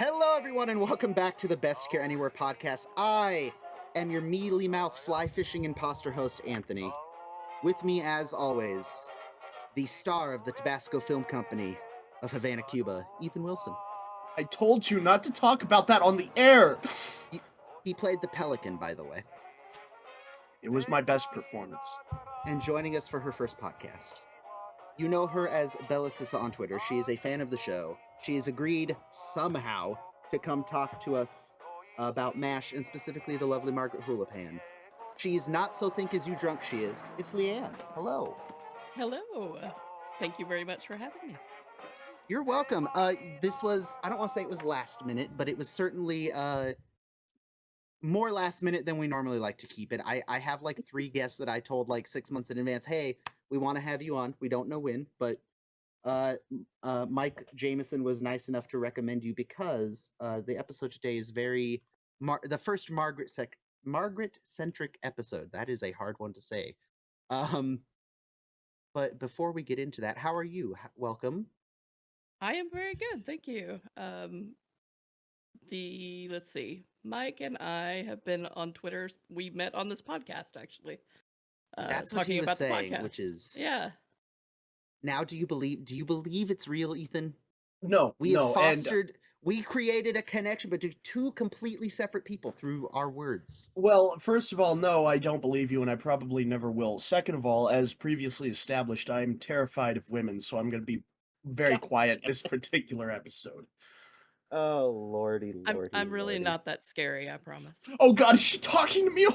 Hello, everyone, and welcome back to the Best Care Anywhere podcast. I am your mealy mouth fly fishing imposter host, Anthony. With me, as always, the star of the Tabasco Film Company of Havana, Cuba, Ethan Wilson. I told you not to talk about that on the air. He played the Pelican, by the way. It was my best performance. And joining us for her first podcast. You know her as Bellacissa on Twitter. She is a fan of the show. She has agreed somehow to come talk to us about MASH and specifically the lovely Margaret Houlihan. She's not so think as you drunk she is. It's Leigh Ann. Hello. Hello. Thank you very much for having me. You're welcome. This was, I don't want to say it was last minute, but it was certainly more last minute than we normally like to keep it. I have like 3 guests that I told like 6 months in advance, hey, we want to have you on. We don't know when, but Mike Jameson was nice enough to recommend you because the episode today is very the first Margaret-centric episode. That is a hard one to say. But before we get into that, how are you? Welcome. I am very good, thank you. Let's see, Mike and I have been on Twitter. We met on this podcast, actually. That's what he was saying, which is Now, do you believe it's real, Ethan? No, we have fostered. We created a connection between 2 completely separate people through our words. Well, first of all, no, I don't believe you, and I probably never will. Second of all, as previously established, I am terrified of women, so I'm going to be very quiet this particular episode. Oh, lordy. I'm really not that scary, I promise. Oh, God, is she talking to me?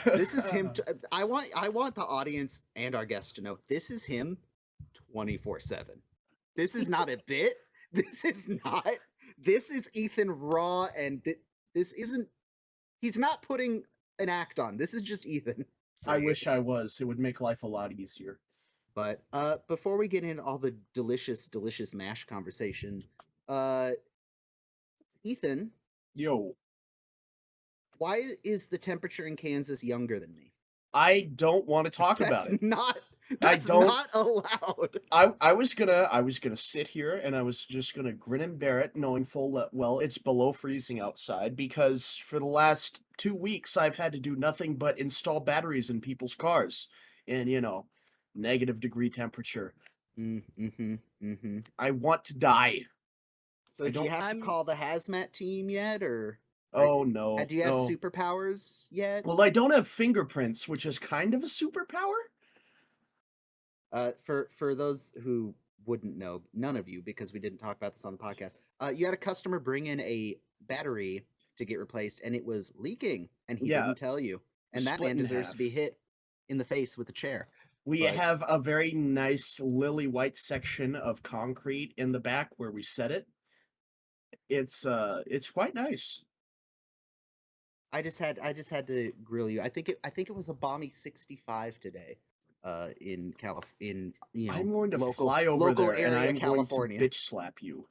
This is him. I want the audience and our guests to know this is him 24/7. This is not a bit. This is Ethan raw, and this isn't. He's not putting an act on. This is just Ethan. I wish I was. It would make life a lot easier. But before we get into all the delicious MASH conversation, Ethan. Yo. Why is the temperature in Kansas younger than me? I don't want to talk about it. That's not allowed. I was gonna sit here and I was just gonna grin and bear it, knowing full well it's below freezing outside, because for the last 2 weeks I've had to do nothing but install batteries in people's cars in, negative degree temperature. I want to die. So do you have to call the hazmat team yet, or? Oh, no. Do you have superpowers yet? Well, I don't have fingerprints, which is kind of a superpower. For those who wouldn't know, none of you, because we didn't talk about this on the podcast, you had a customer bring in a battery to get replaced, and it was leaking, and he didn't tell you. And that man deserves to be hit in the face with a chair. We have a very nice lily white section of concrete in the back where we set it. It's quite nice. I just had to grill you. I think it was a balmy 65 today, in California. I'm going to fly over there and I'm California. Going to bitch slap you.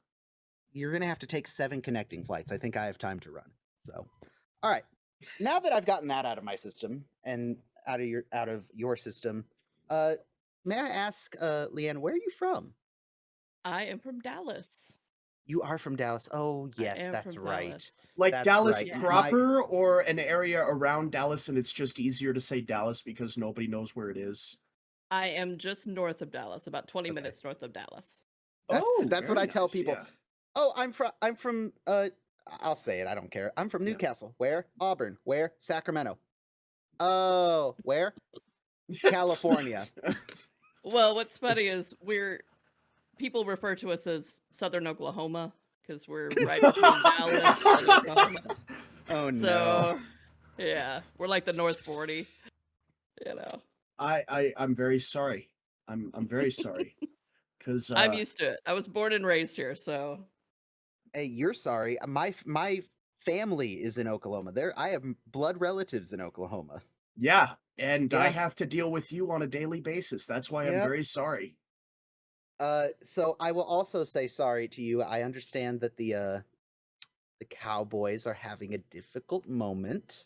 You're gonna have to take 7 connecting flights. I think I have time to run. So, all right. Now that I've gotten that out of my system and out of your system, may I ask, Leigh Ann, where are you from? I am from Dallas. You are from Dallas. Oh, yes, that's right. Dallas. Like that's Dallas right. proper, or an area around Dallas, and it's just easier to say Dallas because nobody knows where it is? I am just north of Dallas, about 20 minutes north of Dallas. That's what I tell people. Yeah. Oh, I'm from I'll say it, I don't care. I'm from Newcastle. Where? Auburn. Where? Sacramento. Oh, where? California. Well, what's funny is people refer to us as Southern Oklahoma because we're right between Dallas and Oklahoma. Oh, no. So, yeah, we're like the North 40, I'm very sorry. I'm very sorry. Because I'm used to it. I was born and raised here, so. Hey, you're sorry. My family is in Oklahoma. I have blood relatives in Oklahoma. Yeah, and I have to deal with you on a daily basis. That's why I'm very sorry. So I will also say sorry to you. I understand that the Cowboys are having a difficult moment.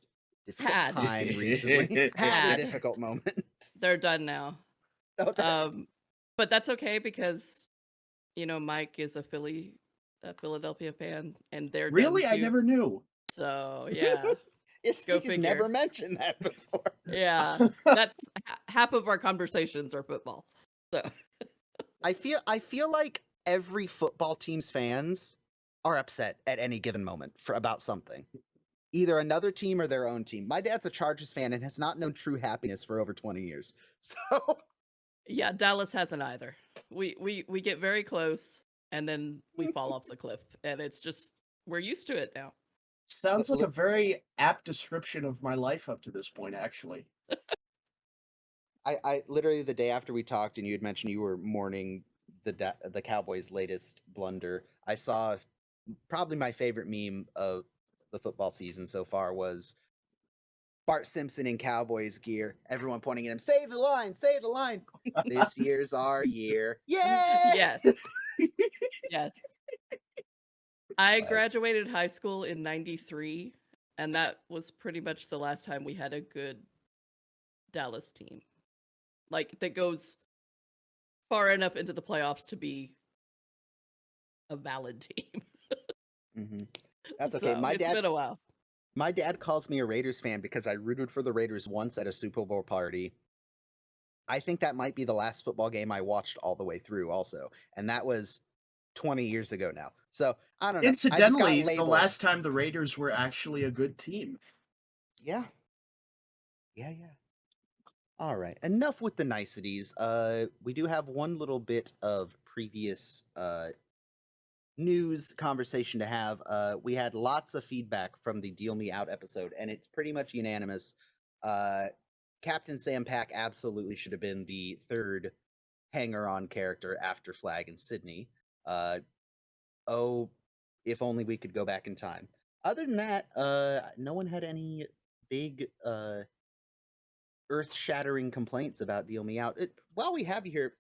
Time recently. Had a difficult moment. They're done now. Okay. But that's okay because, Mike is a Philly a Philadelphia fan, and they're Really? done I too. never knew. So yeah, It's Go he's figure. never mentioned that before. yeah. That's half of our conversations are football. So I feel like every football team's fans are upset at any given moment about something. Either another team or their own team. My dad's a Chargers fan and has not known true happiness for over 20 years. So yeah, Dallas hasn't either. We get very close, and then we fall off the cliff, and it's just we're used to it now. Sounds like a very apt description of my life up to this point, actually. I literally the day after we talked and you had mentioned you were mourning the Cowboys' latest blunder, I saw probably my favorite meme of the football season so far was Bart Simpson in Cowboys gear, everyone pointing at him, say the line, say the line. This year's our year. Yeah. Yes. Yes. I graduated high school in 93, and that was pretty much the last time we had a good Dallas team. Like, that goes far enough into the playoffs to be a valid team. Mm-hmm. That's okay. So, it's been a while. My dad calls me a Raiders fan because I rooted for the Raiders once at a Super Bowl party. I think that might be the last football game I watched all the way through also. And that was 20 years ago now. So, I don't know. Incidentally, the last time the Raiders were actually a good team. Yeah. Yeah. All right. Enough with the niceties. We do have one little bit of previous news conversation to have. We had lots of feedback from the Deal Me Out episode, and it's pretty much unanimous. Captain Sam Pack absolutely should have been the third hanger-on character after Flag and Sydney. Oh, if only we could go back in time. Other than that, no one had any big earth-shattering complaints about Deal Me Out. While we have you here,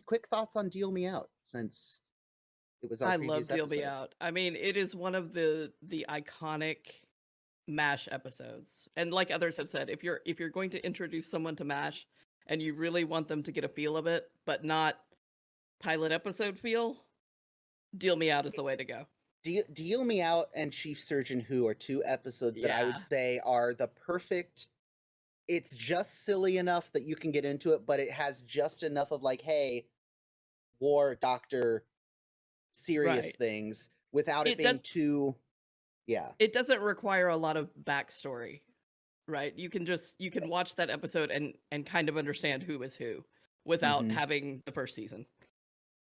quick thoughts on Deal Me Out, since it was our I previous love Deal Me episode. Out. I mean, it is one of the iconic MASH episodes. And like others have said, if you're going to introduce someone to MASH and you really want them to get a feel of it, but not pilot episode feel, Deal Me Out is the way to go. Deal Me Out and Chief Surgeon Who are two episodes that I would say are the perfect. It's just silly enough that you can get into it, but it has just enough of like, hey, war, doctor, serious things without it being too. Yeah. It doesn't require a lot of backstory, right? You can watch that episode and kind of understand who is who without having the first season.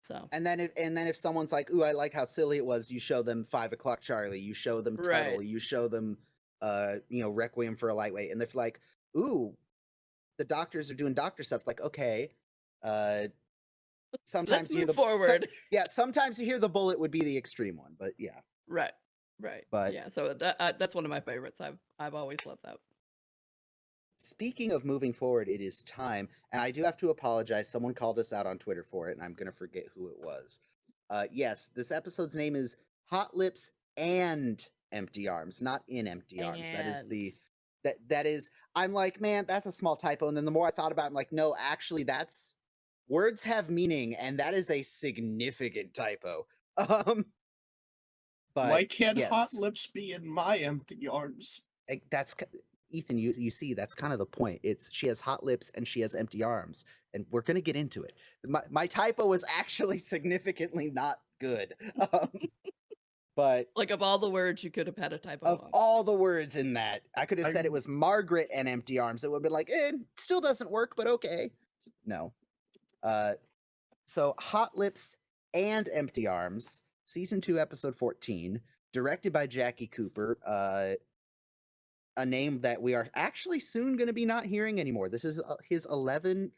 So and then if someone's like, ooh, I like how silly it was, you show them 5 O'Clock Charlie, you show them Tuttle, you show them Requiem for a Lightweight, and they're like, ooh, the doctors are doing doctor stuff. It's like, okay, sometimes let's move forward. Sometimes you hear the bullet would be the extreme one, but yeah. Right. But yeah, so that's one of my favorites. I've always loved that. Speaking of moving forward, it is time, and I do have to apologize. Someone called us out on Twitter for it, and I'm going to forget who it was. Yes, this episode's name is Hotlips and Empty Arms, not in Empty Arms. That is that is. I'm like, man, that's a small typo. And then the more I thought about it, I'm like, no, actually, that's words have meaning, and that is a significant typo. But why can't Hotlips be in my Empty Arms? That's. Ethan, you see, that's kind of the point. She has hot lips and she has empty arms, and we're gonna get into it. My typo was actually significantly not good, but like of all the words you could have had a typo of on. all the words in that, I could have said it was Margaret and empty arms. It would have been like, still doesn't work, but okay. No. So Hot Lips and Empty Arms, season 2, episode 14, directed by Jackie Cooper. A name that we are actually soon going to be not hearing anymore. This is his 11th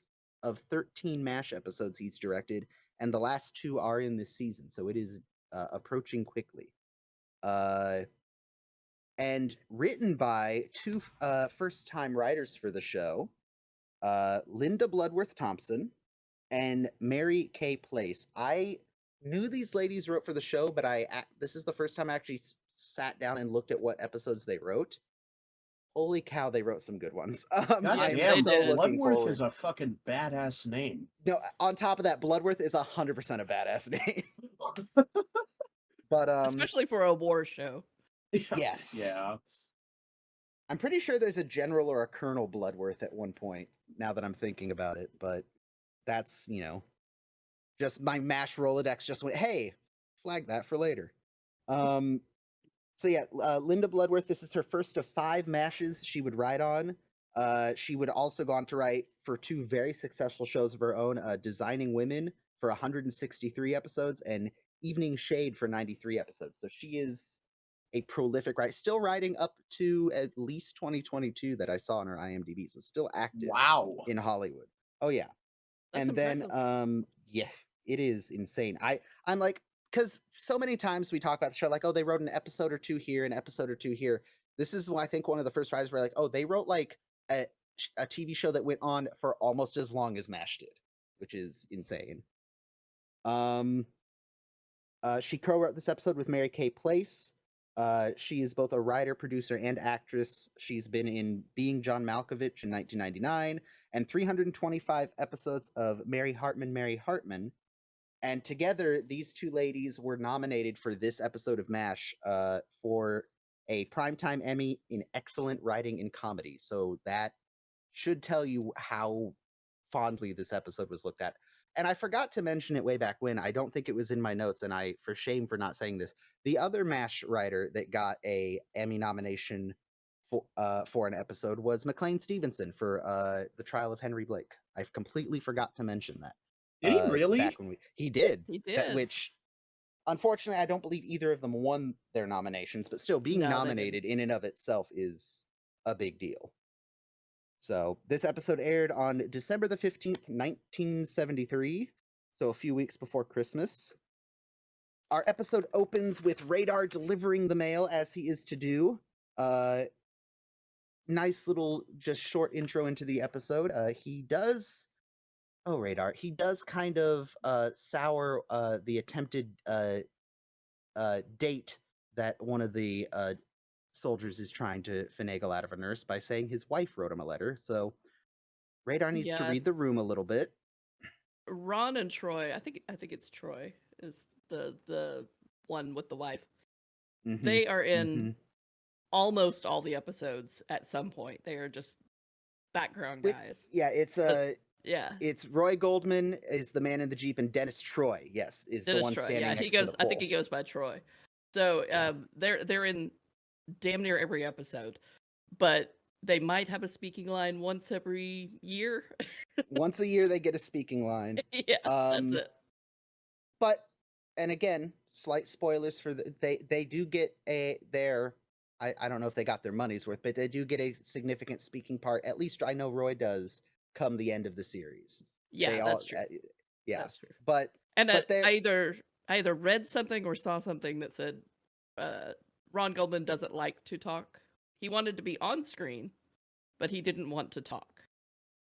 of 13 MASH episodes he's directed, and the last 2 are in this season, so it is approaching quickly. And written by 2 first-time writers for the show, Linda Bloodworth Thompson and Mary Kay Place. I knew these ladies wrote for the show, but this is the first time I actually sat down and looked at what episodes they wrote. Holy cow, they wrote some good ones. Bloodworth is a fucking badass name. No, on top of that, Bloodworth is 100% a badass name. But Especially for a war show. yes. Yeah. I'm pretty sure there's a general or a Colonel Bloodworth at one point, now that I'm thinking about it, but that's, just my MASH Rolodex just went, hey, flag that for later. So yeah, Linda Bloodworth, this is her first of 5 MASHs she would write on. She would also go on to write for 2 very successful shows of her own, Designing Women for 163 episodes and Evening Shade for 93 episodes. So she is a prolific writer, still writing up to at least 2022 that I saw on her IMDb. So still active Wow. in Hollywood. Oh yeah. That's And impressive. then yeah, it is insane. I'm like, because so many times we talk about the show like, oh, they wrote an episode or 2 here, an episode or 2 here. This is I think one of the first writers where like, oh, they wrote like a TV show that went on for almost as long as MASH did, which is insane. She co-wrote this episode with Mary Kay Place. She is both a writer, producer, and actress. She's been in Being John Malkovich in 1999 and 325 episodes of Mary Hartman. And together, these 2 ladies were nominated for this episode of MASH for a Primetime Emmy in Excellent Writing and Comedy. So that should tell you how fondly this episode was looked at. And I forgot to mention it way back when. I don't think it was in my notes, and I, for shame for not saying this, the other MASH writer that got a Emmy nomination for an episode was McLean Stevenson for The Trial of Henry Blake. I completely forgot to mention that. Did he really? Back when he did. He did. Which, unfortunately, I don't believe either of them won their nominations, but still being nominated in and of itself is a big deal. So this episode aired on December the 15th, 1973, so a few weeks before Christmas. Our episode opens with Radar delivering the mail, as he is to do. Nice little, just short intro into the episode. He does kind of sour the attempted date that one of the soldiers is trying to finagle out of a nurse by saying his wife wrote him a letter. So Radar needs to read the room a little bit. Ron and Troy, I think it's Troy is the one with the wife. Mm-hmm. They are in almost all the episodes at some point. They are just background guys. It's Roy Goldman is the man in the Jeep, and Dennis Troy, is Dennis the one Troy. standing next to the pole. I think he goes by Troy. So they're in damn near every episode, but they might have a speaking line once every year. Once a year they get a speaking line. Yeah, that's it. But, and again, slight spoilers for they do get I don't know if they got their money's worth, but they do get a significant speaking part. At least I know Roy does come the end of the series. Yeah, that's true. That's true. But I either read something or saw something that said Ron Goldman doesn't like to talk. He wanted to be on screen, but he didn't want to talk.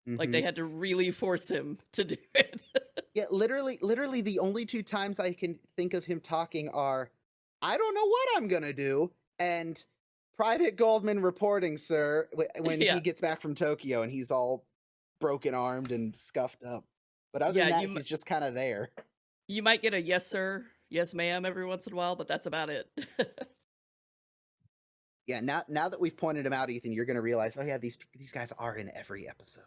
Like they had to really force him to do it. Yeah, literally the only 2 times I can think of him talking are, I don't know what I'm gonna do, and Private Goldman reporting, sir, when he gets back from Tokyo and he's all broken armed and scuffed up. But other than that, he's just kind of there. You might get a yes sir, yes ma'am every once in a while, but that's about it. Yeah, now that we've pointed him out, Ethan, you're going to realize, oh yeah, these guys are in every episode.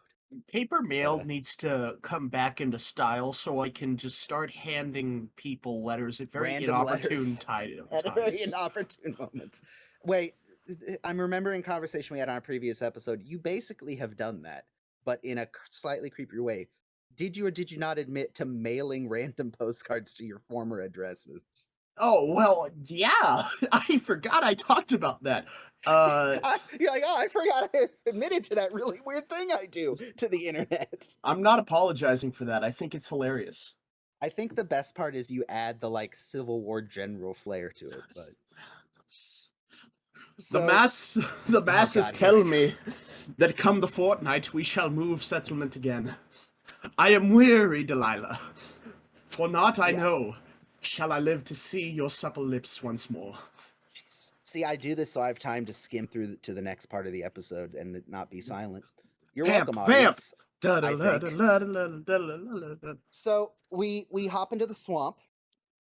Paper mail needs to come back into style so I can just start handing people letters at very inopportune times. At very inopportune moments. Wait, I'm remembering a conversation we had on a previous episode. You basically have done that, but in a slightly creepier way. Did you or did you not admit to mailing random postcards to your former addresses? Oh, well, yeah. I forgot I talked about that. You're like, oh, I forgot I admitted to that really weird thing I do to the internet. I'm not apologizing for that. I think it's hilarious. I think the best part is you add the, like, Civil War general flair to it, but... So, the masses tell me that come the fortnight we shall move settlement again. I am weary, Delilah, for not I know shall I live to see your supple lips once more. Jeez. See, I do this so I have time to skim through to the next part of the episode and not be silent. You're welcome, audience. So we hop into the swamp.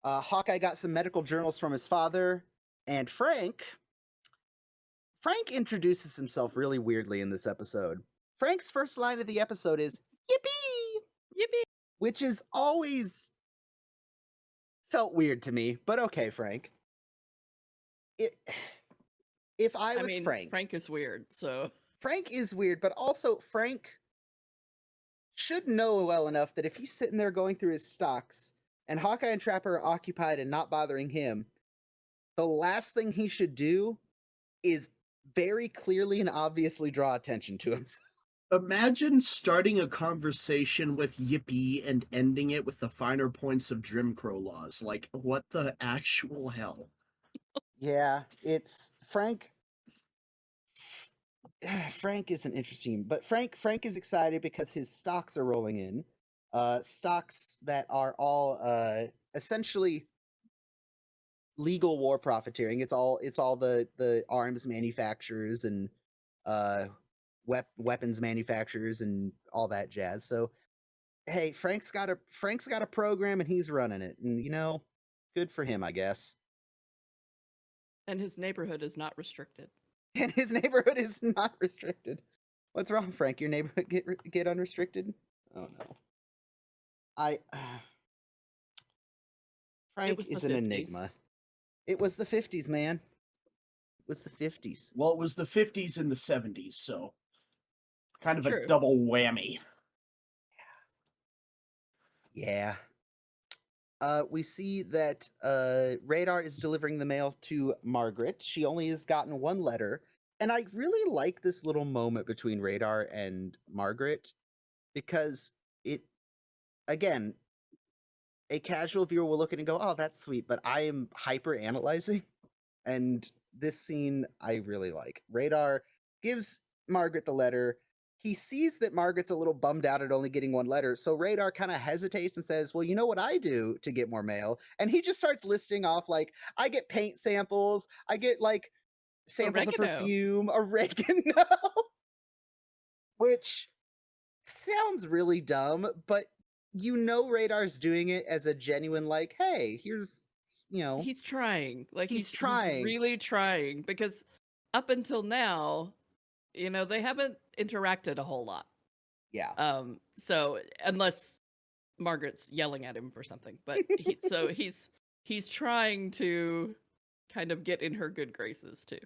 Hawkeye got some medical journals from his father, and Frank introduces himself really weirdly in this episode. Frank's first line of the episode is "Yippee!" Yippee! which is always felt weird to me, but okay, Frank. If I was Frank, Frank is weird, so Frank is weird, but also Frank should know well enough that if he's sitting there going through his stocks and Hawkeye and Trapper are occupied and not bothering him, the last thing he should do is very clearly and obviously draw attention to himself. Imagine starting a conversation with yippee and ending it with the finer points of Jim Crow laws. Like, what the actual hell? Yeah, it's Frank. Frank isn't interesting, but Frank is excited because his stocks are rolling in. Stocks that are all essentially legal war profiteering. It's all the arms manufacturers and weapons manufacturers and all that jazz. So hey, Frank's got a program and he's running it, and good for him, I guess. And his neighborhood is not restricted. And his neighborhood is not restricted. What's wrong, Frank? Your neighborhood get unrestricted? Oh no. Frank is an enigma. It was the 50s, man. It was the 50s. Well, it was the 50s and the 70s, so kind of True. a double whammy. Yeah. We see that Radar is delivering the mail to Margaret. She only has gotten one letter. And I really like this little moment between Radar and Margaret because again, a casual viewer will look at it and go, oh, that's sweet, but I am hyper analyzing. And this scene I really like. Radar gives Margaret the letter. He sees that Margaret's a little bummed out at only getting one letter, so Radar kind of hesitates and says, well, you know what I do to get more mail? And he just starts listing off, like, I get paint samples, I get, like, samples of perfume, oregano, which sounds really dumb, but Radar's doing it as a genuine, like, hey, here's, He's trying. Like, he's trying. He's really trying, because up until now, they haven't interacted a whole lot. Yeah. So unless Margaret's yelling at him for something, but he's trying to kind of get in her good graces too.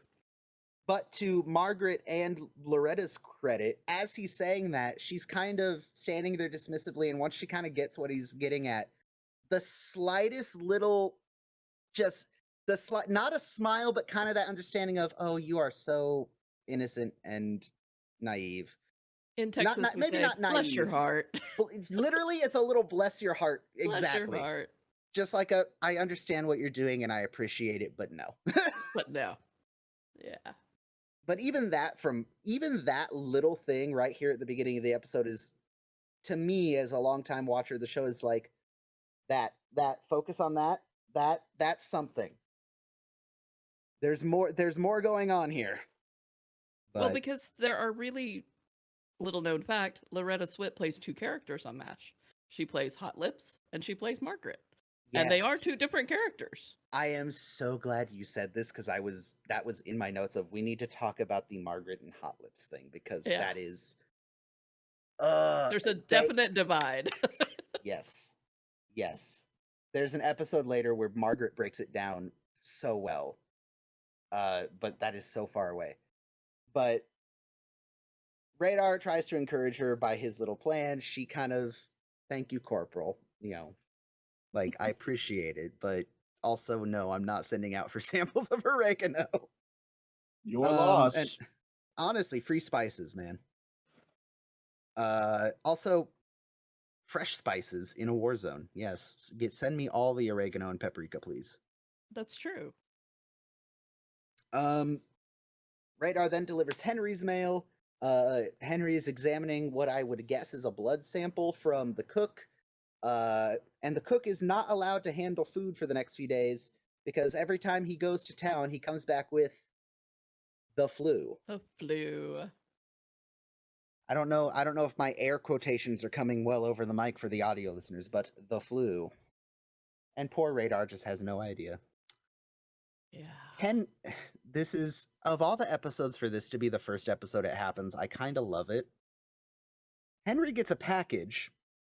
But to Margaret and Loretta's credit, as he's saying that, she's kind of standing there dismissively, and once she kind of gets what he's getting at, the slightest little, not a smile, but kind of that understanding of, oh, you are so innocent and naive. In Texas, maybe not naive. Bless your heart. Literally, it's a little bless your heart. Exactly. Bless your heart. Just like I understand what you're doing and I appreciate it, but no. But no. Yeah. But even that little thing right here at the beginning of the episode is, to me, as a longtime watcher of the show, is like that focus on that's something. There's more going on here. But... Well, because there are really, little known fact, Loretta Swit plays two characters on MASH. She plays Hotlips and she plays Margaret. Yes. And they are two different characters. I am so glad you said this, because that was in my notes of, we need to talk about the Margaret and Hotlips thing, because that is there's a definite divide. Yes. There's an episode later where Margaret breaks it down so well. But that is so far away. But Radar tries to encourage her by his little plan. She kind of, thank you, Corporal, like, I appreciate it, but also, no, I'm not sending out for samples of oregano. Your loss. And honestly, free spices, man. Also, fresh spices in a war zone. Yes, send me all the oregano and paprika, please. That's true. Radar then delivers Henry's mail. Henry is examining what I would guess is a blood sample from the cook. And the cook is not allowed to handle food for the next few days, because every time he goes to town, he comes back with the flu. The flu. I don't know if my air quotations are coming well over the mic for the audio listeners, but the flu. And poor Radar just has no idea. Yeah. This is, of all the episodes for this to be the first episode it happens, I kind of love it. Henry gets a package,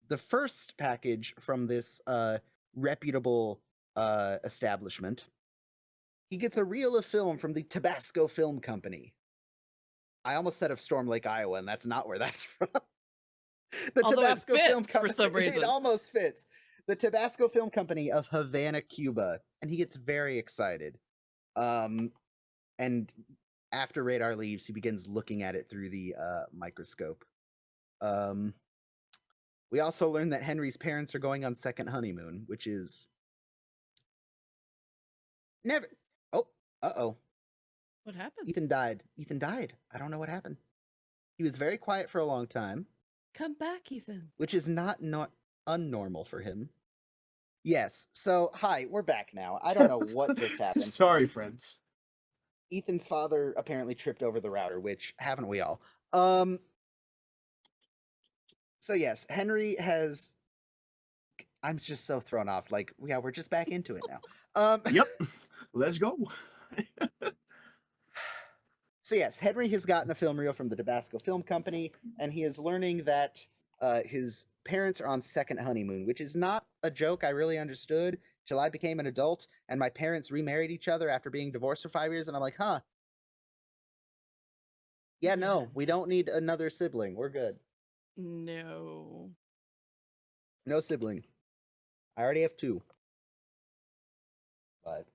the first package from this reputable establishment. He gets a reel of film from the Tabasco Film Company. I almost said of Storm Lake, Iowa, and that's not where that's from. The Although Tabasco it Film fits for Company. some reason. It almost fits. The Tabasco Film Company of Havana, Cuba, and he gets very excited. And after Radar leaves, he begins looking at it through the microscope. We also learn that Henry's parents are going on second honeymoon, which is never. Oh, uh-oh. What happened? Ethan died. I don't know what happened. He was very quiet for a long time. Come back, Ethan. Which is not unnormal for him. Yes. So, hi, we're back now. I don't know what just happened. Sorry, friends. Ethan's father apparently tripped over the router, which haven't we all? So yes, Henry has. I'm just so thrown off. Like, yeah, we're just back into it now. Yep. Let's go. So yes, Henry has gotten a film reel from the Tabasco Film Company, and he is learning that his parents are on second honeymoon, which is not a joke I really understood till I became an adult, and my parents remarried each other after being divorced for 5 years, and I'm like, huh. Yeah, no, we don't need another sibling. We're good. No. No sibling. I already have 2. But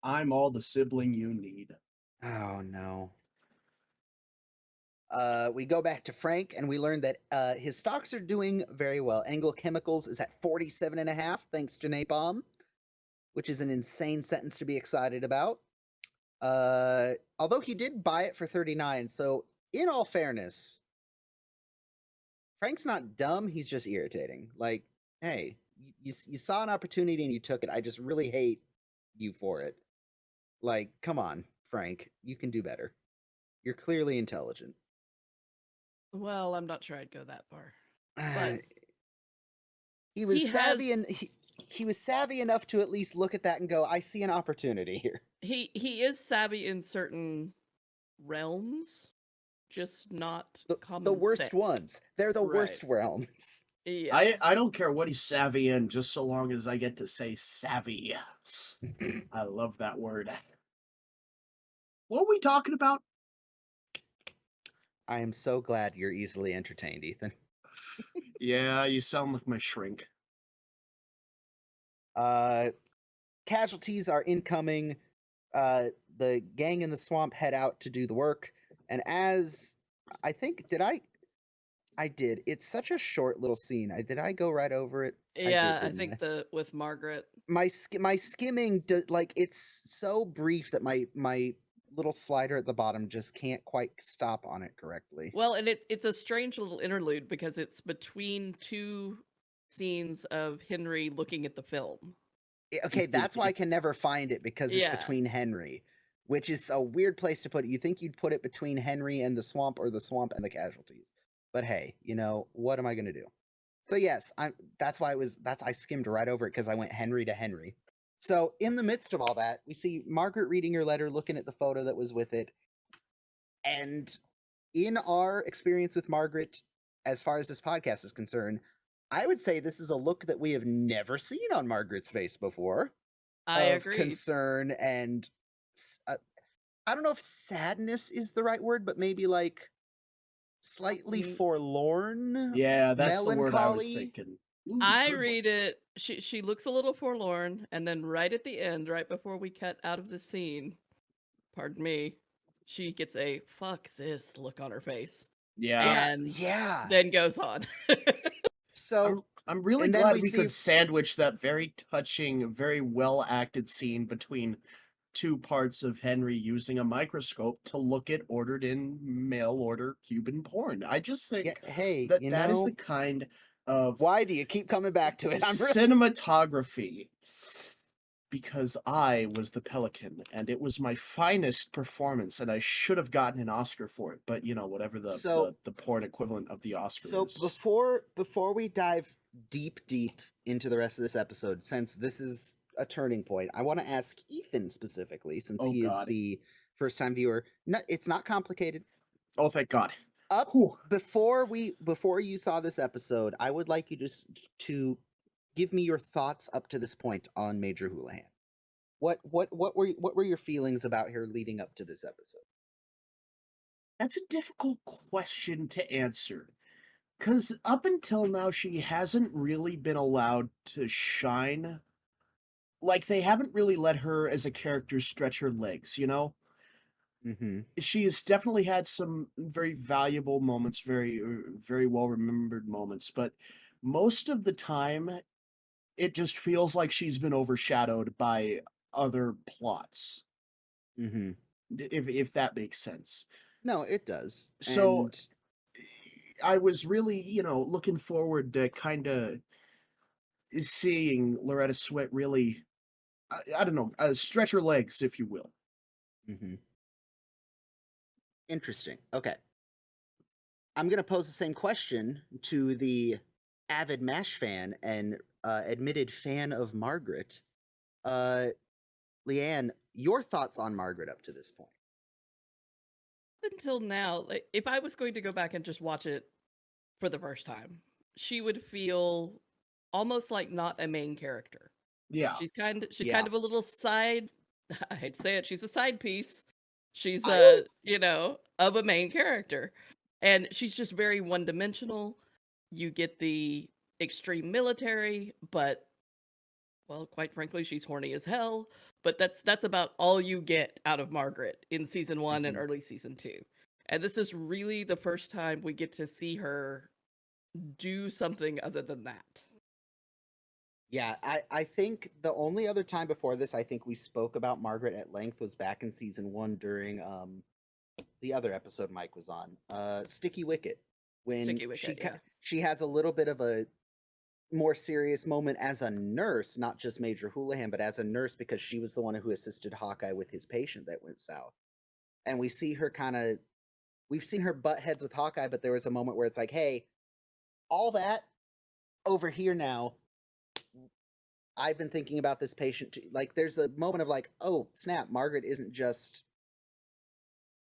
I'm all the sibling you need. oh no. We go back to Frank and we learn that his stocks are doing very well. Engel Chemicals is at 47.5 thanks to napalm, which is an insane sentence to be excited about. Although he did buy it for 39, so in all fairness, Frank's not dumb, he's just irritating. Like, hey, you saw an opportunity and you took it. I just really hate you for it. Like, come on, Frank, you can do better. You're clearly intelligent. Well, I'm not sure I'd go that far. But he was savvy and he was savvy enough to at least look at that and go, I see an opportunity here. He is savvy in certain realms, just not the worst sense. ones. They're the worst realms. Yeah. I don't care what he's savvy in, just so long as I get to say savvy. I love that word. What are we talking about? I am so glad you're easily entertained, Ethan. Yeah, you sound like my shrink. Casualties are incoming. The gang in the swamp head out to do the work. And as I think, I did. It's such a short little scene. Did I go right over it? Yeah, I think with Margaret. My skimming, like, it's so brief that my little slider at the bottom just can't quite stop on it correctly. Well, and it's a strange little interlude because it's between 2 scenes of Henry looking at the film. Okay, that's why I can never find it, because it's between Henry, which is a weird place to put it. You think you'd put it between Henry and the swamp, or the swamp and the casualties. But hey, what am I going to do? So yes, that's why I skimmed right over it, because I went Henry to Henry. So in the midst of all that, we see Margaret reading her letter, looking at the photo that was with it. And in our experience with Margaret, as far as this podcast is concerned, I would say this is a look that we have never seen on Margaret's face before. I agree. Concern and I don't know if sadness is the right word, but maybe like slightly forlorn. Yeah, that's melancholy. The word I was thinking. Ooh, I read it. She looks a little forlorn, and then right at the end, right before we cut out of the scene, pardon me, she gets a "fuck this" look on her face. Yeah, and then goes on. So I'm really glad we could sandwich that very touching, very well acted scene between 2 parts of Henry using a microscope to look at ordered in mail order Cuban porn. I just think that is the kind of... Why do you keep coming back to it? Cinematography. Because I was the Pelican, and it was my finest performance, and I should have gotten an Oscar for it. But whatever the porn equivalent of the Oscar is. So before we dive deep into the rest of this episode, since this is a turning point, I want to ask Ethan specifically, since Oh he is God. the first time viewer. No, it's not complicated. Oh, thank God. Up Whew. before you saw this episode, I would like you just to give me your thoughts up to this point on Major Houlihan. What were your feelings about her leading up to this episode? That's a difficult question to answer. Because up until now, she hasn't really been allowed to shine. Like, they haven't really let her as a character stretch her legs, you know? Mm-hmm. She has definitely had some very valuable moments, very well remembered moments, but most of the time, it just feels like she's been overshadowed by other plots, Mm-hmm. if that makes sense. No, it does. So And I was really, looking forward to kind of seeing Loretta Swit really, I don't know, stretch her legs, if you will. mm-hmm. Interesting. Okay. I'm going to pose the same question to the avid MASH fan and admitted fan of Margaret. Leigh Ann, your thoughts on Margaret up to this point? Until now, like, if I was going to go back and just watch it for the first time, she would feel almost like not a main character. Yeah. She's kind Yeah. of a little side. I hate to say it, she's a side piece. She's I- of a main character. And she's just very one-dimensional. You get the extreme military, but well, quite frankly, she's horny as hell. But that's about all you get out of Margaret in season 1 and Mhm. early season 2. And this is really the first time we get to see her do something other than that. Yeah, I think the only other time before this I think we spoke about Margaret at length was back in season 1 during the other episode Mike was on, Sticky Wicket, when Sticky Wicket, yeah. she has a little bit of a more serious moment as a nurse, not just Major Houlihan, but as a nurse, because she was the one who assisted Hawkeye with his patient that went south. And we see her we've seen her butt heads with Hawkeye, but there was a moment where it's like, hey, all that over here now, I've been thinking about this patient too. Like, there's a moment of like, oh snap, Margaret isn't just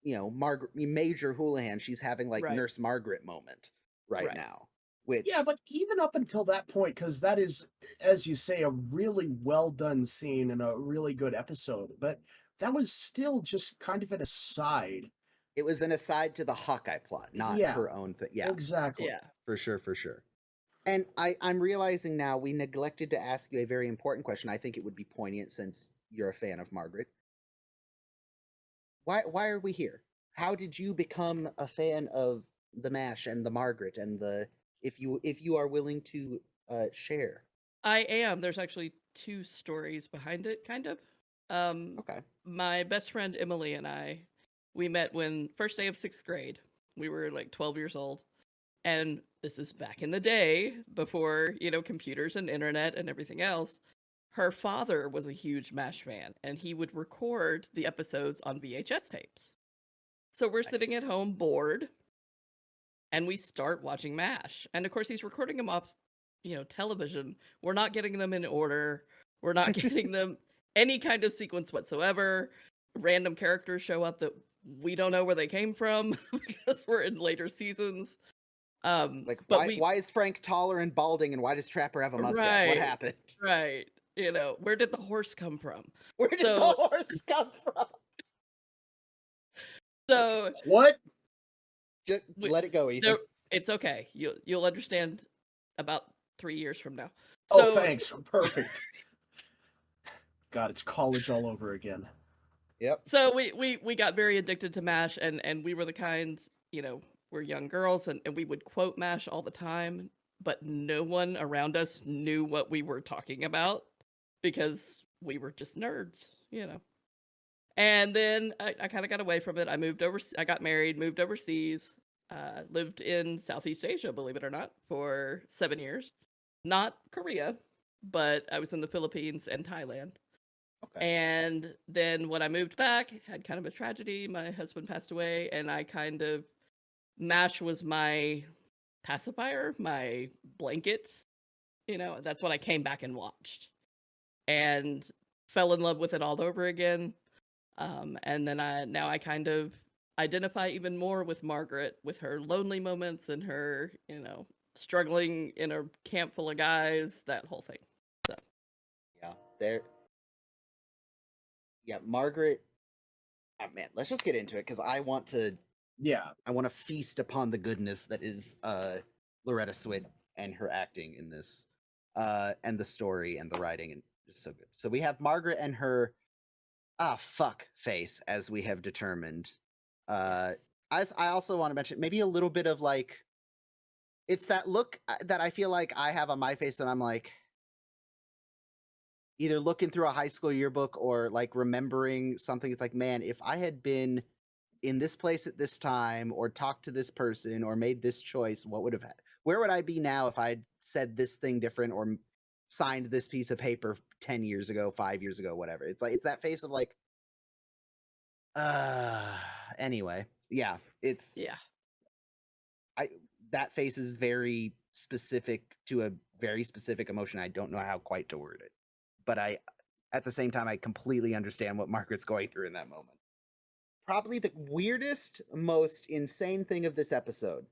Major Houlihan. She's having like Right. Nurse Margaret moment right now. Which Yeah, but even up until that point, because that is, as you say, a really well done scene and a really good episode, but that was still just kind of an aside. it was an aside to the Hawkeye plot, not Yeah, her own thing. Yeah, exactly. Yeah. for sure. And I'm realizing now we neglected to ask you a very important question. I think it would be poignant since you're a fan of Margaret. Why are we here? How did you become a fan of the MASH and the Margaret and the if you are willing to share? I am. There's actually 2 stories behind it, kind of. Okay. My best friend Emily and I, we met when first day of 6th grade. We were like 12 years old. And this is back in the day before, computers and internet and everything else. Her father was a huge MASH fan, and he would record the episodes on VHS tapes. So we're sitting at Nice. home bored, and we start watching MASH. And of course, he's recording them off, television. We're not getting them in order. We're not getting them any kind of sequence whatsoever. Random characters show up that we don't know where they came from because we're in later seasons. Like, But why is Frank taller and balding, and why does Trapper have a mustache? What happened? Right. Where did the horse come from? Where did the horse come from? So What? Just let it go, Ethan. it's okay. You'll understand about 3 years from now. Oh, thanks. Perfect. God, it's college all over again. Yep. So we got very addicted to MASH, and we were the kind, we're young girls, and we would quote MASH all the time, but no one around us knew what we were talking about because we were just nerds, And then I kind of got away from it. I got married, moved overseas, lived in Southeast Asia, believe it or not, for 7 years. Not Korea, but I was in the Philippines and Thailand. Okay. And then when I moved back, had kind of a tragedy. My husband passed away, and MASH was my pacifier, my blanket. That's what I came back and watched. And fell in love with it all over again. And then now I kind of identify even more with Margaret, with her lonely moments and her, struggling in a camp full of guys, that whole thing. So Margaret. Oh, man, let's just get into it because I want to feast upon the goodness that is Loretta Swit and her acting in this, and the story and the writing, and just so good. So we have Margaret and her fuck face, as we have determined. yes. I also want to mention maybe a little bit of like, it's that look that I feel like I have on my face when I'm like either looking through a high school yearbook or like remembering something. It's like, man, if I had been in this place at this time or talked to this person or made this choice, where would I be now if I'd said this thing different or signed this piece of paper 10 years ago, 5 years ago, whatever. It's like, it's that face of like, anyway, yeah, it's, Yeah. that face is very specific to a very specific emotion. I don't know how quite to word it, but at the same time, I completely understand what Margaret's going through in that moment. Probably the weirdest, most insane thing of this episode.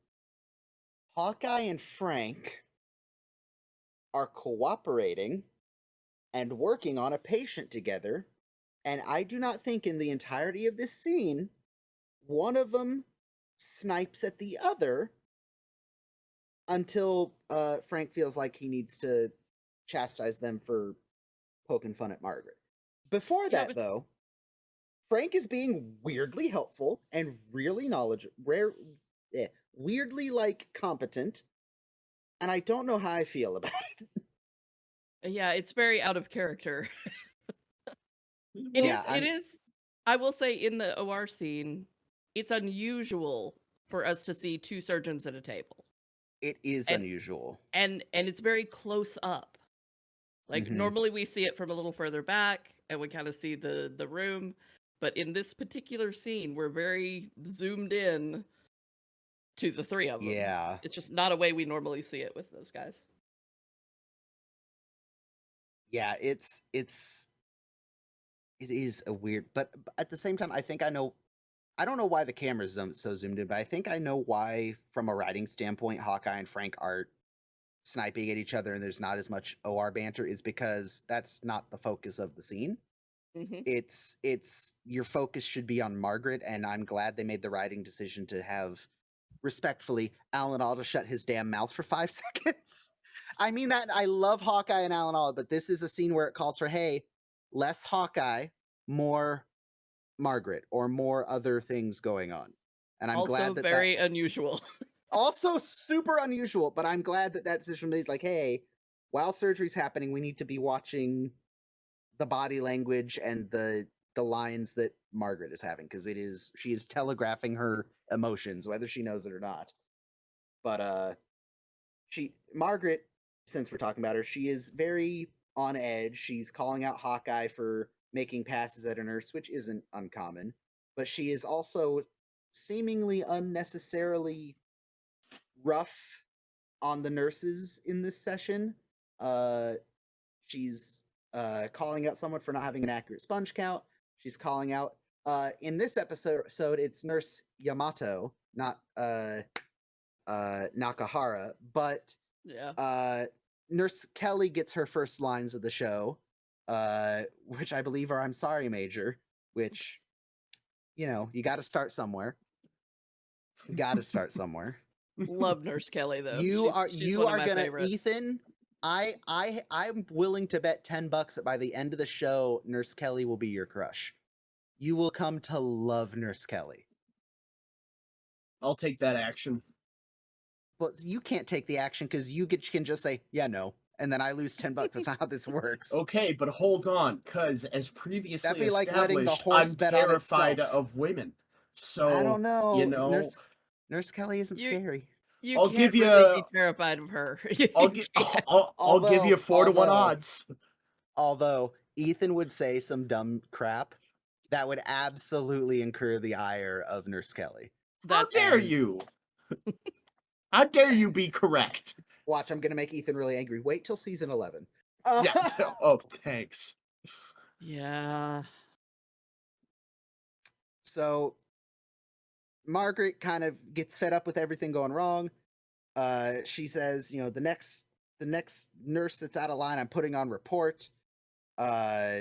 Hawkeye and Frank are cooperating and working on a patient together, and I do not think in the entirety of this scene, one of them snipes at the other until Frank feels like he needs to chastise them for poking fun at Margaret. Before that, though, Frank is being weirdly helpful and really knowledgeable, weirdly like competent, and I don't know how I feel about it. Yeah, it's very out of character. Yeah, It is. I will say in the OR scene, it's unusual for us to see two surgeons at a table. It is unusual. And it's very close up. Like normally we see it from a little further back and we kind of see the room, but in this particular scene we're very zoomed in to the three of them. Yeah. It's just not a way we normally see it with those guys. Yeah, it is a weird, but at the same time, I think I don't know why the camera's so zoomed in, but I think I know why, from a writing standpoint, Hawkeye and Frank are sniping at each other and there's not as much OR banter, is because that's not the focus of the scene. It's your focus should be on Margaret, and I'm glad they made the writing decision to have, respectfully, Alan Alda shut his damn mouth for 5 seconds. I mean that I love Hawkeye and Alan Alda, but this is a scene where it calls for, hey, less Hawkeye, more Margaret, or more other things going on. And I'm also glad that very unusual. Also super unusual, but I'm glad that decision made, like, hey, while surgery's happening, we need to be watching the body language and the lines that Margaret is having, because she is telegraphing her emotions, whether she knows it or not. But Margaret, since we're talking about her, she is very on edge. She's calling out Hawkeye for making passes at a nurse, which isn't uncommon, but she is also seemingly unnecessarily rough on the nurses in this session. She's calling out someone for not having an accurate sponge count. She's calling out, in this episode, it's Nurse Yamato, not Nakahara, but Nurse Kelly gets her first lines of the show, which I believe are "I'm sorry, Major," which, you got to start somewhere. You got to start somewhere. Love Nurse Kelly, though. You she's are gonna favorites. Ethan. I'm willing to bet $10 that by the end of the show, Nurse Kelly will be your crush. You will come to love Nurse Kelly. I'll take that action. But you can't take the action because you can just say, yeah, no, and then I lose $10. That's not how this works. Okay, but hold on, because as previously That'd be established, like letting the horse I'm bet terrified on itself. of women. So I don't know. Nurse Kelly isn't scary. I'll give you really be terrified of her. I'll give you 4 to 1 odds. Although Ethan would say some dumb crap that would absolutely incur the ire of Nurse Kelly. How dare you? How dare you be correct? Watch, I'm gonna make Ethan really angry. Wait till season 11. Yeah. Oh, thanks. Yeah. So Margaret kind of gets fed up with everything going wrong. She says, the next nurse that's out of line, I'm putting on report. Uh,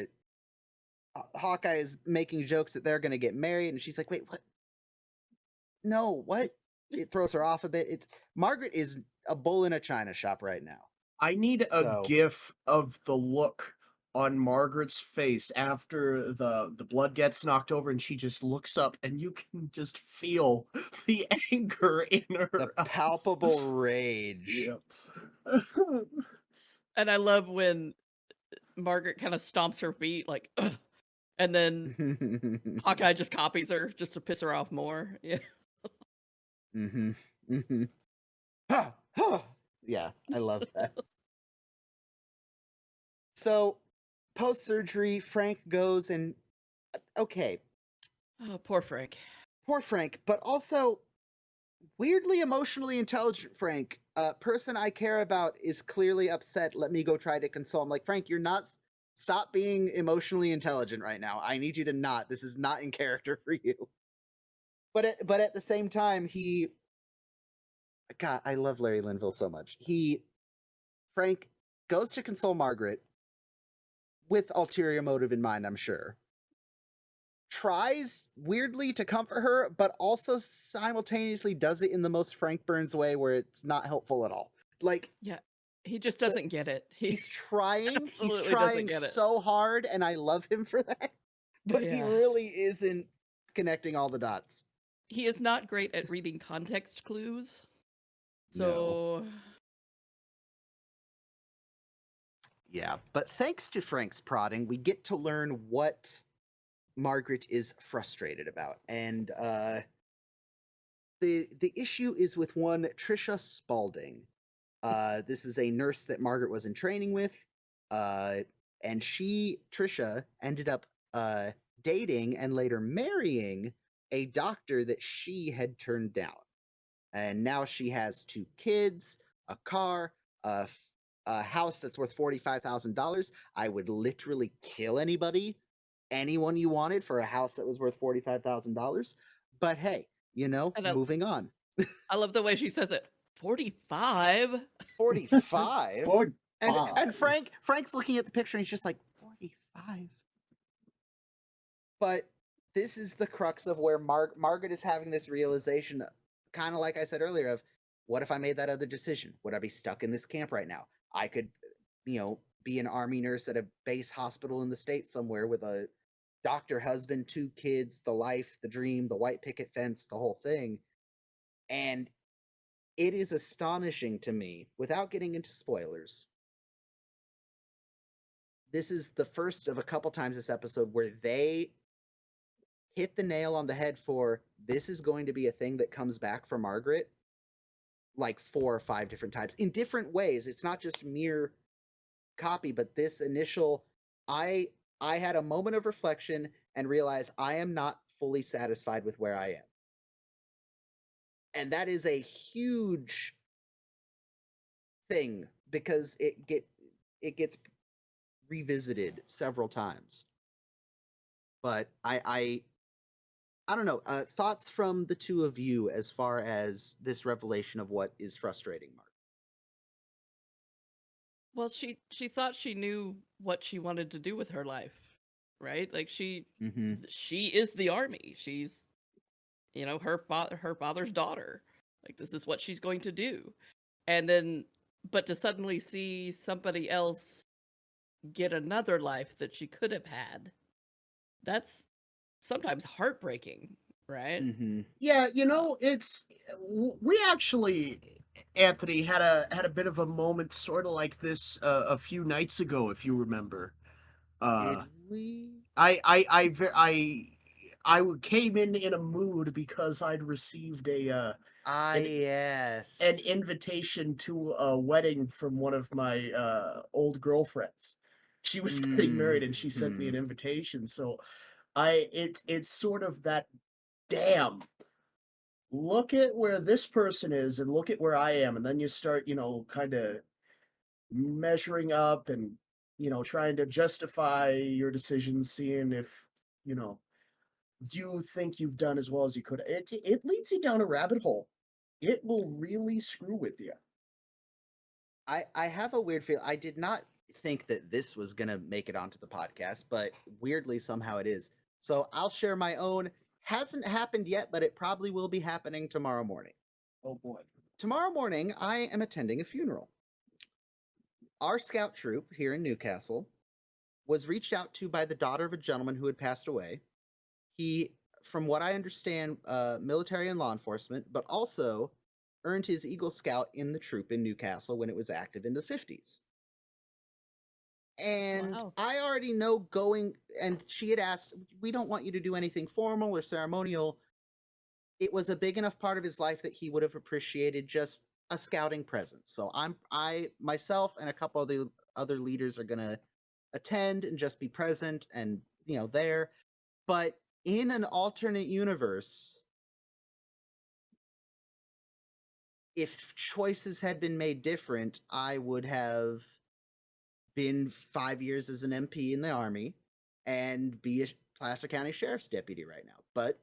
Hawkeye is making jokes that they're gonna get married, and she's like, "Wait, what? No, what?" It throws her off a bit. Margaret is a bull in a china shop right now. I need a So gif of the look on Margaret's face after the blood gets knocked over and she just looks up and you can just feel the anger in the her eyes. palpable rage. Yep. And I love when Margaret kind of stomps her feet, like, "Ugh," and then Hawkeye just copies her just to piss her off more. Yeah. Yeah, I love that. So, post surgery, Frank goes and okay, Oh, poor Frank. poor Frank, but also weirdly emotionally intelligent Frank. Person I care about is clearly upset. Let me go try to console him. Like, Frank, you're not. Stop being emotionally intelligent right now. I need you to not. This is not in character for you. But at the same time, God, I love Larry Linville so much. Frank goes to console Margaret with ulterior motive in mind, I'm sure. Tries weirdly to comfort her, but also simultaneously does it in the most Frank Burns way where it's not helpful at all. Like, Yeah. He just doesn't get it. he's trying absolutely doesn't get it. so hard, and I love him for that. But he Yeah. really isn't connecting all the dots. He is not great at reading context clues. No. So Yeah, but thanks to Frank's prodding, we get to learn what Margaret is frustrated about. And the issue is with one Trisha Spalding. This is a nurse that Margaret was in training with. And Trisha, ended up dating and later marrying a doctor that she had turned down. And now she has 2 kids, a car, a house that's worth $45,000. I would literally kill anyone you wanted for a house that was worth $45,000. But hey, And moving on. I love the way she says it. 45? 45? Boy, And Frank's looking at the picture and he's just like, 45. But this is the crux of where Margaret is having this realization, kind of like I said earlier, of what if I made that other decision? Would I be stuck in this camp right now? I could, be an army nurse at a base hospital in the States somewhere with a doctor husband, 2 kids, the life, the dream, the white picket fence, the whole thing. And it is astonishing to me, without getting into spoilers. This is the first of a couple times this episode where they hit the nail on the head for this is going to be a thing that comes back for Margaret like 4 or 5 different times in different ways. It's not just mere copy, but this initial I had a moment of reflection and realized I am not fully satisfied with where I am. And that is a huge thing because it gets revisited several times. But I don't know. Thoughts from the two of you as far as this revelation of what is frustrating Mark? Well, she thought she knew what she wanted to do with her life, right? Like she is the army. She's her father's daughter. Like this is what she's going to do. And then but to suddenly see somebody else get another life that she could have had, that's sometimes heartbreaking, right? Yeah, it's we actually, Anthony, had a bit of a moment sort of like this a few nights ago, if you remember. Did we? I came in a mood because I'd received an Yes. invitation to a wedding from one of my old girlfriends. She was getting married and she sent me an invitation. So it's sort of that damn. look at where this person is and look at where I am, and then you start, kind of measuring up and, trying to justify your decisions, seeing if, you know, you think you've done as well as you could. It leads you down a rabbit hole. It will really screw with you. I have a weird feel. I did not think that this was gonna make it onto the podcast, but weirdly somehow it is. So I'll share my own. Hasn't happened yet, but it probably will be happening tomorrow morning. Oh boy. Tomorrow morning, I am attending a funeral. Our scout troop here in Newcastle was reached out to by the daughter of a gentleman who had passed away. He, from what I understand, military and law enforcement, but also earned his Eagle Scout in the troop in Newcastle when it was active in the 50s. And Wow. I already know going, and she had asked, we don't want you to do anything formal or ceremonial. It was a big enough part of his life that he would have appreciated just a scouting presence. So I myself and a couple of the other leaders are gonna attend and just be present and there. But in an alternate universe, if choices had been made different, I would have been 5 years as an MP in the Army and be a Placer County Sheriff's deputy right now. But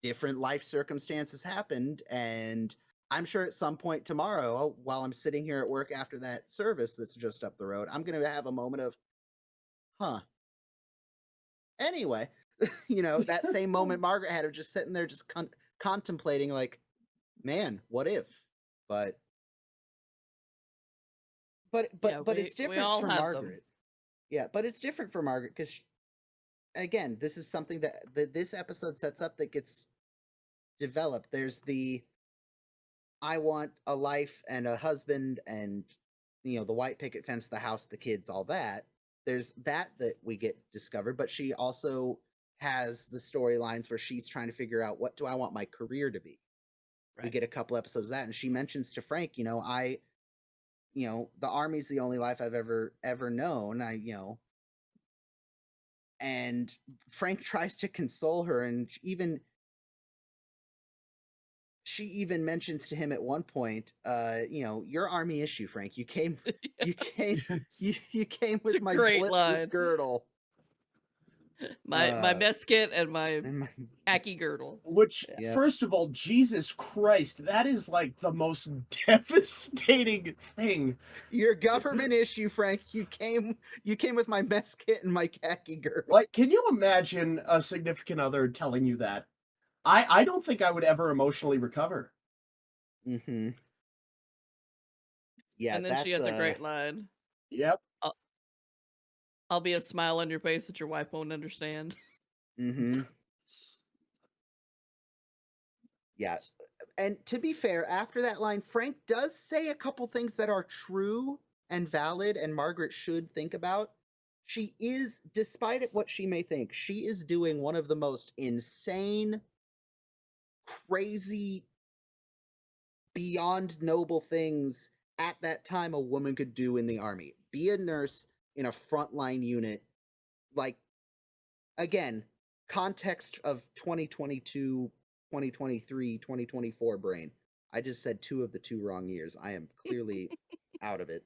different life circumstances happened, and I'm sure at some point tomorrow, while I'm sitting here at work after that service that's just up the road, I'm going to have a moment of, huh. Anyway, that same moment Margaret had of just sitting there just contemplating like, man, what if? But Yeah, it's we different all for have them. Margaret. Yeah, but it's different for Margaret because again, this is something that this episode sets up that gets developed. There's the I want a life and a husband and the white picket fence, the house, the kids, all that. There's that we get discovered, but she also has the storylines where she's trying to figure out what do I want my career to be. We Right. get a couple episodes of that, and she mentions to Frank, the Army's the only life I've ever known. And Frank tries to console her, and she even mentions to him at one point, your Army issue, Frank. You came you came with a my great bulletproof line. girdle. My mess kit and my And my, khaki girdle. Which, Yep. first of all, Jesus Christ, that is like the most devastating thing. your government issue, Frank. You came with my mess kit and my khaki girdle. Like, can you imagine a significant other telling you that? I don't think I would ever emotionally recover. Mm-hmm. Yeah, And then she has a great line. Yep. I'll be a smile on your face that your wife won't understand. Mm-hmm. Yeah. And to be fair, after that line, Frank does say a couple things that are true and valid, and Margaret should think about. She is, despite what she may think, she is doing one of the most insane, crazy, beyond noble things at that time a woman could do in the Army. Be a nurse in a frontline unit. Like, again, context of 2022, 2023, 2024 brain. I just said 2 of the 2 wrong years. I am clearly out of it.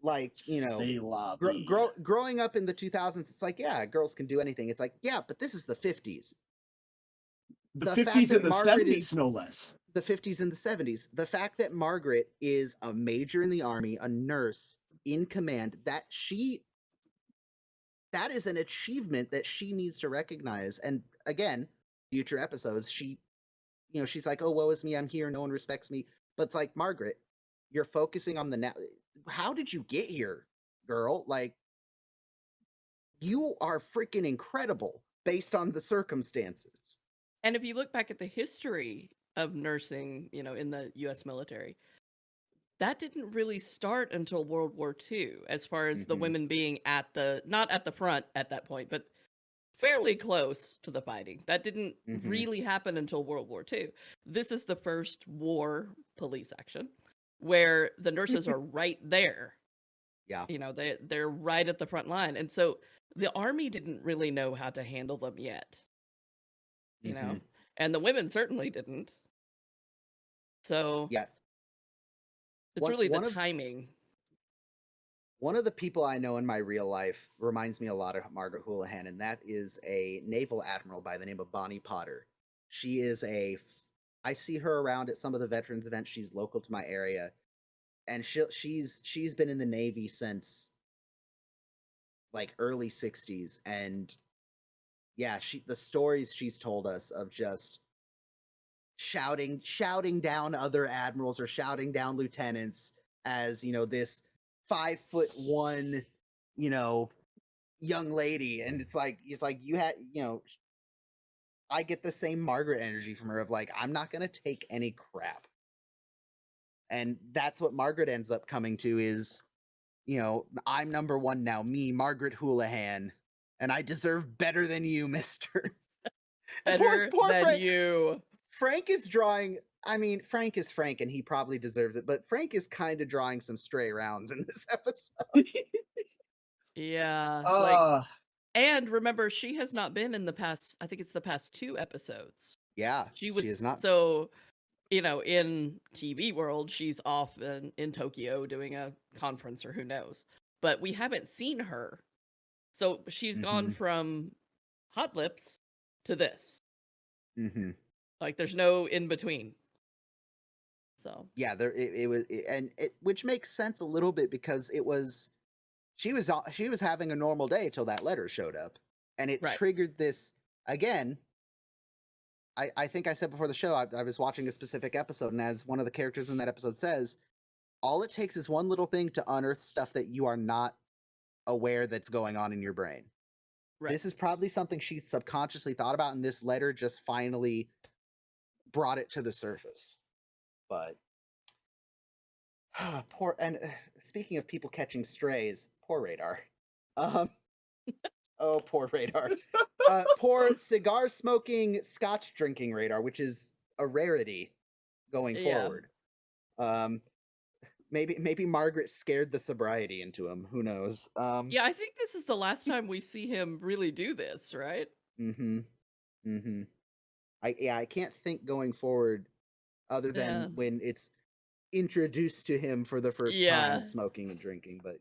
Like, C'est la vie. growing up in the 2000s, it's like, yeah, girls can do anything. It's like, yeah, but this is the 50s. The fact 50s that and the Margaret 70s, no less. The 50s and the 70s. The fact that Margaret is a major in the Army, a nurse in command, that is an achievement that she needs to recognize. And again, future episodes, she's like, oh, woe is me, I'm here, no one respects me. But it's like, Margaret, you're focusing on the now. How did you get here, girl? Like, you are freaking incredible based on the circumstances. And if you look back at the history of nursing, in the US military, that didn't really start until World War II, as far as the Mhm. women being not at the front at that point, but fairly close to the fighting. That didn't Mhm. really happen until World War II. This is the first war police action where the nurses are right there. Yeah. They're right at the front line. And so the Army didn't really know how to handle them yet. Mhm. and the women certainly didn't. So Yeah. it's really the One timing. of the people I know in my real life reminds me a lot of Margaret Houlihan, and that is a naval admiral by the name of Bonnie Potter. She is I see her around at some of the veterans events. She's local to my area, and she's been in the Navy since like early 60s, and yeah, the stories she's told us of just shouting down other admirals or shouting down lieutenants as, this 5'1", young lady. And it's like you had, I get the same Margaret energy from her of like, I'm not gonna take any crap. And that's what Margaret ends up coming to is, I'm number one now, me, Margaret Houlihan, and I deserve better than you, mister. Better poor than Frank. you. Frank is drawing. I mean, Frank is Frank, and he probably deserves it. But Frank is kind of drawing some stray rounds in this episode. Yeah. And remember, she has not been in the past. I think it's the past 2 episodes. Yeah, She she is not. So, in TV world, she's off in Tokyo doing a conference or who knows. But we haven't seen her. So she's gone from Hotlips to this. Mm-hmm. Like there's no in between. So yeah, it was, which makes sense a little bit because she was having a normal day till that letter showed up, and it triggered this again. I think I said before the show I was watching a specific episode, and as one of the characters in that episode says, all it takes is one little thing to unearth stuff that you are not aware that's going on in your brain. Right. This is probably something she subconsciously thought about, and this letter just finally brought it to the surface. But speaking of people catching strays, poor Radar. Oh, poor Radar. Poor cigar smoking, scotch drinking Radar, which is a rarity going forward. Maybe Margaret scared the sobriety into him. Who knows? Yeah, I think this is the last time we see him really do this, right? I can't think going forward other than when it's introduced to him for the first time smoking and drinking, but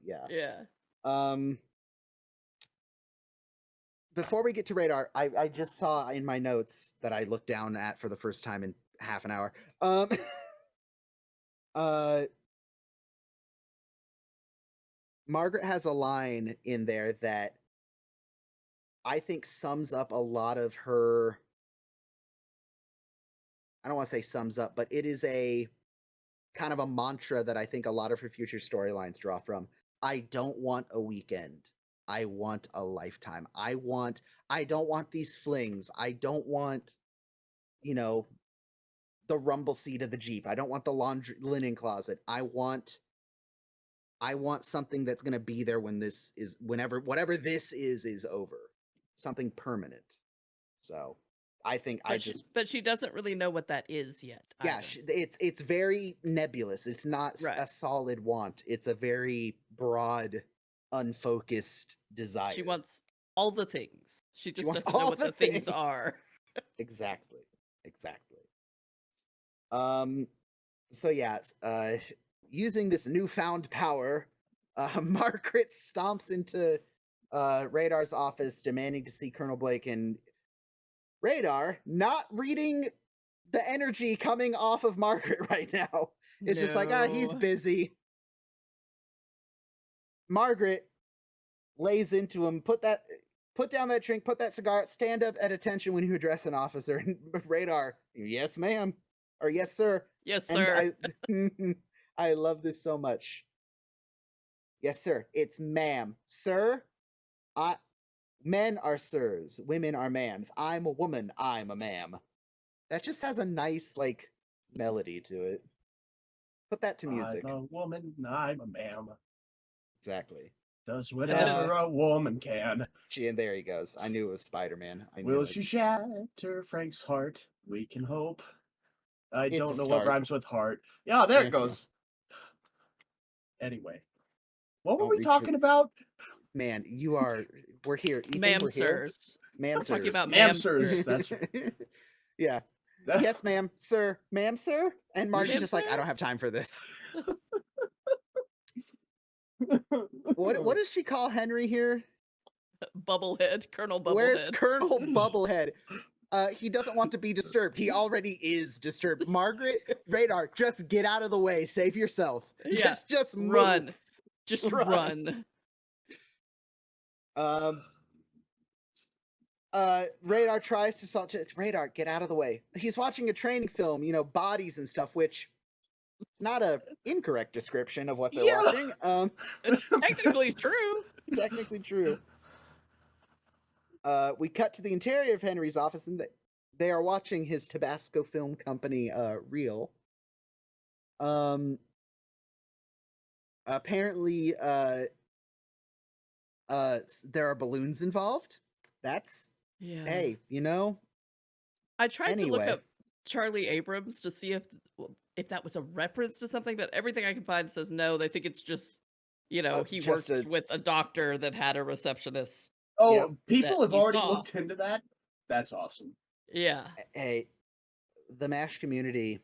before we get to Radar, I just saw in my notes that I looked down at for the first time in half an hour. Margaret has a line in there that I think sums up a lot of her. I don't want to say sums up, but it is a kind of a mantra that I think a lot of her future storylines draw from. I don't want a weekend. I want a lifetime. I don't want these flings. I don't want, the rumble seat of the Jeep. I don't want the linen closet. I want something that's going to be there when whatever this is over. Something permanent. So I think but she doesn't really know what that is yet. Yeah, it's very nebulous. It's not a solid want. It's a very broad, unfocused desire. She wants all the things. She just doesn't know what the things are. Exactly. So yeah, using this newfound power, Margaret stomps into Radar's office demanding to see Colonel Blake, and Radar, not reading the energy coming off of Margaret right now. It's just like, he's busy. Margaret lays into him, put down that drink, put that cigar, stand up at attention when you address an officer. And Radar, yes, ma'am. Or yes, sir. Yes, sir. I love this so much. Yes, sir. It's ma'am. Sir, men are sirs, women are ma'ams. I'm a woman, I'm a ma'am. That just has a nice, melody to it. Put that to music. I'm a woman, I'm a ma'am. Exactly. Does whatever a woman can. And there he goes. I knew it was Spider-Man. Will she shatter Frank's heart? We can hope. I don't know what rhymes with heart. Yeah, there it goes. Anyway. What were we talking about? Man, we're here. Ma'am sirs. Ma'am sirs. Talking about ma'am sirs. That's right. Yeah. Yes, ma'am, sir. Ma'am, sir? And Margaret's Ma'am, just like, I sir? don't have time for this. What does she call Henry here? Bubblehead, Colonel Where's Bubblehead. Colonel Bubblehead? He doesn't want to be disturbed. He already is disturbed. Margaret, Radar, just get out of the way. Save yourself. Yeah, Just run. move. Just Run. run. Radar tries to salt. Radar, get out of the way. He's watching a training film, bodies and stuff, which not a incorrect description of what they're Yeah. watching. It's technically true. Technically true. We cut to the interior of Henry's office, and they are watching his Tabasco Film Company reel. Apparently, there are balloons involved. That's Yeah. hey, I tried to look Anyway. up Charlie Abrams to see if that was a reference to something, but everything I can find says no. They think it's just, he just worked with a doctor that had a receptionist. Oh, Yep. people That have you already saw. looked into that. That's awesome. Yeah, Hey, the MASH community.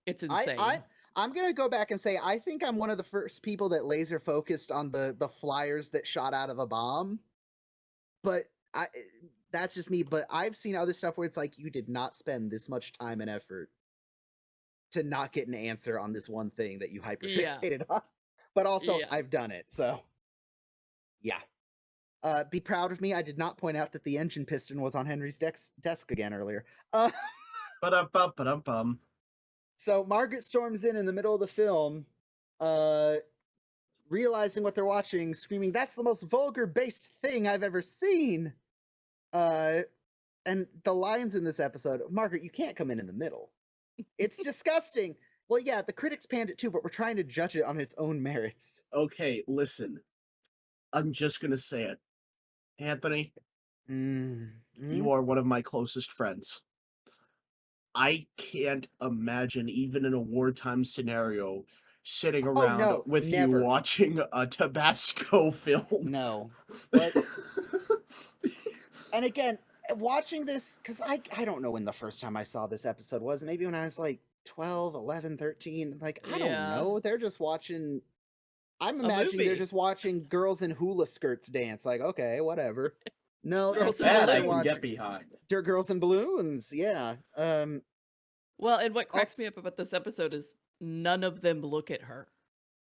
it's insane. I'm gonna go back and say I think I'm one of the first people that laser focused on the flyers that shot out of a bomb, but that's just me. But I've seen other stuff where it's like you did not spend this much time and effort to not get an answer on this one thing that you hyperfixated on. But also, Yeah. I've done it, so yeah. Be proud of me. I did not point out that the engine piston was on Henry's desk again earlier. Ba-dum-bum. So Margaret storms in the middle of the film, realizing what they're watching, screaming, "That's the most vulgar-based thing I've ever seen!" And the lines in this episode, Margaret, you can't come in the middle. It's disgusting. Well, yeah, the critics panned it too, but we're trying to judge it on its own merits. Okay, listen. I'm just gonna say it. Anthony, you are one of my closest friends. I can't imagine, even in a wartime scenario, sitting around no, with never. you watching a Tabasco film. No. But and again, watching this, because I don't know when the first time I saw this episode was. Maybe when I was like 12, 11, 13. Like, I don't Yeah. know. They're just watching. I'm A imagining they're movie. just watching girls in hula skirts dance. Like, okay, whatever. No, Girls that's in not That what I they balloons. can watch. get behind. They're girls in balloons. Yeah. Well, and what cracks Also- me up about this episode is none of them look at her.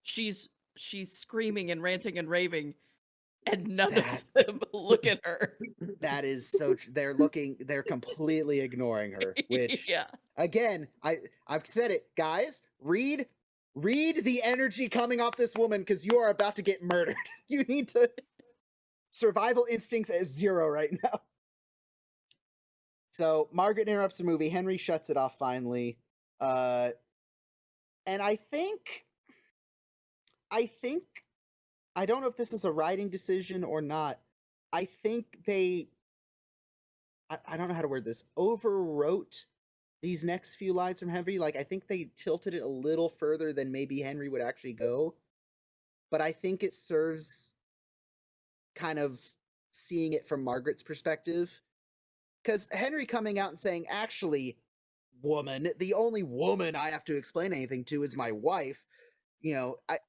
She's screaming and ranting and raving, and none That- of them look at her. That is so. They're completely ignoring her. Which, Yeah. again, I've said it, guys. Read the energy coming off this woman, because you are about to get murdered. You need to. Survival instincts at 0 right now. So Margaret interrupts the movie. Henry shuts it off finally. And I think I don't know if this was a writing decision or not. I think I don't know how to word this. Overwrote these next few lines from Henry. Like, I think they tilted it a little further than maybe Henry would actually go. But I think it serves kind of seeing it from Margaret's perspective. Because Henry coming out and saying, actually, woman, the only woman I have to explain anything to is my wife.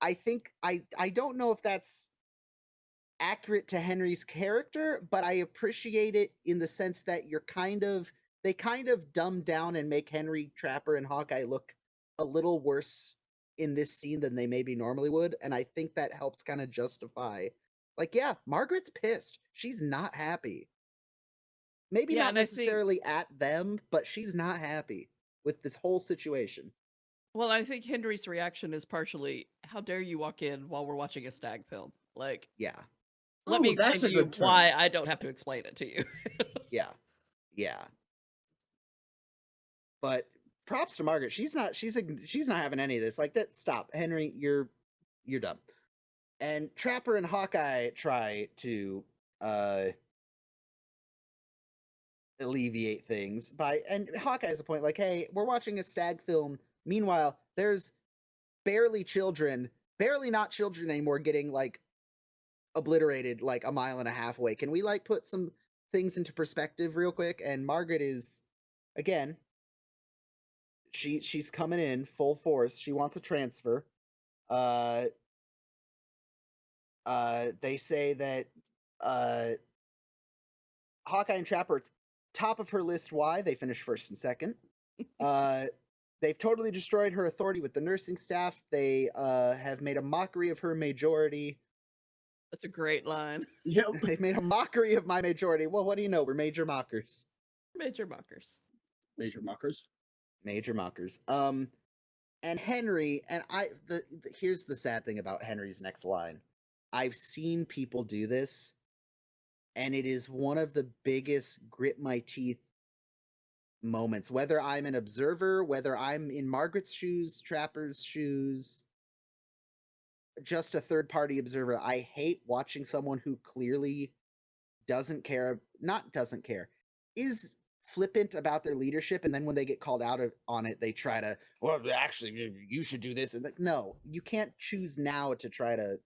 I think I don't know if that's accurate to Henry's character, but I appreciate it in the sense that they kind of dumb down and make Henry, Trapper, and Hawkeye look a little worse in this scene than they maybe normally would, and I think that helps kind of justify, like, yeah, Margaret's pissed. She's not happy. Maybe Yeah, not and I think- necessarily at them, but she's not happy with this whole situation. Well, I think Henry's reaction is partially, how dare you walk in while we're watching a stag film? Like, Yeah, let me Ooh, that's explain a to you good term. why I don't have to explain it to you. yeah. But props to Margaret. She's not having any of this. Like, that. Stop, Henry. You're dumb. And Trapper and Hawkeye try to alleviate things and Hawkeye has a point, like, hey, we're watching a stag film. Meanwhile, there's barely not children anymore, getting like obliterated like a mile and a half away. Can we like put some things into perspective real quick, and Margaret is, again, she's coming in full force. She wants a transfer. They say that Hawkeye and Trapper top of her list. Why? They finished first and second. They've totally destroyed her authority with the nursing staff. They have made a mockery of her majority. That's a great line. Yep. They've made a mockery of my majority. Well, what do you know? We're major mockers. Major mockers. Major mockers. Major mockers. And Henry, and here's the sad thing about Henry's next line. I've seen people do this, and it is one of the biggest grit my teeth moments. Whether I'm an observer, whether I'm in Margaret's shoes, Trapper's shoes, just a third party observer, I hate watching someone who clearly doesn't care, is flippant about their leadership, and then when they get called out on it, they try to, well, actually, you should do this. And like, no, you can't choose now to try to.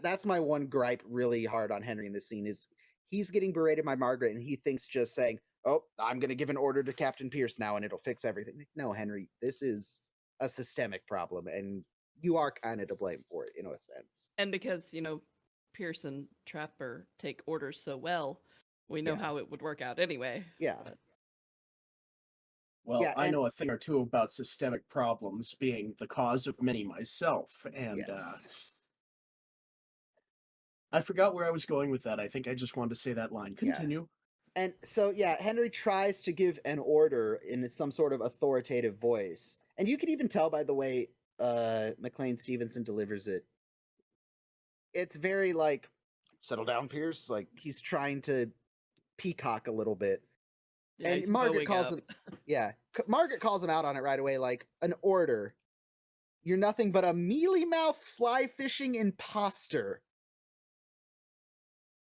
That's my one gripe really hard on Henry in this scene is he's getting berated by Margaret, and he thinks just saying, oh, I'm going to give an order to Captain Pierce now, and it'll fix everything. No, Henry, this is a systemic problem, and you are kind of to blame for it in a sense. And because, Pierce and Trapper take orders so well, we know how it would work out anyway. Yeah. But Well, Yeah, I and- know a thing or two about systemic problems being the cause of many myself, and Yes. I forgot where I was going with that. I think I just wanted to say that line. Yeah. Continue. And so, yeah, Henry tries to give an order in some sort of authoritative voice. And you can even tell by the way McLean Stevenson delivers it. It's very like, settle down, Pierce. Like, he's trying to peacock a little bit. yeah, And he's Margaret bowing calls up. him, Margaret calls him out on it right away, like, an order. You're nothing but a mealy-mouthed fly-fishing imposter.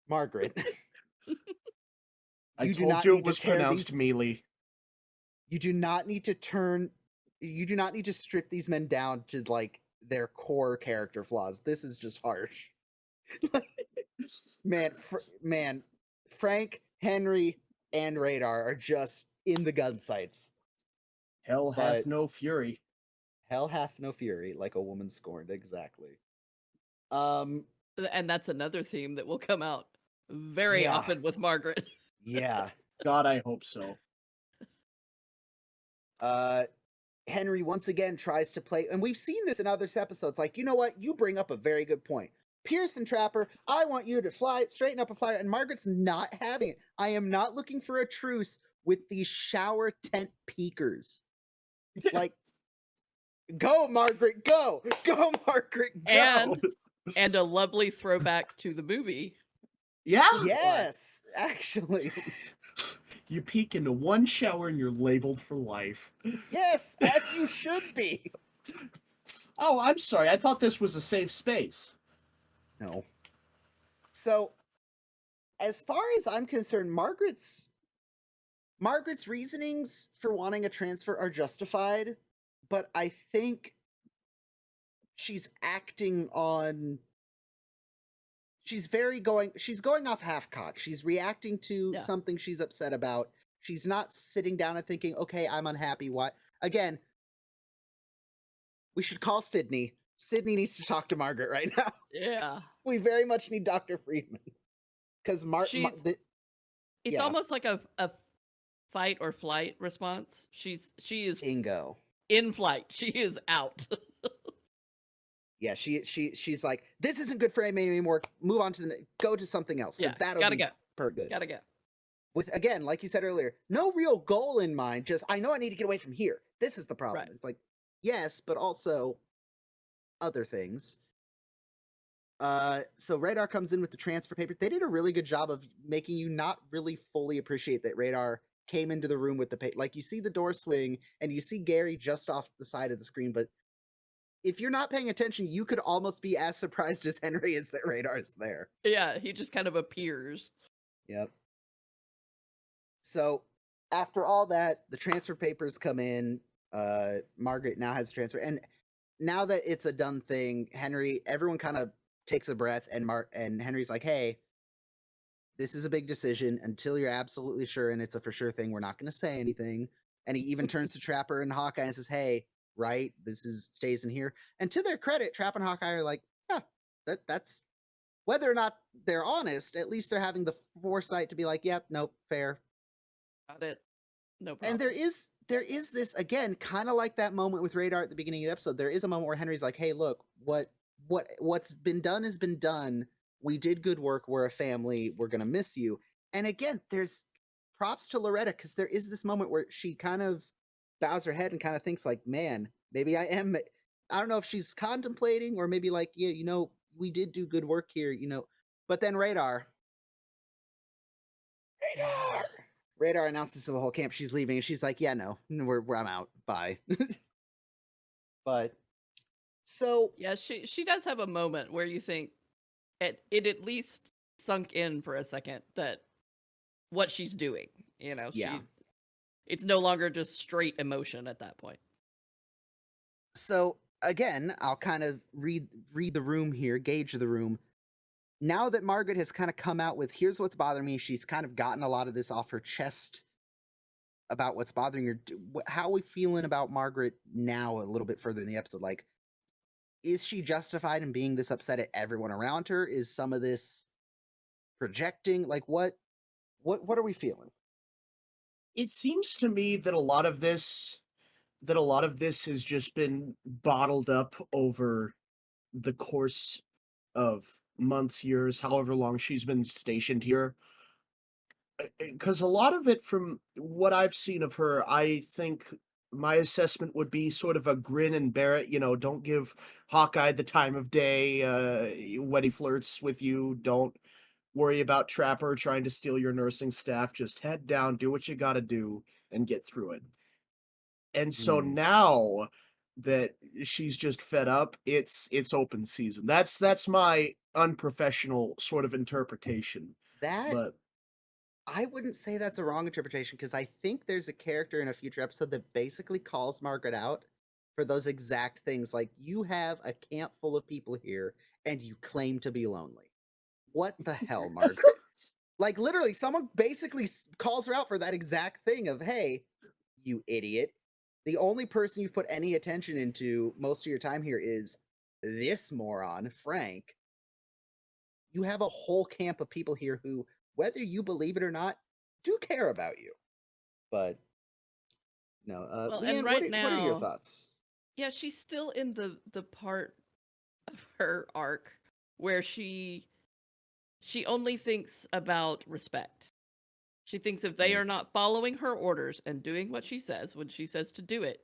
Margaret. I You do told not you need it to was tear pronounced these- mealy. You do not need to strip these men down to like their core character flaws. This is just harsh. man, Frank, Henry, and Radar are just in the gun sights. Hell hath But- no fury. Hell hath no fury, like a woman scorned. Exactly. And that's another theme that will come out very Yeah. often with Margaret. Yeah. God, I hope so. Henry once again tries to play, and we've seen this in other episodes. Like, you know what? You bring up a very good point. Pierce and Trapper, I want you to straighten up a flyer, and Margaret's not having it. I am not looking for a truce with these shower tent peekers. Like, go, Margaret, go! Go, Margaret, go! And a lovely throwback to the movie. Yeah. Yes, actually. You peek into one shower and you're labeled for life. Yes, as you should be. Oh, I'm sorry. I thought this was a safe space. No. So, as far as I'm concerned, Margaret's reasonings for wanting a transfer are justified, but I think she's acting on. She's going off half-cocked. She's reacting to Yeah. something she's upset about. She's not sitting down and thinking, okay, I'm unhappy. What? Again, we should call Sydney. Sydney needs to talk to Margaret right now. Yeah. We very much need Dr. Friedman. Because It's yeah. almost like a fight or flight response. She is bingo. in flight. She is out. Yeah, she's like, this isn't good for Amy anymore. Move on to go to something else. Yeah, That'll gotta be go. per good. Gotta go. With, again, like you said earlier, no real goal in mind. Just, I know I need to get away from here. This is the problem. Right. It's like, yes, but also other things. So Radar comes in with the transfer paper. They did a really good job of making you not really fully appreciate that Radar came into the room with the paper. Like, you see the door swing and you see Gary just off the side of the screen, but if you're not paying attention, you could almost be as surprised as Henry is that Radar's there. Yeah, he just kind of appears. Yep. So after all that, the transfer papers come in. Margaret now has a transfer, and now that it's a done thing, everyone kind of takes a breath, and Henry's like, "Hey, this is a big decision. Until you're absolutely sure and it's a for sure thing, we're not going to say anything. And he even turns to Trapper and Hawkeye and says, hey, right, this is stays in here. And to their credit, Trap and Hawkeye are like, yeah, that's whether or not they're honest, at least they're having the foresight to be like, yep, nope, fair. Got it. No And problem. there is this, again, kind of like that moment with Radar at the beginning of the episode. There is a moment where Henry's like, hey, look, what's been done has been done. We did good work. We're a family. We're gonna miss you. And again, there's props to Loretta, because there is this moment where she kind of bows her head and kind of thinks like, man, maybe I am. I don't know if she's contemplating or maybe like, yeah, we did do good work here, But then Radar announces to the whole camp she's leaving, and she's like, yeah, no, I'm out. Bye. But so Yeah, she does have a moment where you think it at least sunk in for a second that what she's doing, Yeah. it's no longer just straight emotion at that point. So again, I'll kind of read the room here, gauge the room. Now that Margaret has kind of come out with, here's what's bothering me, she's kind of gotten a lot of this off her chest about what's bothering her. How are we feeling about Margaret now a little bit further in the episode? Like, is she justified in being this upset at everyone around her? Is some of this projecting? Like, what are we feeling? It seems to me that a lot of this has just been bottled up over the course of months, years, however long she's been stationed here. Because a lot of it, from what I've seen of her, I think my assessment would be sort of a grin and bear it. Don't give Hawkeye the time of day when he flirts with you. Don't worry about Trapper trying to steal your nursing staff. Just head down, do what you got to do, and get through it. And so now that she's just fed up, it's open season. That's my unprofessional sort of interpretation. That But I wouldn't say that's a wrong interpretation, because I think there's a character in a future episode that basically calls Margaret out for those exact things. Like, you have a camp full of people here and you claim to be lonely. What the hell, Margaret? Like, literally, someone basically calls her out for that exact thing of, hey, you idiot. The only person you've put any attention into most of your time here is this moron, Frank. You have a whole camp of people here who, whether you believe it or not, do care about you. But no, Well, Leigh and Ann, right what are your now, thoughts? yeah, she's still in the part of her arc where she only thinks about respect. She thinks if they Mm. are not following her orders and doing what she says when she says to do it,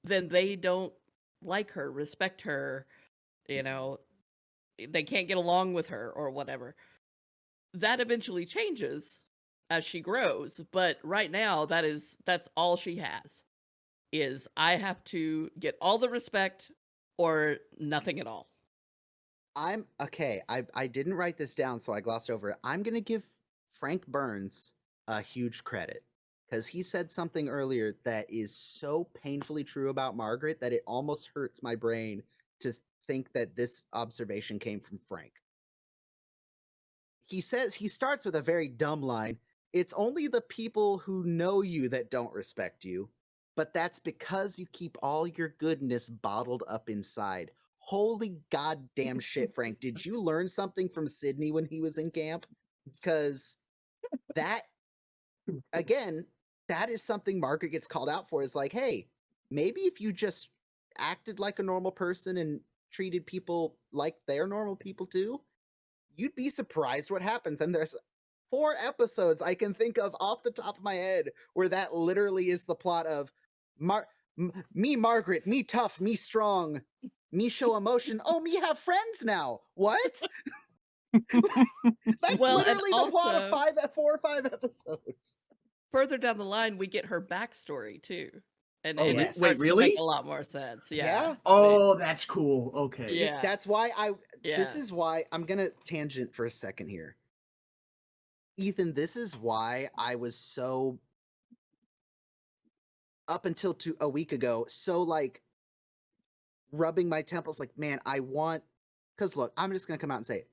then they don't like her, respect her, they can't get along with her or whatever. That eventually changes as she grows, but right now that's all she has. Is I have to get all the respect or nothing at all. I'm okay. I didn't write this down, so I glossed over it. I'm gonna give Frank Burns a huge credit, because he said something earlier that is so painfully true about Margaret that it almost hurts my brain to think that this observation came from Frank. He starts with a very dumb line. It's only the people who know you that don't respect you, but that's because you keep all your goodness bottled up inside. Holy goddamn shit, Frank. Did you learn something from Sydney when he was in camp? Because that, again, that is something Margaret gets called out for, is like, hey, maybe if you just acted like a normal person and treated people like they're normal people too, you'd be surprised what happens. And there's 4 episodes I can think of off the top of my head where that literally is the plot of me Margaret, me tough, me strong, me show emotion. Oh, me have friends now. What? That's Well, and literally the plot of also 4 or 5 episodes. further down the line, we get her backstory too, and Oh, it Yes. wait, starts to make really? a lot more sense. Yeah. Yeah. Oh, that's cool. Okay. Yeah. That's why this Yeah. is why I'm gonna tangent for a second here. Ethan, this is why I was so, up until a week ago, so like rubbing my temples like, man, I want, because look, I'm just gonna come out and say it.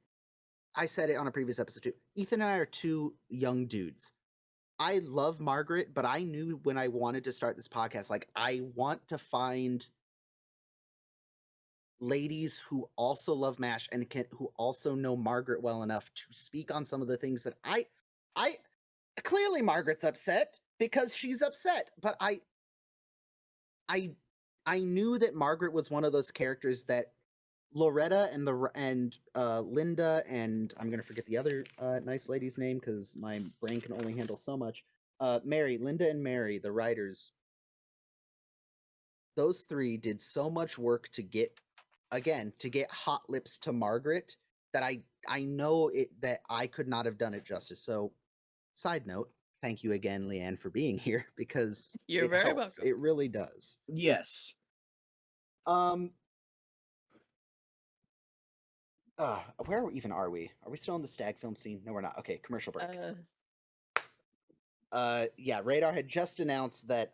I said it on a previous episode too. Ethan and I are two young dudes. I love Margaret, but I knew when I wanted to start this podcast, like, I want to find ladies who also love MASH and who also know Margaret well enough to speak on some of the things that I clearly Margaret's upset because she's upset, but I knew that Margaret was one of those characters that Loretta and Linda, and I'm gonna forget the other nice lady's name because my brain can only handle so much. Linda and Mary, the writers, those three did so much work to get Hotlips to Margaret that I know that I could not have done it justice. So, side note, thank you again, Leigh Ann, for being here because You're it very helps. welcome. It really does. Yes. Where even are we? Are we still in the stag film scene? No, we're not. Okay, commercial break. Yeah, Radar had just announced that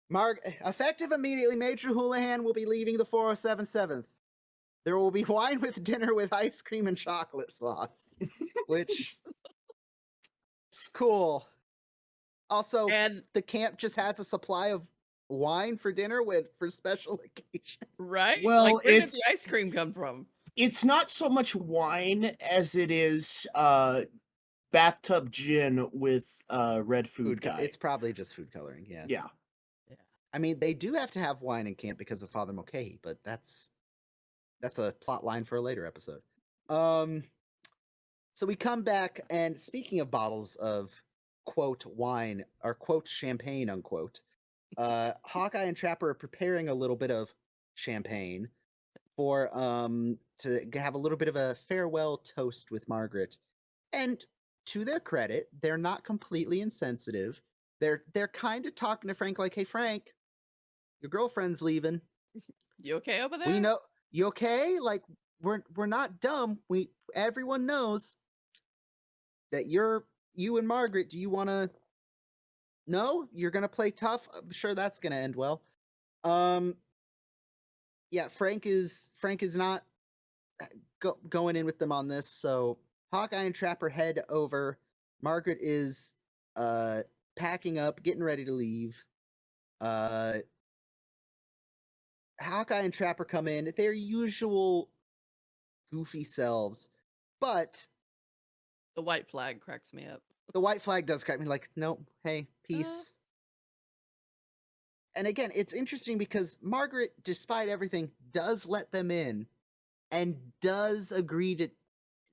effective immediately, Major Houlihan will be leaving the 4077th. There will be wine with dinner with ice cream and chocolate sauce. Which cool. Also, And the camp just has a supply of wine for dinner for special occasions. right? Well, Like, where did the ice cream come from? It's not so much wine as it is bathtub gin with red food dye. It's probably just food coloring, yeah. Yeah. I mean, they do have to have wine in camp because of Father Mulcahy, but that's a plot line for a later episode. So we come back, and speaking of bottles of quote wine or quote champagne unquote, Hawkeye and Trapper are preparing a little bit of champagne for to have a little bit of a farewell toast with Margaret. And to their credit, they're not completely insensitive. They're kind of talking to Frank like, "Hey Frank, your girlfriend's leaving. You okay over there? We know you okay? Like we're not dumb. Everyone knows that you and Margaret. Do you want to? No, you're gonna play tough. I'm sure that's gonna end well. Yeah, Frank is not going in with them on this. So Hawkeye and Trapper head over. Margaret is packing up, getting ready to leave. Hawkeye and Trapper come in, their usual goofy selves, but the white flag cracks me up. The white flag does crack me. Like, nope, hey, peace. And again, it's interesting because Margaret, despite everything, does let them in and does agree to,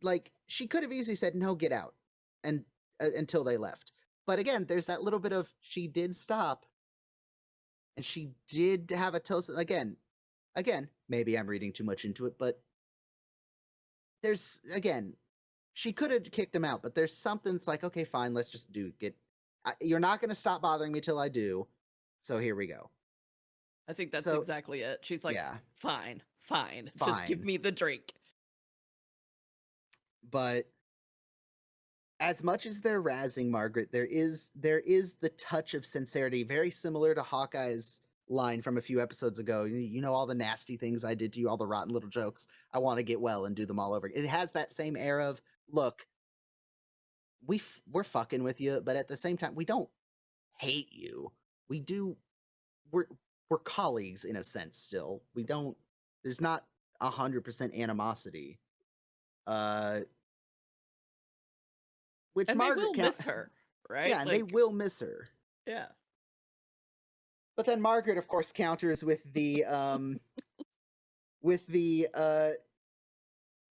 like, she could have easily said, no, get out, and until they left. But again, there's that little bit of, she did stop, and she did have a toast. Again, maybe I'm reading too much into it, but there's, again, she could have kicked him out, but there's something that's like, okay, fine, let's just you're not going to stop bothering me till I do, so here we go. I think that's exactly it. She's like, yeah. Fine, just give me the drink. But as much as they're razzing Margaret, there is the touch of sincerity, very similar to Hawkeye's line from a few episodes ago. You know all the nasty things I did to you, all the rotten little jokes. I want to get well and do them all over. It has that same air of, look, we're fucking with you, but at the same time, we don't hate you. We do. We're colleagues in a sense still. We don't. There's not 100% animosity. Which and Margaret they will miss her, right? Yeah, and they will miss her. Yeah. But then Margaret, of course, counters with the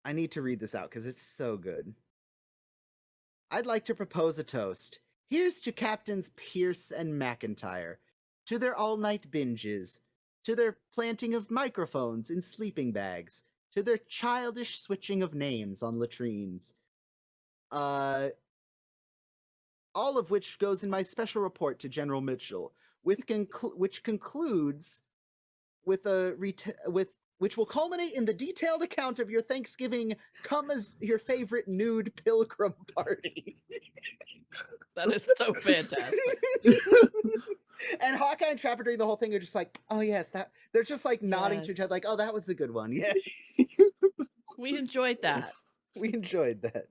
I need to read this out because it's so good. I'd like to propose a toast. Here's to Captains Pierce and McIntyre, to their all-night binges, to their planting of microphones in sleeping bags, to their childish switching of names on latrines. All of which goes in my special report to General Mitchell, which concludes with which will culminate in the detailed account of your Thanksgiving come as your favorite nude pilgrim party. That is so fantastic. And Hawkeye and Trapper during the whole thing are just like, oh yes, that they're just like nodding to each other like, oh, that was a good one. Yeah. We enjoyed that. We enjoyed that.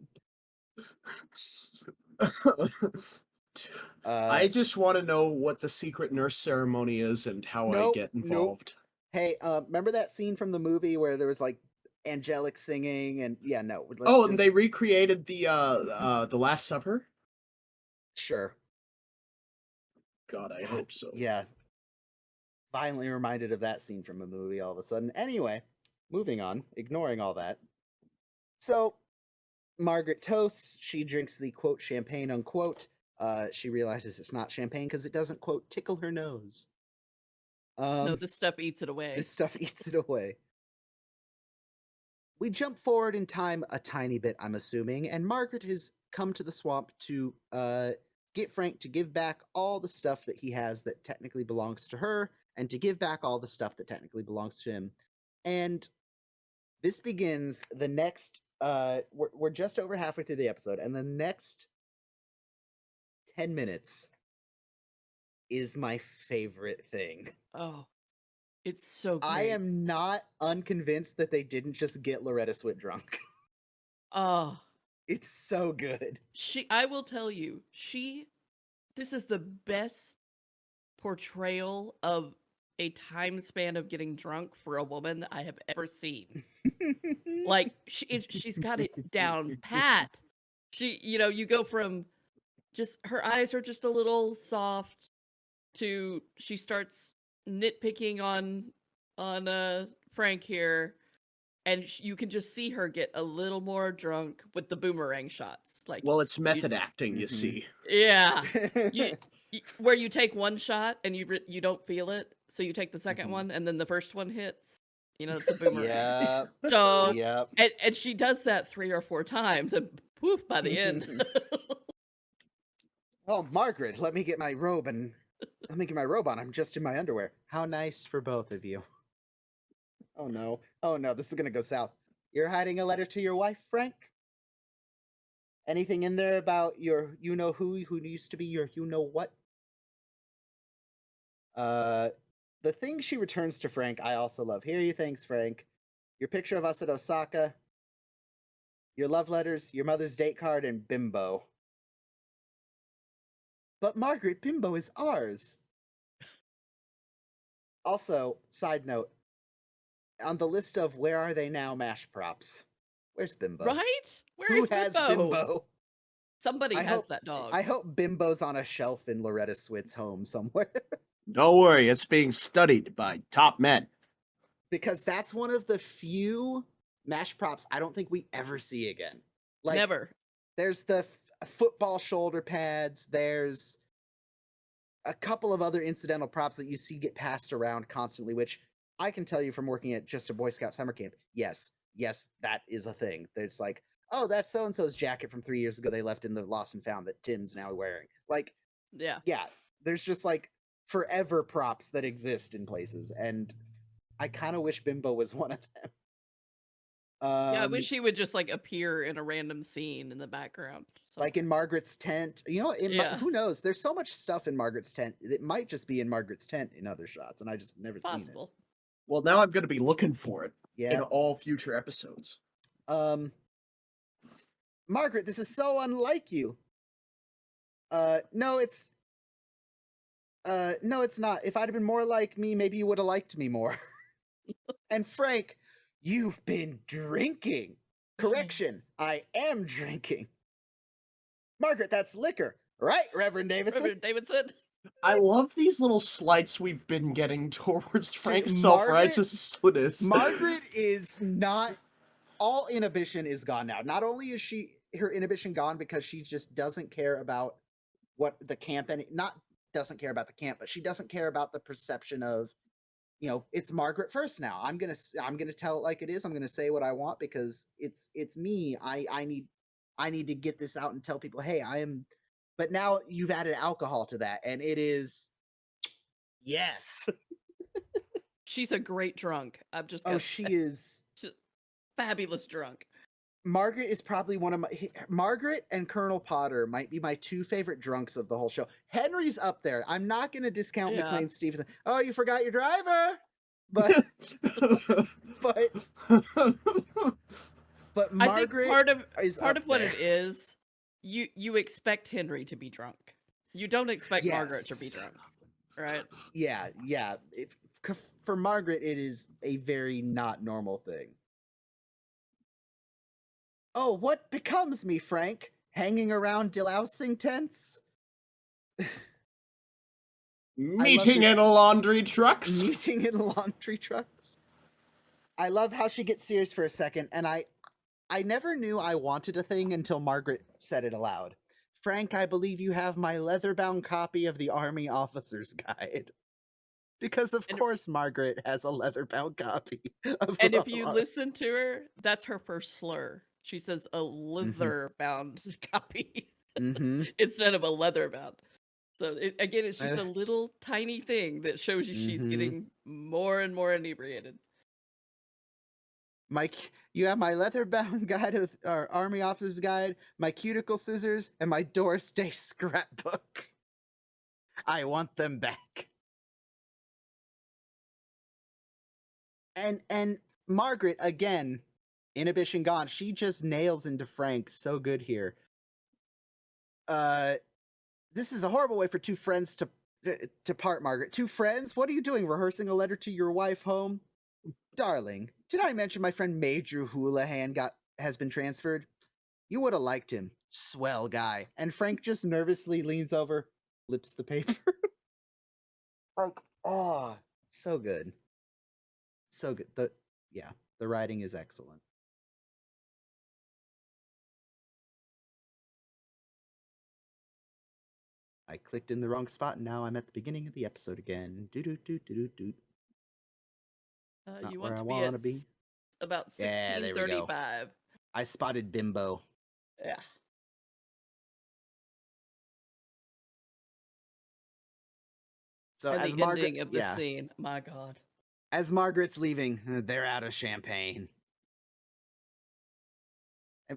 I just want to know what the secret nurse ceremony is and how I get involved. Hey, remember that scene from the movie where there was like angelic singing and yeah, no. And they recreated the Last Supper? Sure. God, I hope so. Yeah. Violently reminded of that scene from a movie all of a sudden. Anyway, moving on, ignoring all that. So, Margaret toasts. She drinks the quote champagne unquote. She realizes it's not champagne because it doesn't quote tickle her nose. No, this stuff eats it away. This stuff eats it away. We jump forward in time a tiny bit, I'm assuming, and Margaret has come to the swamp to get Frank to give back all the stuff that he has that technically belongs to her, and to give back all the stuff that technically belongs to him. And this begins the next, we're just over halfway through the episode, and the next 10 minutes is my favorite thing. Oh, it's so great. I am not unconvinced that they didn't just get Loretta Swit drunk. Oh. It's so good. I will tell you, this is the best portrayal of a time span of getting drunk for a woman I have ever seen. Like, she's got it down pat. You go from just, her eyes are just a little soft to she starts nitpicking on Frank here. And you can just see her get a little more drunk with the boomerang shots. Like, well, it's method acting, you see. Yeah, where you take one shot and you don't feel it, so you take the second one, and then the first one hits. It's a boomerang. Yeah. So, yep. And she does that 3 or 4 times, and poof, by the end. Oh, Margaret, let me get my robe on. I'm just in my underwear. How nice for both of you. Oh no, this is gonna go south. You're hiding a letter to your wife, Frank? Anything in there about your you-know-who used to be your you-know-what? The thing she returns to Frank, I also love. Here are your things, Frank. Your picture of us at Osaka, your love letters, your mother's date card, and Bimbo. But Margaret, Bimbo is ours. Also, side note, on the list of where are they now MASH props, where's Bimbo? Right? Who has Bimbo? Somebody has that dog. I hope Bimbo's on a shelf in Loretta Swit's home somewhere. Don't worry, it's being studied by top men. Because that's one of the few MASH props I don't think we ever see again. Like, never. There's the football shoulder pads. There's a couple of other incidental props that you see get passed around constantly, which I can tell you from working at just a Boy Scout summer camp. Yes, that is a thing. There's like, oh, that's so-and-so's jacket from 3 years ago they left in the Lost and Found that Tim's now wearing. Like, yeah, there's just like forever props that exist in places, and I kind of wish Bimbo was one of them. Yeah, I wish he would just like appear in a random scene in the background. Somewhere. Like in Margaret's tent. Who knows? There's so much stuff in Margaret's tent. It might just be in Margaret's tent in other shots, and I just never seen it. Well, now I'm going to be looking for it in all future episodes. Margaret, this is so unlike you. No, it's not. If I'd have been more like me, maybe you would have liked me more. And Frank, you've been drinking. Correction, I am drinking. Margaret, that's liquor. Right, Reverend Davidson? I love these little slights we've been getting towards Frank's self-righteousness. Margaret is not... All inhibition is gone now. Not only is her inhibition gone because she just doesn't care about what the camp... doesn't care about the camp, but she doesn't care about the perception of, it's Margaret first now. I'm gonna tell it like it is. I'm gonna say what I want because it's me. I need to get this out and tell people, hey, I am. But now you've added alcohol to that, and it is, yes. She's a great drunk. I'm just. She is she's fabulous drunk. Margaret is probably Margaret and Colonel Potter might be my 2 favorite drunks of the whole show. Henry's up there. I'm not going to discount McLean Stevenson. Oh, you forgot your driver, but But I think Margaret is part up of what there. it is, you expect Henry to be drunk. You don't expect Margaret to Yes. be drunk, right? Yeah. For Margaret, it is a very not normal thing. Oh, what becomes me, Frank? Hanging around delousing tents? Meeting this- in laundry trucks. Meeting in laundry trucks. I love how she gets serious for a second, and I never knew I wanted a thing until Margaret said it aloud. Frank, I believe you have my leather-bound copy of the Army Officer's Guide. Because of course Margaret has a leather-bound copy of And if you listen to her, that's her first slur. She says a Mm-hmm. leather-bound copy Mm-hmm. instead of a leather-bound. So again, it's just a little tiny thing that shows you she's getting more and more inebriated. Mike, you have my leather-bound guide of our Army Officer's Guide, my cuticle scissors, and my Doris Day scrapbook. I want them back. And Margaret, again, inhibition gone. She just nails into Frank so good here. This is a horrible way for two friends to part, Margaret. Two friends? What are you doing? Rehearsing a letter to your wife home? Darling, did I mention my friend Major Houlihan has been transferred? You would have liked him. Swell guy. And Frank just nervously leans over, flips the paper. Like, oh, so good. So good. The writing is excellent. I clicked in the wrong spot and now I'm at the beginning of the episode again. Do. You where want I to be about Yeah, there we go. 1635. I spotted Bimbo. Yeah. So and as the Margaret, ending of the scene, my God. As Margaret's leaving, they're out of champagne.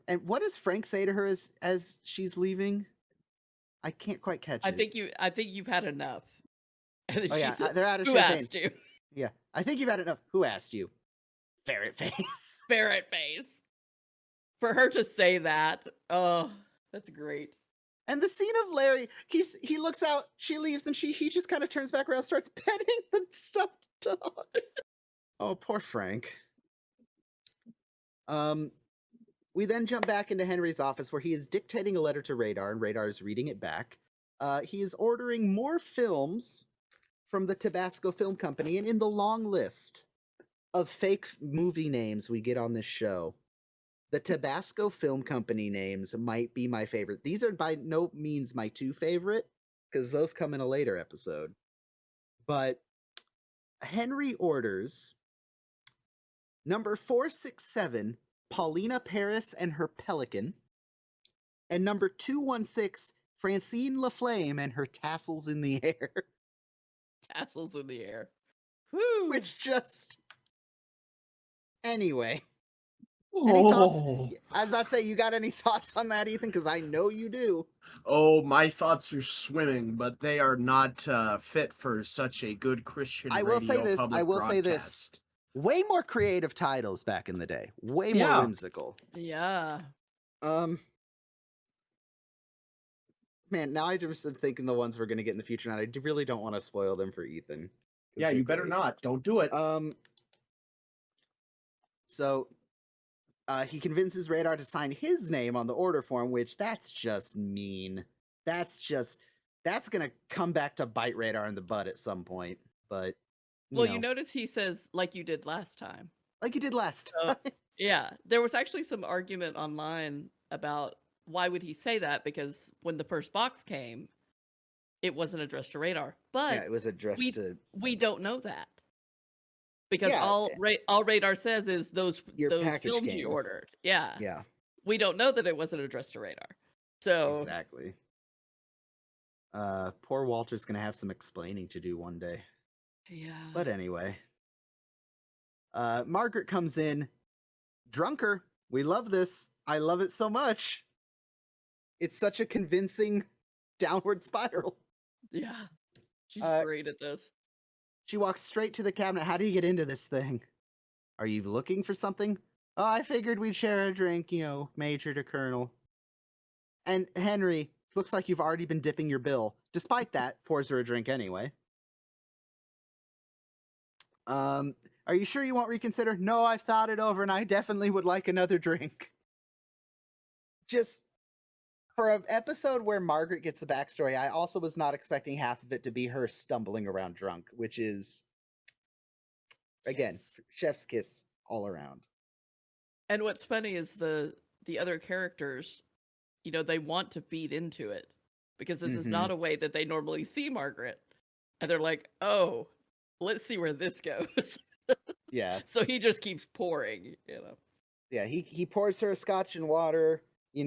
And what does Frank say to her as she's leaving? I can't quite catch it. I think you've had enough. And then Oh she yeah, says, they're out of who champagne. asked you? Yeah, I think you've had enough. Who asked you? Ferret face. Ferret face. For her to say that, oh, that's great. And the scene of Larry, he looks out, she leaves, and he just kind of turns back around, starts petting the stuffed dog. Oh, poor Frank. We then jump back into Henry's office where he is dictating a letter to Radar, and Radar is reading it back. He is ordering more films from the Tabasco Film Company, and in the long list of fake movie names we get on this show, the Tabasco Film Company names might be my favorite. These are by no means my two favorite, because those come in a later episode. But Henry orders number 467, Paulina Paris and her Pelican, and number 216, Francine Laflamme and her Tassels in the Air. Tassels in the air. Woo! Which just... Anyway. Any thoughts? I was about to say, you got any thoughts on that, Ethan? Because I know you do. Oh, my thoughts are swimming, but they are not fit for such a good Christian I will say this. I will say this. Way more creative titles back in the day. Way more whimsical. Yeah. Man, now I just am thinking the ones we're going to get in the future, and I really don't want to spoil them for Ethan. Yeah, you better not. Don't do it. So he convinces Radar to sign his name on the order form, which that's just mean. That's going to come back to bite Radar in the butt at some point. But you notice he says, like you did last time. Like you did last time. Yeah. There was actually some argument online about why would he say that? Because when the first box came, it wasn't addressed to Radar. But yeah, it was addressed to... We don't know that. Because all Radar says is those films you ordered. Yeah. Yeah. We don't know that it wasn't addressed to Radar. So exactly. Poor Walter's gonna have some explaining to do one day. Yeah. But anyway. Margaret comes in. Drunker. We love this. I love it so much. It's such a convincing downward spiral. Yeah. She's great at this. She walks straight to the cabinet. How do you get into this thing? Are you looking for something? Oh, I figured we'd share a drink, Major to Colonel. And Henry, looks like you've already been dipping your bill. Despite that, pours her a drink anyway. Are you sure you won't reconsider? No, I've thought it over and I definitely would like another drink. Just for an episode where Margaret gets the backstory, I also was not expecting half of it to be her stumbling around drunk, which is, again, Yes. chef's kiss all around. And what's funny is the other characters, they want to feed into it because this is not a way that they normally see Margaret. And they're like, oh, let's see where this goes. Yeah. So he just keeps pouring, Yeah, he pours her a scotch and water, he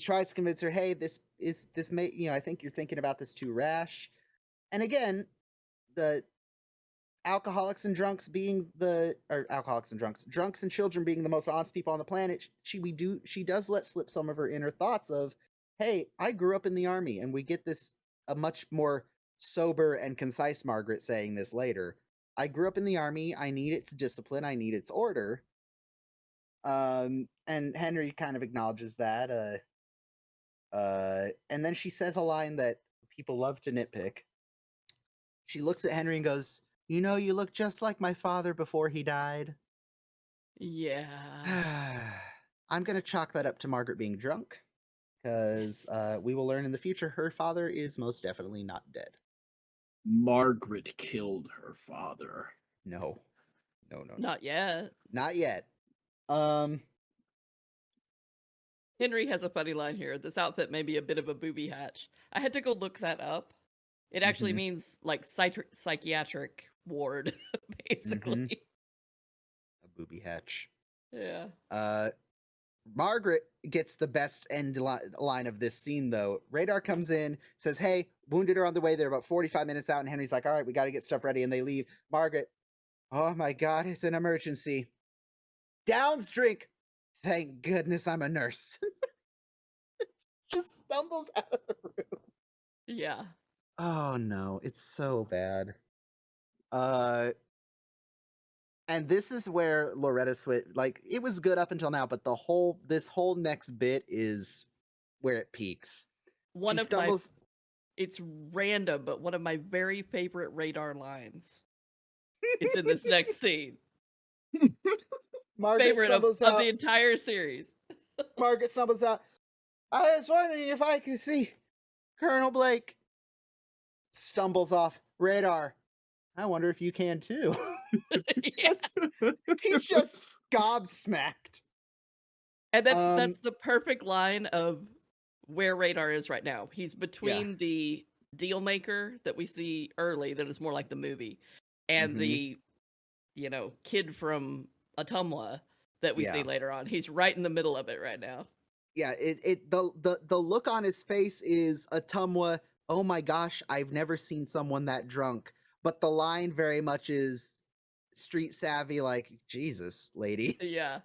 tries to convince her, hey, I think you're thinking about this too rash. And again, the drunks and children being the most honest people on the planet, she does let slip some of her inner thoughts of, hey, I grew up in the army, and we get a much more sober and concise Margaret saying this later. I grew up in the army, I need its discipline, I need its order. And Henry kind of acknowledges that, and then she says a line that people love to nitpick. She looks at Henry and goes, you look just like my father before he died. Yeah. I'm going to chalk that up to Margaret being drunk, because we will learn in the future her father is most definitely not dead. Margaret killed her father. No. Not yet. Not yet. Henry has a funny line here. This outfit may be a bit of a booby hatch. I had to go look that up. It actually means like psychiatric ward, basically. A booby hatch. Yeah. Margaret gets the best end line of this scene, though. Radar comes in, says, hey, wounded are on the way. They're about 45 minutes out, and Henry's like, all right, we got to get stuff ready, and they leave. Margaret, oh my God, it's an emergency. Downs drink. Thank goodness I'm a nurse. Just stumbles out of the room. Yeah. Oh no, it's so bad. And this is where Loretta Swit, it was good up until now, but this whole next bit is where it peaks. It's random, but one of my very favorite Radar lines is in this next scene. Margaret favorite of the entire series. Margaret stumbles out. I was wondering if I could see Colonel Blake. Stumbles off. Radar. I wonder if you can too. He's just gobsmacked. And that's the perfect line of where Radar is right now. He's between the deal maker that we see early, that is more like the movie, and the kid from Atumwa that we see later on. He's right in the middle of it right now. Yeah, the look on his face is Atumwa, oh my gosh, I've never seen someone that drunk. But the line very much is street savvy, like, Jesus, lady. Yeah.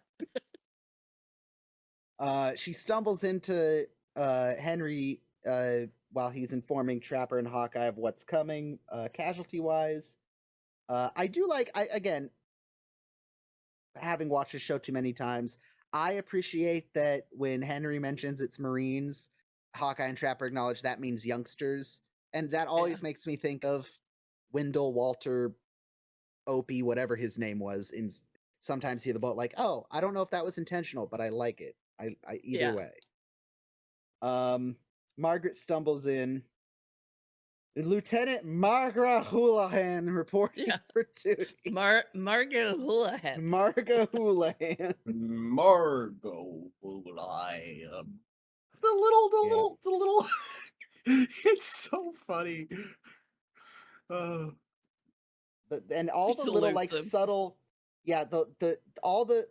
She stumbles into Henry while he's informing Trapper and Hawkeye of what's coming, casualty-wise. I do again, having watched the show too many times, I appreciate that when Henry mentions it's Marines, Hawkeye and Trapper acknowledge that means youngsters. And that always makes me think of Wendell, Walter, Opie, whatever his name was, in Sometimes Hear the Boat. Like, oh, I don't know if that was intentional, but I like it. I either way. Margaret stumbles in. Lieutenant Margaret Houlihan reporting for duty. Margaret Houlihan. Margot Houlihan. The little. It's so funny. And all the little subtle, all the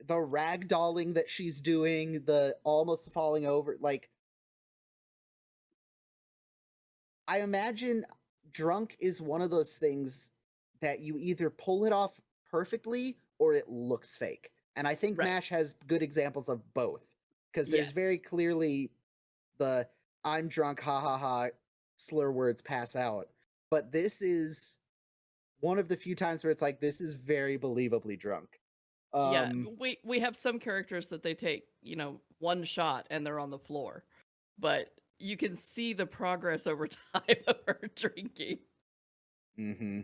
the ragdolling that she's doing, the almost falling over, I imagine drunk is one of those things that you either pull it off perfectly or it looks fake. And I think MASH has good examples of both, because there's very clearly the I'm drunk, ha ha ha, slur words, pass out. But this is one of the few times where it's like, this is very believably drunk. Yeah, we have some characters that they take, one shot and they're on the floor. But you can see the progress over time of her drinking. Mm-hmm.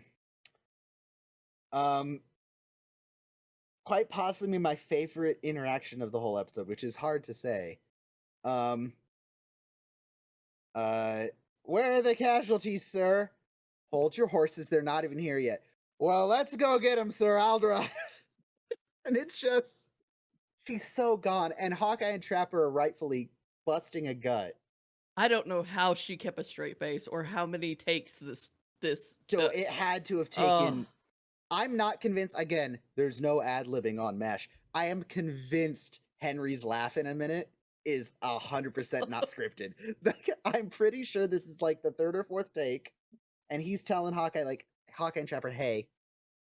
Quite possibly my favorite interaction of the whole episode, which is hard to say. Where are the casualties, sir? Hold your horses, they're not even here yet. Well, let's go get them, sir. I'll drive. And it's just, she's so gone. And Hawkeye and Trapper are rightfully busting a gut. I don't know how she kept a straight face or how many takes this So took. it had to have taken. I'm not convinced. Again, there's no ad-libbing on MASH. I am convinced Henry's laugh in a minute is 100% not scripted. I'm pretty sure this is like the third or fourth take, and he's telling Hawkeye and Trapper, hey,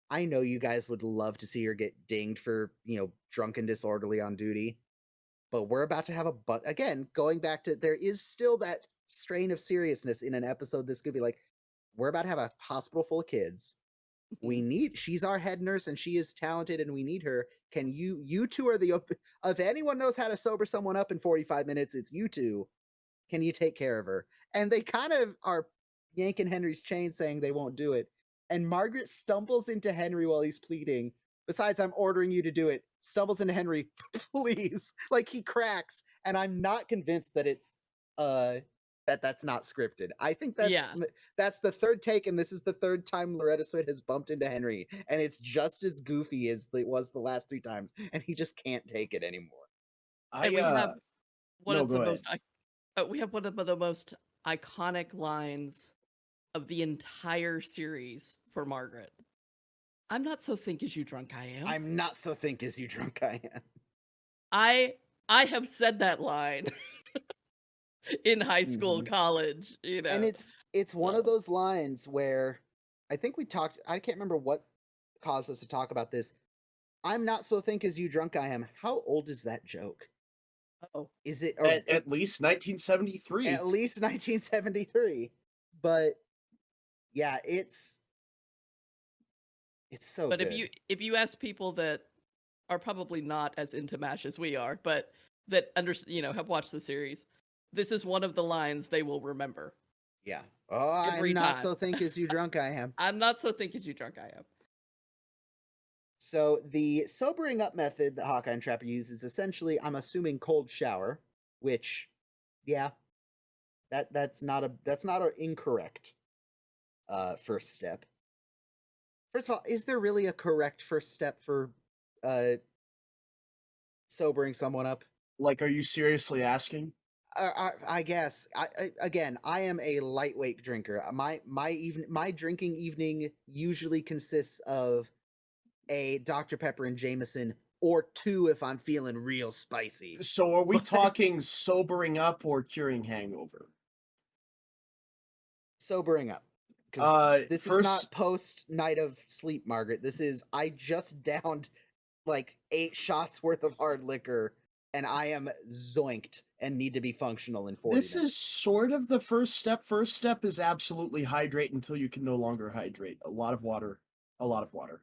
I know you guys would love to see her get dinged for, drunk and disorderly on duty, but we're about to have again, going back to, there is still that strain of seriousness in an episode this could be like, we're about to have a hospital full of kids. She's our head nurse and she is talented and we need her. Can you two are if anyone knows how to sober someone up in 45 minutes, it's you two. Can you take care of her? And they kind of are yanking Henry's chain saying they won't do it. And Margaret stumbles into Henry while he's pleading. Besides, I'm ordering you to do it. Stumbles into Henry, please. Like he cracks. And I'm not convinced that it's that's not scripted. I think that's the third take, and this is the third time Loretta Swit has bumped into Henry, and it's just as goofy as it was the last 3 times, and he just can't take it anymore. And we have one of the most iconic lines of the entire series for Margaret. I'm not so think as you drunk I am. I'm not so think as you drunk I am. I have said that line in high school, college, And it's one of those lines where I think we talked, I can't remember what caused us to talk about this. I'm not so think as you drunk I am. How old is that joke? Oh, is it at least 1973? At least 1973. But yeah, it's so but good. if you ask people that are probably not as into MASH as we are, but that have watched the series, this is one of the lines they will remember. Yeah. Oh, I'm not so think as you drunk I am. I'm not so think as you drunk I am. So the sobering up method that Hawkeye and Trapper use is essentially, I'm assuming, cold shower, which, yeah, that's not an incorrect first step. First of all, is there really a correct first step for sobering someone up? Like, are you seriously asking? I guess. I am a lightweight drinker. My drinking evening usually consists of a Dr. Pepper and Jameson, or 2 if I'm feeling real spicy. So are we talking sobering up or curing hangover? Sobering up. This is not post night of sleep, Margaret. This is, I just downed like 8 shots worth of hard liquor and I am zoinked and need to be functional in 40 minutes. This is sort of the first step. First step is absolutely hydrate until you can no longer hydrate. A lot of water. A lot of water.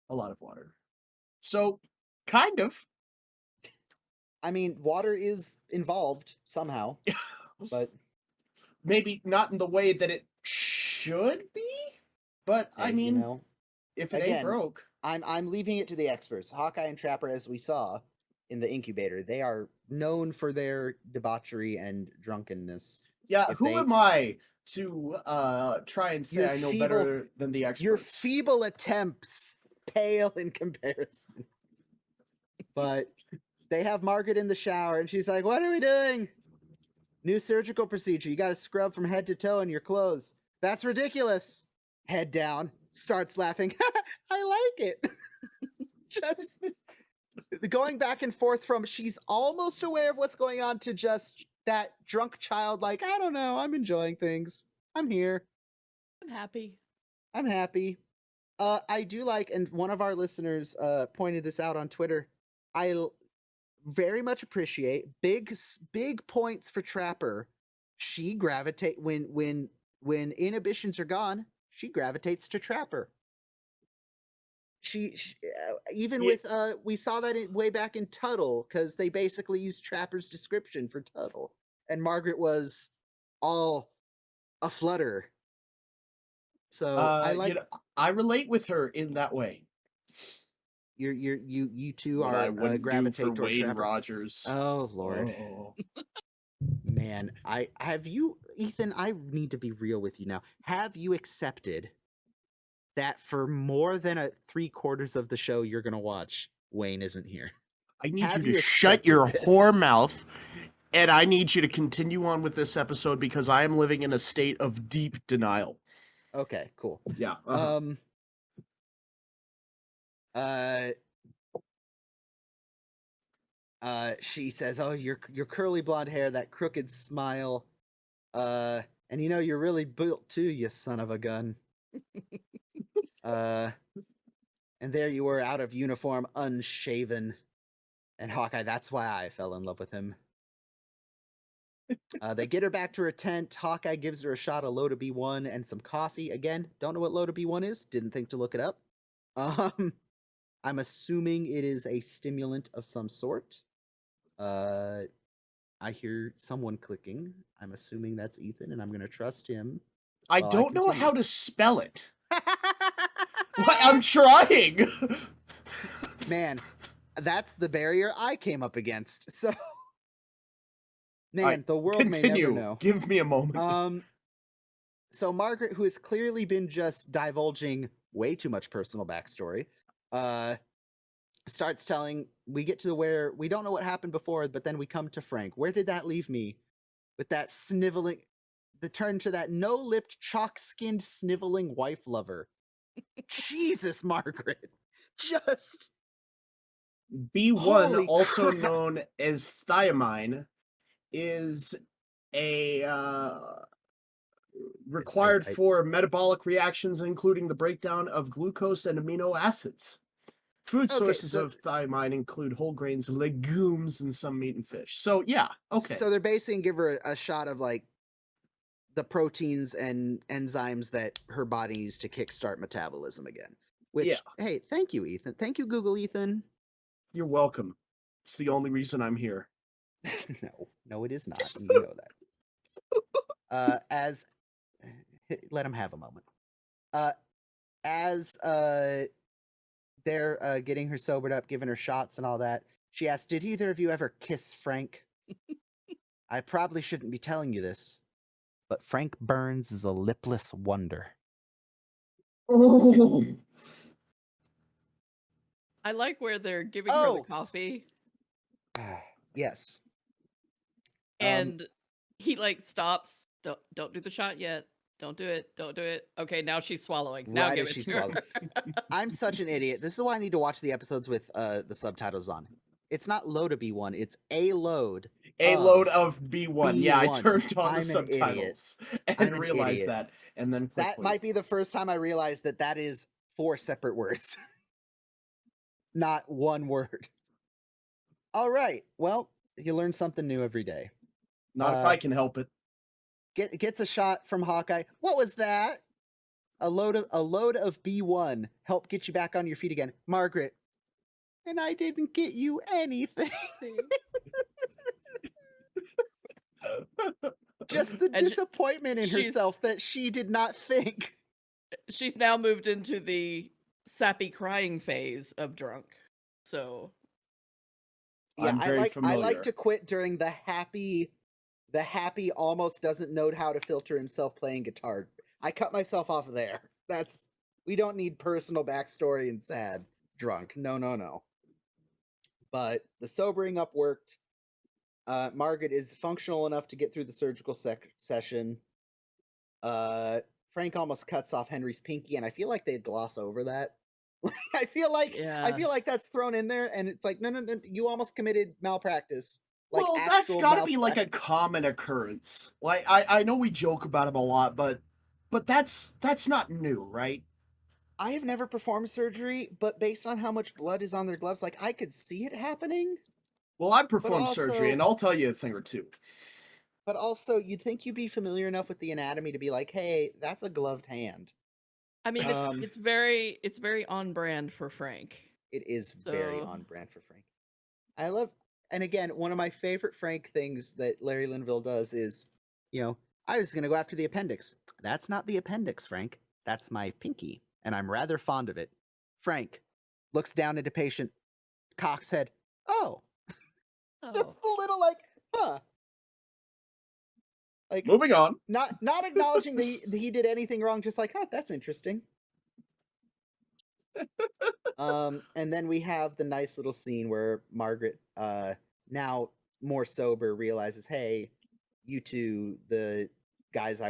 A lot of water. So, kind of. I mean, water is involved somehow, but maybe not in the way that it should be. But I mean, if it ain't broke, I'm leaving it to the experts. Hawkeye and Trapper, as we saw in the incubator, they are known for their debauchery and drunkenness. Yeah, am I to try and say I know better than the experts? Your feeble attempts pale in comparison. But they have Margaret in the shower, and she's like, what are we doing? New surgical procedure. You got to scrub from head to toe in your clothes. That's ridiculous. Head down. Starts laughing. I like it. Just going back and forth from she's almost aware of what's going on to just that drunk child like, I don't know. I'm enjoying things. I'm here. I'm happy. I do like, and one of our listeners pointed this out on Twitter, I very much appreciate big points for Trapper. She gravitate when inhibitions are gone, she gravitates to Trapper. Even Yeah. with we saw that way back in Tuttle, because they basically used Trapper's description for Tuttle, and Margaret was all a flutter. So I like I relate with her in that way. you two What I are wouldn't do gravitate for toward Wayne Trapper. Rogers. Oh Lord, Oh. man, I have you, Ethan. I need to be real with you now. Have you accepted that for more than 3/4 of the show you're gonna watch, Wayne isn't here? I need Have you to you shut your accepted whore this? mouth, and I need you to continue on with this episode because I am living in a state of deep denial. Okay, cool. Yeah. Uh, she says, "Oh, your curly blonde hair, that crooked smile, and you know you're really built too, you son of a gun." And there you were, out of uniform, unshaven, and Hawkeye. That's why I fell in love with him. They get her back to her tent. Hawkeye gives her a shot of Loda B1 and some coffee. Again, don't know what Loda B1 is. Didn't think to look it up. I'm assuming it is a stimulant of some sort. I hear someone clicking. I'm assuming that's Ethan, and I'm going to trust him. I while don't know continue. how to spell it. I'm trying. Man, that's the barrier I came up against. So, man, the world may never know. Give me a moment. So Margaret, who has clearly been just divulging way too much personal backstory, starts telling. We get to where we don't know what happened before, but then we come to Frank. Where did that leave me? With that sniveling, the turn to that no-lipped, chalk-skinned, sniveling wife lover. Jesus, Margaret, just B1, holy also crap. known as thiamine, is a required for metabolic reactions, including the breakdown of glucose and amino acids. Food sources of thiamine include whole grains, legumes, and some meat and fish. So yeah, okay. So they're basically gonna give her a shot of like the proteins and enzymes that her body needs to kickstart metabolism again. Which, hey, thank you, Ethan. Thank you, Google Ethan. You're welcome. It's the only reason I'm here. No, it is not. You know that. Let him have a moment. As they're getting her sobered up, giving her shots and all that, she asks, "Did either of you ever kiss Frank?" I probably shouldn't be telling you this, but Frank Burns is a lipless wonder. Oh. I like where they're giving her the coffee. Yes. And he like stops. Don't do the shot yet. Don't do it. Don't do it. Okay, now she's swallowing. Now Right give as it she's to her. swallowing. I'm such an idiot. This is why I need to watch the episodes with the subtitles on. It's not Loda B1. It's a load. A load of B1. Yeah, I turned on the subtitles and realized that. And then quickly. That might be the first time I realized that that is 4 separate words. Not one word. All right. Well, you learn something new every day. Not if I can help it. Gets a shot from Hawkeye. What was that? A load of B1 help get you back on your feet again. Margaret. And I didn't get you anything. Just the disappointment in herself that she did not think. She's now moved into the sappy crying phase of drunk. So yeah, I like to quit during the happy almost doesn't know how to filter himself playing guitar. I cut myself off there. We don't need personal backstory and sad drunk. No. But the sobering up worked. Margaret is functional enough to get through the surgical session. Frank almost cuts off Henry's pinky, and I feel like they gloss over that. I feel like that's thrown in there, and it's like, no, you almost committed malpractice. Like, well, that's got to be like a common occurrence. Like I know we joke about him a lot, but that's not new, right? I have never performed surgery, but based on how much blood is on their gloves, like I could see it happening. Well, I performed surgery, and I'll tell you a thing or two. But also, you'd think you'd be familiar enough with the anatomy to be like, hey, that's a gloved hand. I mean, Um, it's very on brand for Frank. it is very So on brand for Frank. I love, and again, one of my favorite Frank things that Larry Linville does is, I was going to go after the appendix. That's not the appendix, Frank. That's my pinky, and I'm rather fond of it. Frank looks down into patient, cocks head. Oh, just oh, a little like, huh. Like, Moving on. not acknowledging that he did anything wrong, just like, huh, that's interesting. And then we have the nice little scene where Margaret, now more sober, realizes, hey, you two, the guys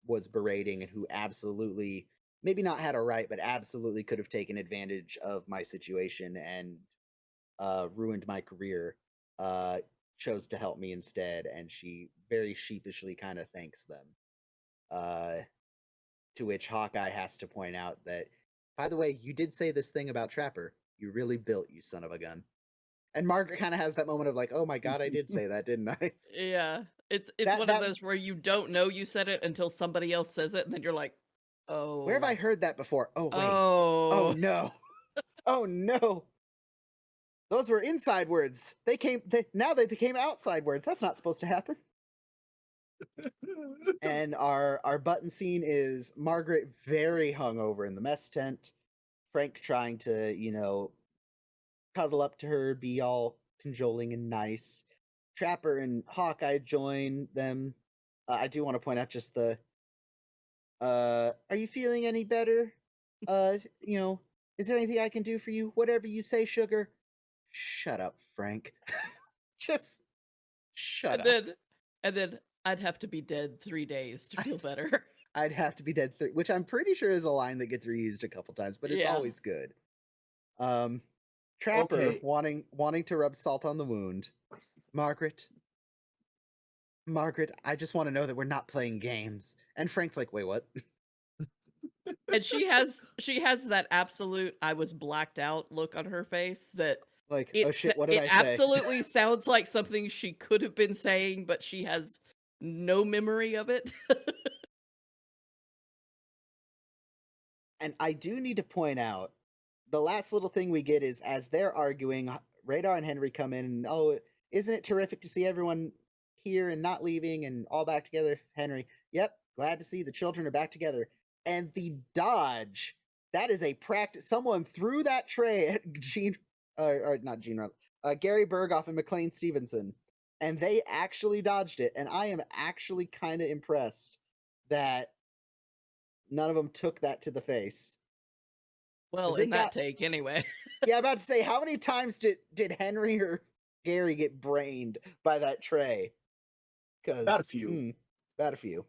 was berating and who absolutely, maybe not had a right, but absolutely could have taken advantage of my situation and ruined my career, uh, chose to help me instead, and she very sheepishly kind of thanks them. Uh, to which Hawkeye has to point out that, by the way, you did say this thing about Trapper. You really built, you son of a gun. And Margaret kind of has that moment of like, oh my god, I did say that, didn't I? yeah. It's That one of that those where you don't know you said it until somebody else says it, and then you're like, where have I oh, heard that before? Oh wait. Oh oh. no. Oh no. Those were inside words. Now they became outside words. That's not supposed to happen. And our button scene is Margaret very hungover in the mess tent. Frank trying to, cuddle up to her, be all cajoling and nice. Trapper and Hawkeye join them. I do want to point out just are you feeling any better? Uh, you know, is there anything I can do for you? Whatever you say, sugar. Shut up, Frank. Just shut And up. then I'd have to be dead 3 days to feel better. I'd have to be dead, which I'm pretty sure is a line that gets reused a couple times, but it's Yeah. always good. Um, Trapper Okay. wanting to rub salt on the wound. Margaret, Margaret, I just want to know that we're not playing games. And Frank's like, wait, what? And she has that absolute I was blacked out look on her face that Like, oh shit, what did it I say? absolutely sounds like something she could have been saying, but she has no memory of it. And I do need to point out the last little thing we get is as they're arguing, Radar and Henry come in and, oh, isn't it terrific to see everyone here and not leaving and all back together? Henry, yep, glad to see the children are back together. And the dodge, that is a practice. Someone threw that tray at or not Gene, Gary Berghoff and McLean Stevenson, and they actually dodged it. And I am actually kind of impressed that none of them took that to the face. Well, 'Cause in it that got, take anyway. yeah, I'm about to say, how many times did Henry or Gary get brained by that tray? About a Because, few. about a few.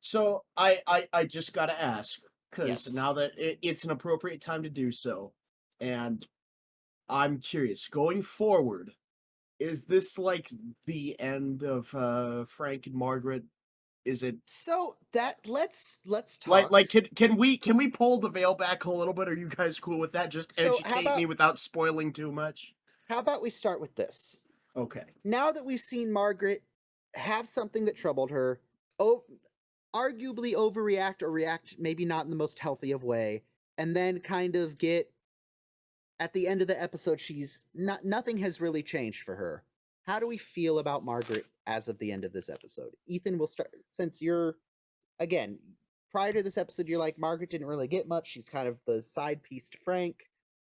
So I just got to ask, because Yes. now that it's an appropriate time to do so, and I'm curious, going forward, is this like the end of Frank and Margaret? Is it So that let's like talk. can we pull the veil back a little bit? Are you guys cool with that? Just So educate me without spoiling too much. how about we start with this? Okay. Now that we've seen Margaret have something that troubled her, oh, arguably overreact or react maybe not in the most healthy of way, and then kind of get at the end of the episode, she's not nothing has really changed for her. How do we feel about Margaret as of the end of this episode? Ethan, will start since you're again prior to this episode. You're like Margaret didn't really get much. She's kind of the side piece to Frank.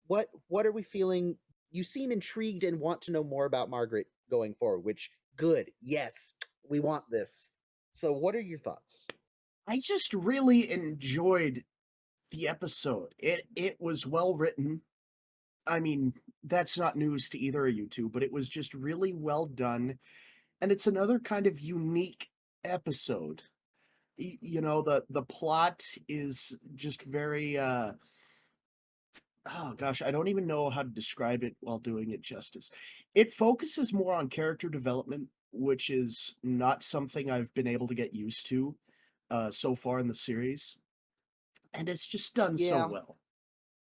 What are we feeling? You seem intrigued and want to know more about Margaret going forward. Which good, yes, we want this. So, what are your thoughts? I just really enjoyed the episode. It was well written. I mean, that's not news to either of you two, but it was just really well done. And it's another kind of unique episode. The plot is just very oh gosh, I don't even know how to describe it while doing it justice. It focuses more on character development, which is not something I've been able to get used to so far in the series. And it's just done so Yeah, well.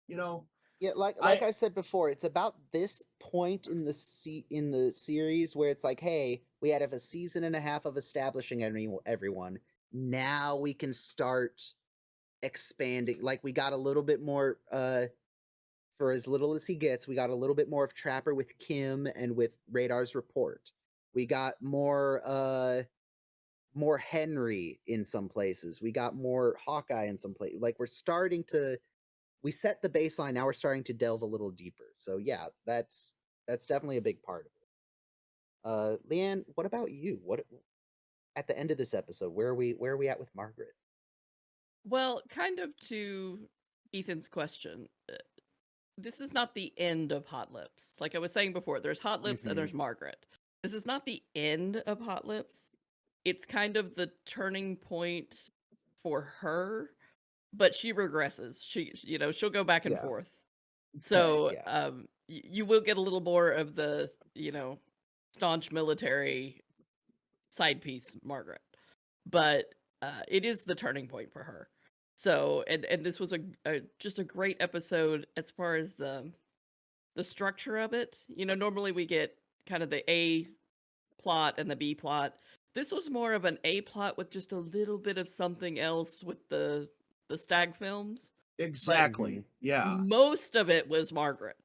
You know, yeah. Like I I said before, it's about this point in in the series where it's like, hey, we had a season and a half of establishing everyone. Now we can start expanding. Like we got a little bit more for as little as he gets, we got a little bit more of Trapper with Kim and with Radar's report. We got more Henry in some places. We got more Hawkeye in some places. Like we set the baseline, now we're starting to delve a little deeper. So yeah, that's definitely a big part of it. Leigh Ann, what about you? What at the end of this episode, where are we at with Margaret? Well, kind of to Ethan's question, this is not the end of Hotlips. Like I was saying before, there's Hotlips and there's Margaret. This is not the end of Hotlips. It's kind of the turning point for her, but she regresses. She'll go back and Yeah. forth. So, Yeah. you will get a little more of the, staunch military side piece Margaret. But it is the turning point for her. So, and this was just a great episode as far as the structure of it. Normally we get kind of the A plot and the B plot. This was more of an A plot with just a little bit of something else with the stag films. Exactly. Yeah. Most of it was Margaret.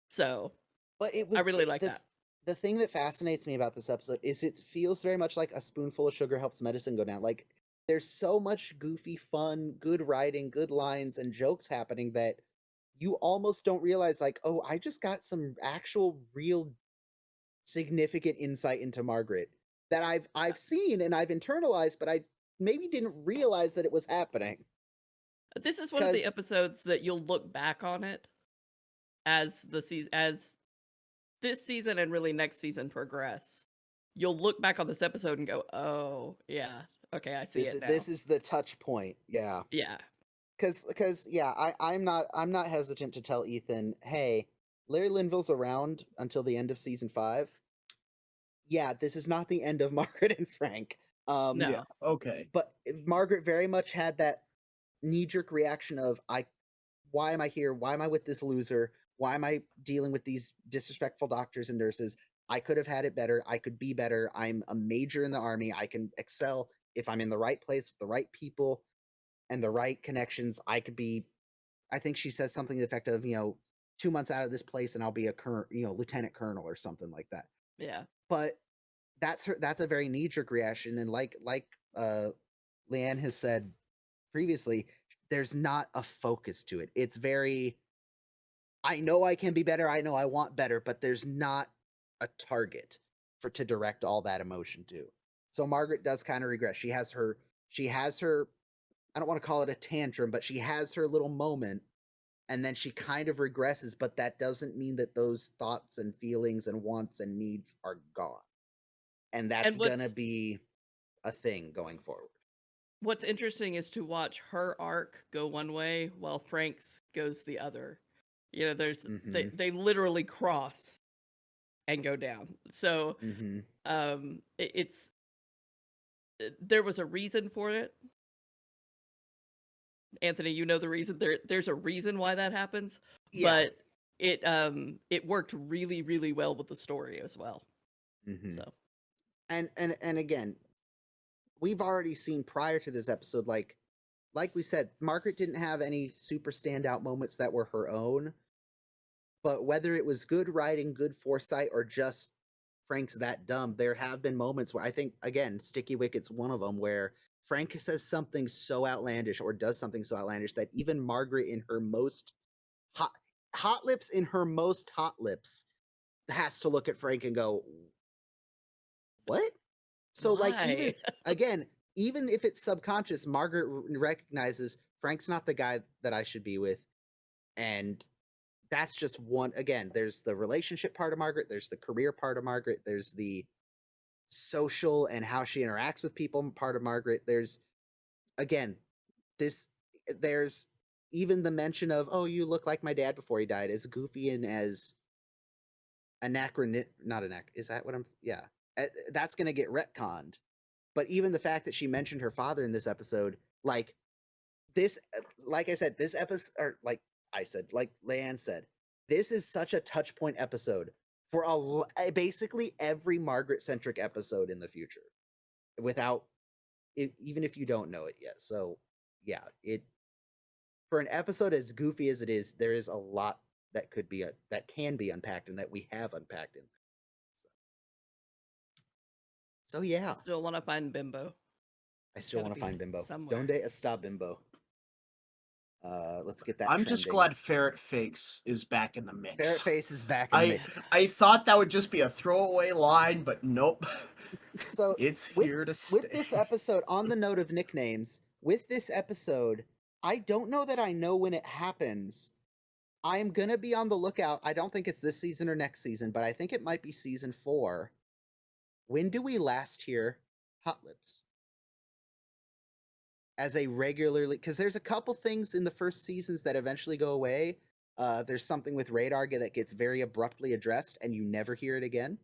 So, but it was I really like that. The thing that fascinates me about this episode is it feels very much like a spoonful of sugar helps medicine go down. Like there's so much goofy fun, good writing, good lines and jokes happening that you almost don't realize like, oh, I just got some actual real significant insight into Margaret that I've seen and I've internalized, but I maybe didn't realize that it was happening. This is one of the episodes that you'll look back on it as this season and really next season progress. You'll look back on this episode and go, "Oh, yeah, okay, I see it now." This is the touch point, yeah. Yeah. Because yeah, I'm not hesitant to tell Ethan, hey, Larry Linville's around until the end of season 5. Yeah, this is not the end of Margaret and Frank. No. Yeah. Okay. But Margaret very much had that knee-jerk reaction of why am I here? Why am I with this loser? Why am I dealing with these disrespectful doctors and nurses? I could have had it better. I could be better. I'm a major in the army. I can excel if I'm in the right place with the right people and the right connections. I think she says something to the effect of, 2 months out of this place and I'll be a lieutenant colonel or something like that. Yeah. But that's a very knee-jerk reaction. And like Leigh Ann has said previously, there's not a focus to it. It's very, I know I can be better, I know I want better, but there's not a target to direct all that emotion to. So Margaret does kind of regress. She has her I don't want to call it a tantrum, but she has her little moment and then she kind of regresses, but that doesn't mean that those thoughts and feelings and wants and needs are gone. And that's gonna be a thing going forward. What's interesting is to watch her arc go one way while Frank's goes the other. There's they literally cross and go down. So it's there was a reason for it. Anthony, you know the reason. There's a reason why that happens. Yeah. But it worked really, really well with the story as well. So and again, we've already seen prior to this episode, like we said, Margaret didn't have any super standout moments that were her own. But whether it was good writing, good foresight, or just Frank's that dumb, there have been moments where I think, again, Sticky Wicket's one of them, where Frank says something so outlandish or does something so outlandish that even Margaret in her most hot lips has to look at Frank and go, what? So why? like even if it's subconscious, Margaret recognizes Frank's not the guy that I should be with. And that's just one. Again, there's the relationship part of Margaret, there's the career part of Margaret, there's the social and how she interacts with people part of Margaret. There's even the mention of, oh, you look like my dad before he died, as goofy and as is that what I'm that's gonna get retconned. But even the fact that she mentioned her father in this episode, like I said, this episode, or like Leigh Ann said, this is such a touch point episode for basically every Margaret-centric episode in the future, without even if you don't know it yet. So yeah, it for an episode as goofy as it is, there is a lot that that can be unpacked and that we have unpacked in. So yeah, Still want to find Bimbo. I It's still gotta want to be find Bimbo. somewhere. Donde está Bimbo? Let's get that I'm just trending. glad Ferret Fakes is back in the mix. Ferret Face is back in the mix. I thought that would just be a throwaway line, but nope. So It's with, here to stay. with this episode, on the note of nicknames, with this episode, I don't know that I know when it happens. I am gonna be on the lookout. I don't think it's this season or next season, but I think it might be season 4. When do we last hear Hotlips? As a regularly, because there's a couple things in the first seasons that eventually go away. There's something with Radar that gets very abruptly addressed, and you never hear it again.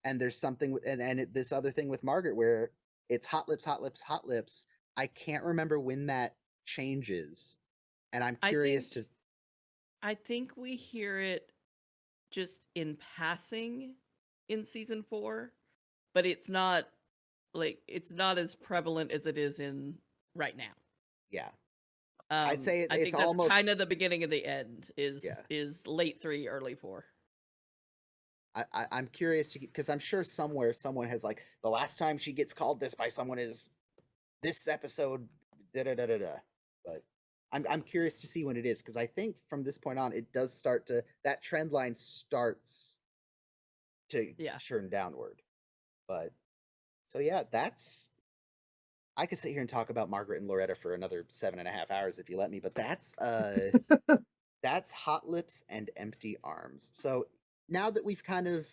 And there's something with, this other thing with Margaret where it's Hotlips, Hotlips, Hotlips. I can't remember when that changes, and I'm curious to. I think we hear it just in passing in season 4, but it's not as prevalent as it is in right now. Yeah, I'd say I it's think that's almost kind of the beginning of the end. Yeah. Is late 3, early 4. I'm curious because I'm sure somewhere someone has like the last time she gets called this by someone is this episode da da da da da. But I'm curious to see when it is because I think from this point on it does start to that trend line starts to turn downward. But so yeah, that's I could sit here and talk about Margaret and Loretta for another 7.5 hours if you let me, but that's Hotlips and Empty Arms. So now that we've kind of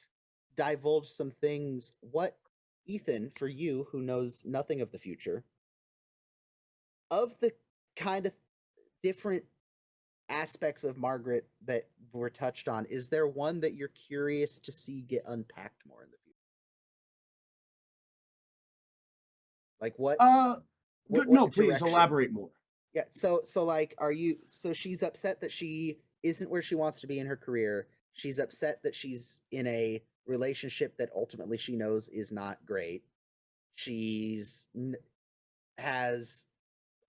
divulged some things, what Ethan, for you who knows nothing of the future, of the kind of different aspects of Margaret that were touched on, is there one that you're curious to see get unpacked more in the future? Like what? No, please elaborate more. Yeah, so like so she's upset that she isn't where she wants to be in her career. She's upset that she's in a relationship that ultimately she knows is not great. Has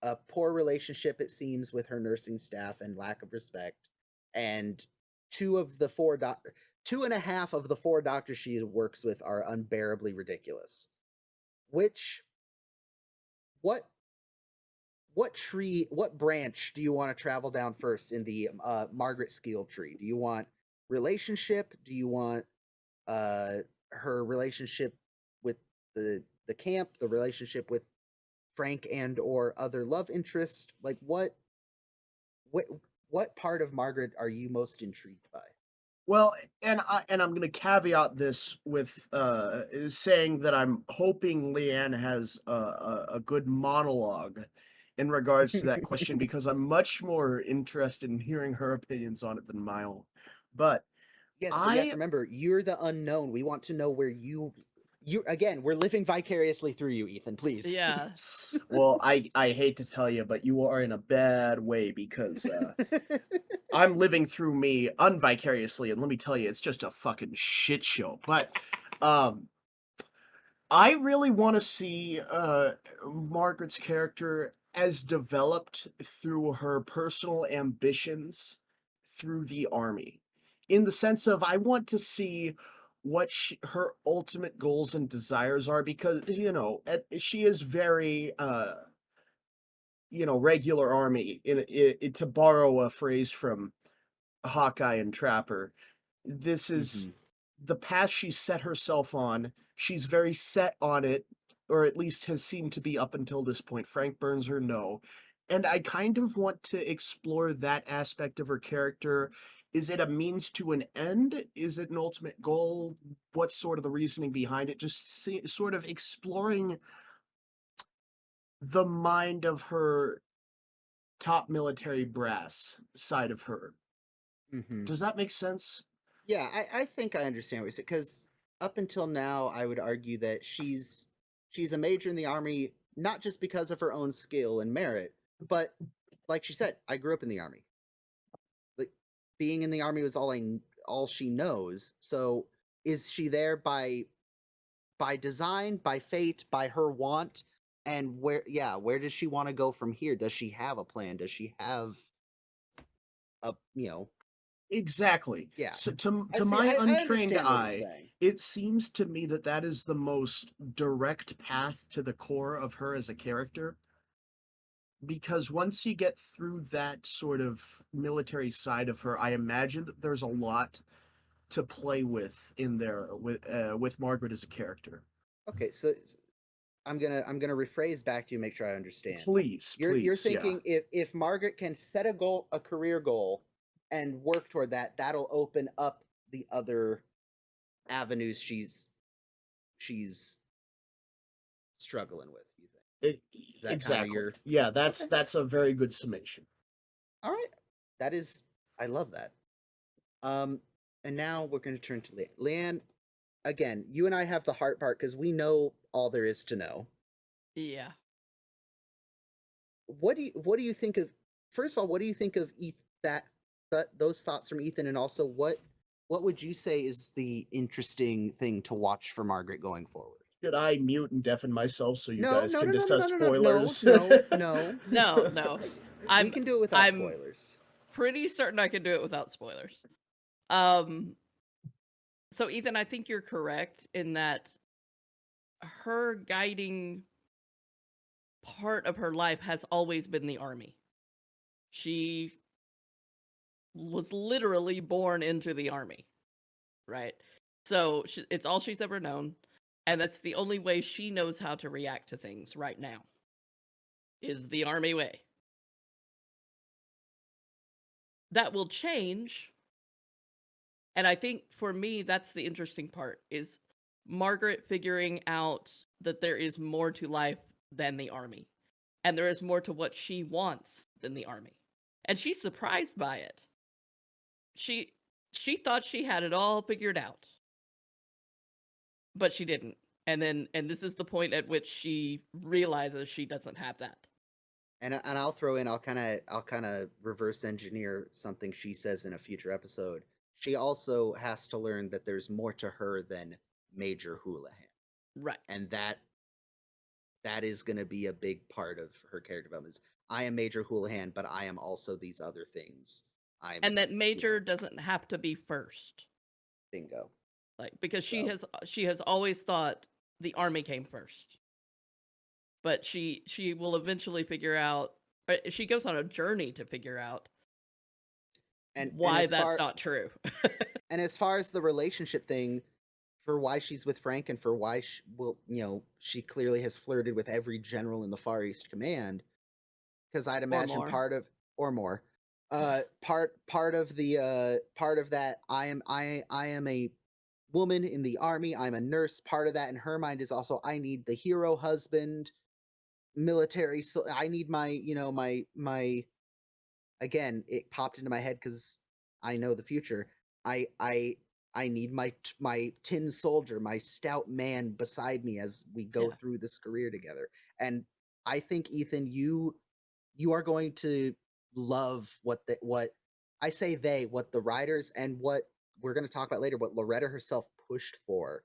a poor relationship, it seems, with her nursing staff and lack of respect. And 2.5 of the 4 doctors she works with are unbearably ridiculous. What branch do you want to travel down first in the Margaret Skeel tree? Do you want relationship? Do you want her relationship with the camp, the relationship with Frank and or other love interest? Like what part of Margaret are you most intrigued by? Well, and I'm going to caveat this with saying that I'm hoping Leigh Ann has a good monologue in regards to that question because I'm much more interested in hearing her opinions on it than my own. But yes, but you have to remember, you're the unknown. We want to know where you again, we're living vicariously through you, Ethan, please. Yeah. Well, I hate to tell you, but you are in a bad way because I'm living through me unvicariously, and let me tell you, it's just a fucking shit show. But I really want to see Margaret's character as developed through her personal ambitions through the army. In the sense of, I want to see what her ultimate goals and desires are because, she is very, regular army, to borrow a phrase from Hawkeye and Trapper. This is the path she set herself on. She's very set on it, or at least has seemed to be up until this point. Frank burns her, no. And I kind of want to explore that aspect of her character. Is it a means to an end? Is it an ultimate goal? What's sort of the reasoning behind it? Just sort of exploring the mind of her top military brass side of her. Does that make sense? Yeah, I think I understand what you're saying because up until now, I would argue that she's a major in the army not just because of her own skill and merit, but like she said, I grew up in the army. Like being in the army was all she knows. So is she there by design, by fate, by her want? And where does she want to go from here? Does she have a plan? Does she have a, Exactly. yeah. So I to see. my I untrained understand what you're eye, saying. it seems to me that that is the most direct path to the core of her as a character. Because once you get through that sort of military side of her, I imagine that there's a lot to play with in there with Margaret as a character. Okay, so I'm gonna rephrase back to you, make sure I understand. Please, You're please, yeah. thinking if Margaret can set a goal, a career goal, and work toward that, that'll open up the other avenues she's struggling with. You think? It, Is that kind of exactly. your Yeah, okay? that's a very good summation. All right, that is. I love that. Um, and now we're going to turn to Leigh Ann. Again, you and I have the heart part because we know all there is to know. Yeah. What do you think of? First of all, what do you think of that those thoughts from Ethan, and also what would you say is the interesting thing to watch for Margaret going forward? Should I mute and deafen myself so you No, guys no, can no, no, no, discuss no, no, no, spoilers? no, no. No, no. We I'm can do it without I'm spoilers. pretty certain I can do it without spoilers. Um so Ethan, I think you're correct in that her guiding part of her life has always been the army. She was literally born into the army, right? So it's all she's ever known, and that's the only way she knows how to react to things right now is the army way. That will change, and I think for me that's the interesting part is Margaret figuring out that there is more to life than the army, and there is more to what she wants than the army, and she's surprised by it. She she thought she had it all figured out, but she didn't. And this is the point at which she realizes she doesn't have that. And I'll throw in I'll kind of reverse engineer something she says in a future episode. She also has to learn that there's more to her than Major Houlihan, Right. and that is going to be a big part of her character development. I am Major Houlihan, but I am also these other things. I'm And that Major doesn't have to be first. bingo. Like because So she has always thought the army came first. But she will eventually figure out she goes on a journey to figure out and why that's not true. as far as the relationship thing, for why she's with Frank and for why she clearly has flirted with every general in the Far East Command, because I'd Or imagine more. part of or more part of the part of that I am a woman in the army, I'm a nurse. Part of that in her mind is also I need the hero husband, military, so I need my my again, it popped into my head because I know the future. I need my tin soldier, my stout man beside me as we go Yeah. through this career together. And I think Ethan, you are going to love what I say what the writers and what we're going to talk about later, what Loretta herself pushed for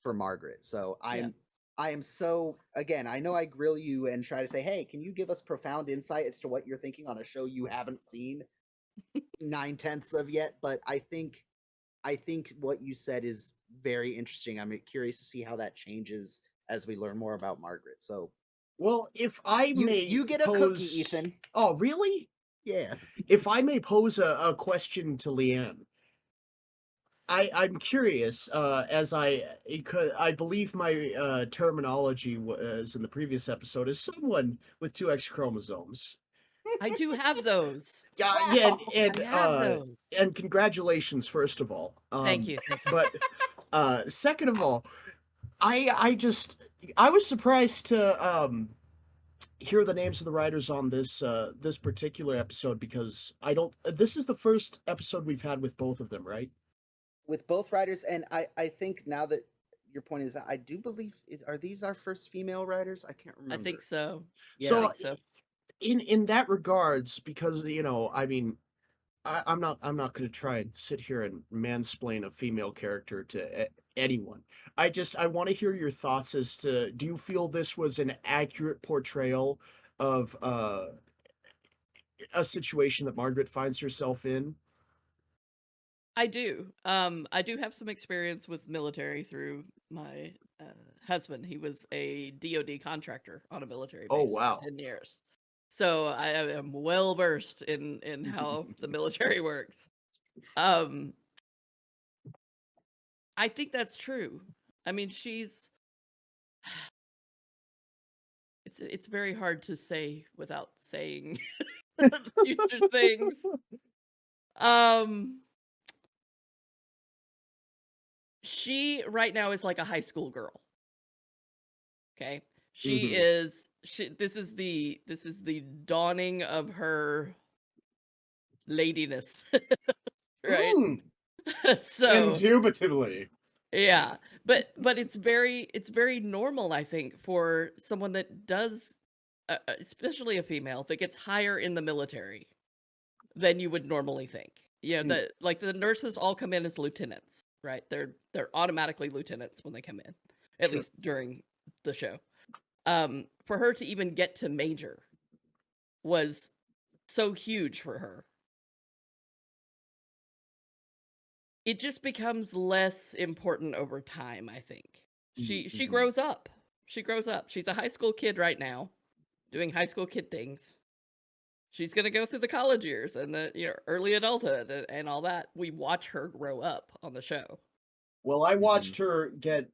Margaret. So Yeah. I am so again, I know I grill you and try to say, hey, can you give us profound insight as to what you're thinking on a show you haven't seen 9/10 of yet? But I think what you said is very interesting. I'm curious to see how that changes as we learn more about Margaret. So Well, if I may you get a cookie, pose... Ethan. Oh, really? Yeah. If I may pose a question to Leigh Ann, I'm curious, as I believe my terminology was in the previous episode as someone with two X chromosomes. I do have those. Yeah, Wow. yeah, I have those. and congratulations, first of all. Thank you. Thank you. But second of all, I was surprised to hear the names of the writers on this particular episode because I don't. This is the first episode we've had with both of them, right? With both writers, and I think now that your point is, I do believe are these our first female writers? I can't I remember. think so. Yeah. I So think so. in that regards, because I mean, I'm not going to try and sit here and mansplain a female character to anyone. I want to hear your thoughts as to, do you feel this was an accurate portrayal of a situation that Margaret finds herself in? I do. I do have some experience with military through my husband. He was a DoD contractor on a military Oh, base for wow. 10 years. So I am well versed in how the military works. Um, I think that's true. I mean, it's very hard to say without saying future things. Um, she right now is like a high school girl. Okay. She Mhm. is this is the dawning of her ladiness, right? Mm, So, indubitably. yeah. But it's very normal, I think, for someone that does especially a female that gets higher in the military than you would normally think. You know, Mm, the nurses all come in as lieutenants, right? They're automatically lieutenants when they come in, at sure. least during the show. For her to even get to major was so huge for her. It just becomes less important over time, I think. She Mhm. grows up. She grows up. She's a high school kid right now, doing high school kid things. She's gonna go through the college years and the early adulthood and all that. We watch her grow up on the show. Well, I Mhm. watched her get,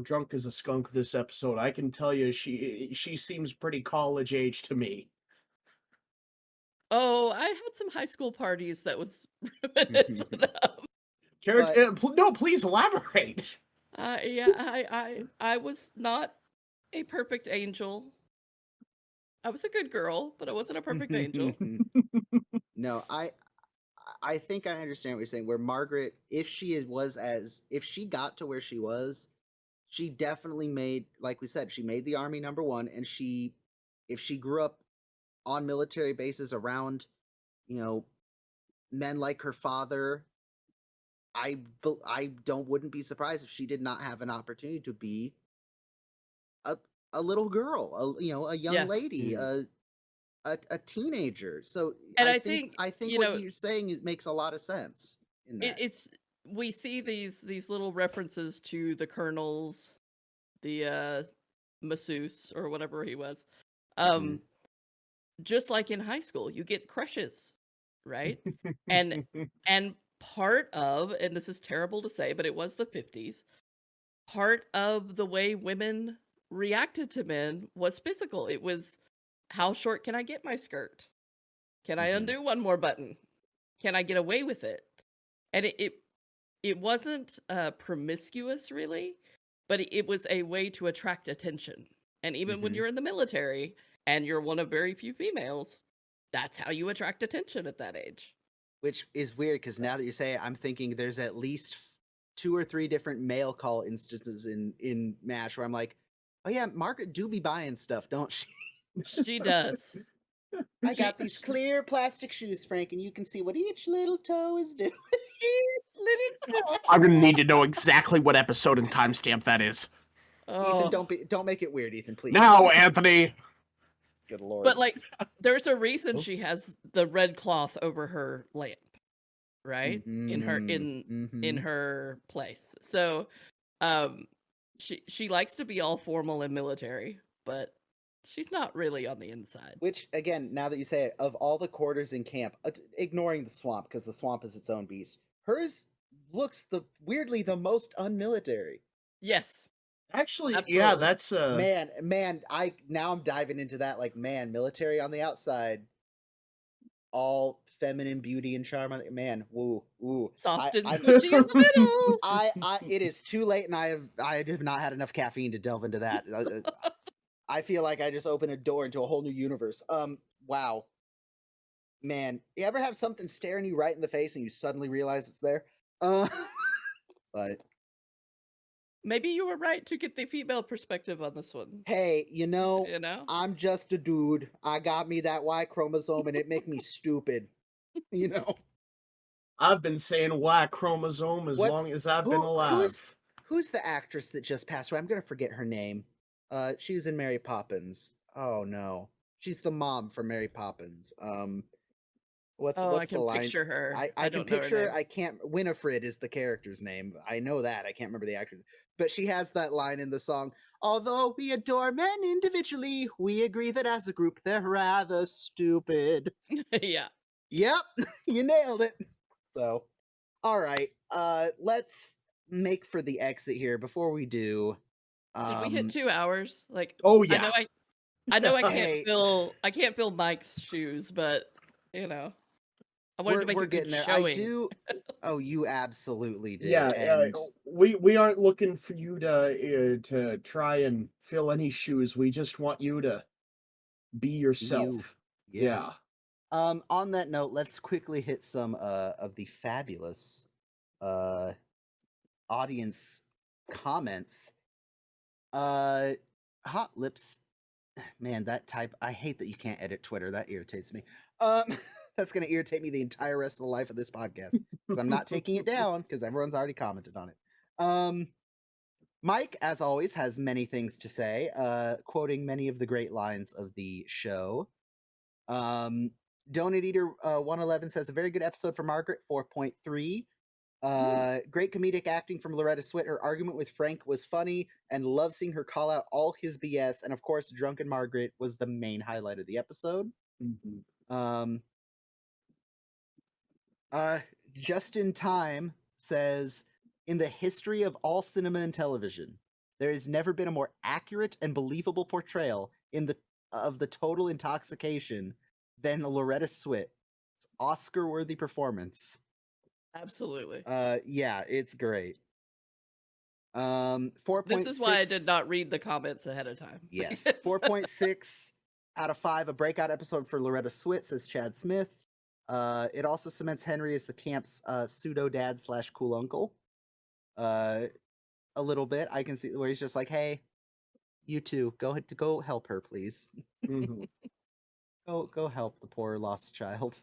drunk as a skunk this episode. I can tell you she seems pretty college age to me. Oh, I had some high school parties that was reminiscent of. But No, please elaborate. Yeah, I was not a perfect angel. I was a good girl, but I wasn't a perfect angel. no, I think I understand what you're saying. Where Margaret, if she got to where she was, she definitely made, like we said, she made the army number one, and if she grew up on military bases around, you know, men like her father, I don't wouldn't be surprised if she did not have an opportunity to be a a little girl, a young Yeah. lady, Mm, a teenager. So And I I think think, I think what you're saying makes a lot of sense in that. it's we see these little references to the colonels, the masseuse or whatever he was. Mhm. Um just like in high school, you get crushes, right? And and part of, and this is terrible to say, but it was the 50s, part of the way women reacted to men was physical. It was, how short can I get my skirt? Can I Mhm. undo one more button? Can I get away with it? And it wasn't promiscuous really, but it was a way to attract attention. And even when Mhm. you're in the military and you're one of very few females, that's how you attract attention at that age. Which is weird because now that you say it, I'm thinking there's at least two or three different mail call instances in Mash where I'm like, oh yeah, Margaret do be buying stuff, don't she? She does. I She got these clear plastic shoes, Frank, and you can see what each little toe is doing. I'm gonna need to know exactly what episode and timestamp that is. Ethan, oh, don't make it weird, Ethan, please. Now, Anthony. Good lord. but like there's a reason Oh. she has the red cloth over her lamp, right? Mm-hmm. In Mm-hmm. her place. So um she likes to be all formal and military, but she's not really on the inside. Which, again, now that you say it, of all the quarters in camp, ignoring the swamp because the swamp is its own beast, hers looks weirdly the most unmilitary. Yes, Actually, yeah, absolutely. that's Man, I'm diving into that. Like, man, military on the outside, all feminine beauty and charm. Man, woo, ooh. Soft and I'm squishy in the middle. it is too late, and I have not had enough caffeine to delve into that. I feel like I just opened a door into a whole new universe. Wow, man, you ever have something staring you right in the face and you suddenly realize it's there? Uh, but Maybe you were right to get the female perspective on this one. hey, You know? I'm just a dude. I got me that Y chromosome, and it make me stupid. You know I've been saying Y chromosome as what's long as I've been who is alive. who's the actress that just passed away? I'm gonna forget her name. She was in Mary Poppins. Oh no, she's the mom from Mary Poppins. What's Oh, I the can line? picture her. I I can don't know her picture. name. I can't. Winifred is the character's name. I know that. I can't remember the actress, but she has that line in the song. Although we adore men individually, we agree that as a group they're rather stupid. Yeah. Yep, you nailed it. So, all right. Let's make for the exit here. Before we do, Did we hit 2 hours? Like, Oh I yeah. know I can't Hey. fill Mike's shoes, but you know, I wanted to make we're a good getting there. I showing. do. Oh, you absolutely did. Yeah, And we aren't looking for you to try and fill any shoes. We just want you to be you, yourself. yeah. Yeah. On that note, let's quickly hit some of the fabulous audience comments. Hotlips, man, that type. I hate that you can't edit Twitter. That irritates me. Um, that's gonna irritate me the entire rest of the life of this podcast because I'm not taking it down because everyone's already commented on it. Mike, as always, has many things to say, quoting many of the great lines of the show. Donut Eater 111 says a very good episode for Margaret, 4.3. Great comedic acting from Loretta Swit. Her argument with Frank was funny, and love seeing her call out all his BS. And of course, Drunken Margaret was the main highlight of the episode. Um, Just in Time says, in the history of all cinema and television, there has never been a more accurate and believable portrayal of the total intoxication than Loretta Swit's Oscar-worthy performance. Absolutely. Yeah, it's great. 4.6. This is why I did not read the comments ahead of time. Yes, 4.6 out of 5. A breakout episode for Loretta Swit, says Chad Smith. It also cements Henry as the camp's pseudo dad / cool uncle. A little bit, I can see where he's just like, "Hey, you two, go help her, please. Go help the poor lost child."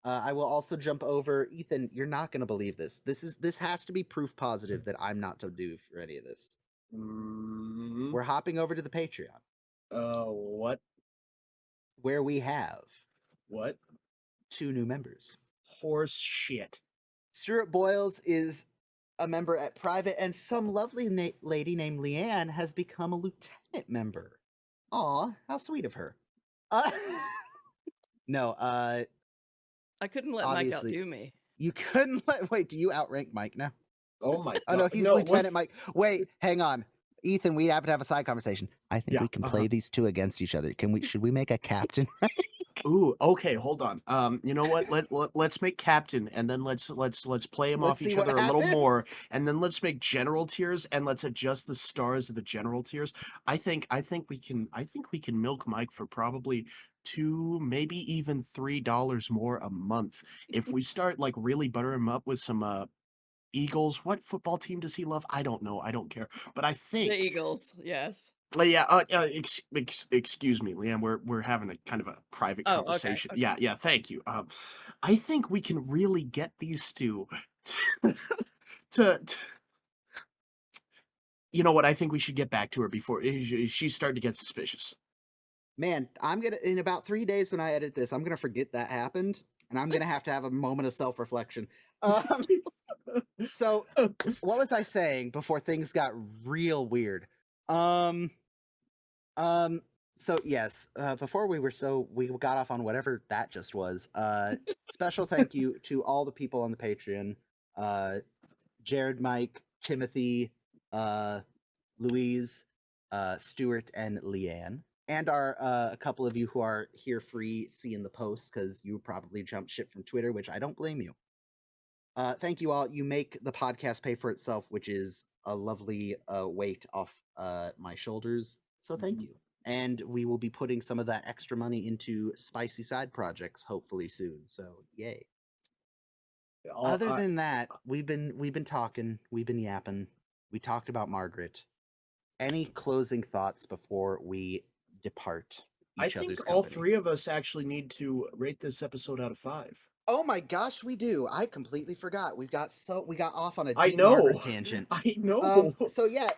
I will also jump over. Ethan, you're not gonna believe this. This has to be proof positive that I'm not to do for any of this. We're hopping over to the Patreon. What? Where we have What? 2 new members. Horse shit. Stuart Boyles is a member at private, and some lovely lady named Leigh Ann has become a lieutenant member. Aw, how sweet of her. No, I couldn't let Mike obviously outdo me. you couldn't let. Wait, do you outrank Mike now? Oh my god. Oh no, he's No, Lieutenant Mike. Wait, hang on. Ethan, we have to have a side conversation. I think Yeah, we can play these two against each other. Should we make a captain? Ooh, okay, hold on. You know what? Let's make captain, and then let's play them Let's off see each what other a little more, happens. and then let's make general tiers, and let's adjust the stars of the general tiers. I think we can milk Mike for probably $2, maybe even $3 more a month if we start like really butter him up with some Eagles. What football team does he love? I don't know. I don't care. But I The think Eagles, yes. yeah, excuse me, Leigh Ann. We're having a kind of a private Oh, okay. conversation. Okay. Yeah, thank you. I think we can really get these two to you know what? I think we should get back to her before she's starting to get suspicious. Man, I'm gonna in about 3 days when I edit this, I'm gonna forget that happened, and I'm gonna have to have a moment of self-reflection. So what was I saying before things got real weird? So yes, before we got off on whatever that just was. Special thank you to all the people on the Patreon. Jared, Mike, Timothy, Louise, Stuart, and Leigh Ann. And our a couple of you who are here free seeing the posts because you probably jumped ship from Twitter, which I don't blame you. Thank you all. You make the podcast pay for itself, which is a lovely weight off my shoulders. So thank you. And we will be putting some of that extra money into spicy side projects hopefully soon. So yay. Other than that, we've been talking, we've been yapping. We talked about Margaret. Any closing thoughts before we depart? I think all 3 of us actually need to rate this episode out of 5. Oh my gosh, we do. I completely forgot. We got off on a I deep Margaret know. tangent. I know. So yeah,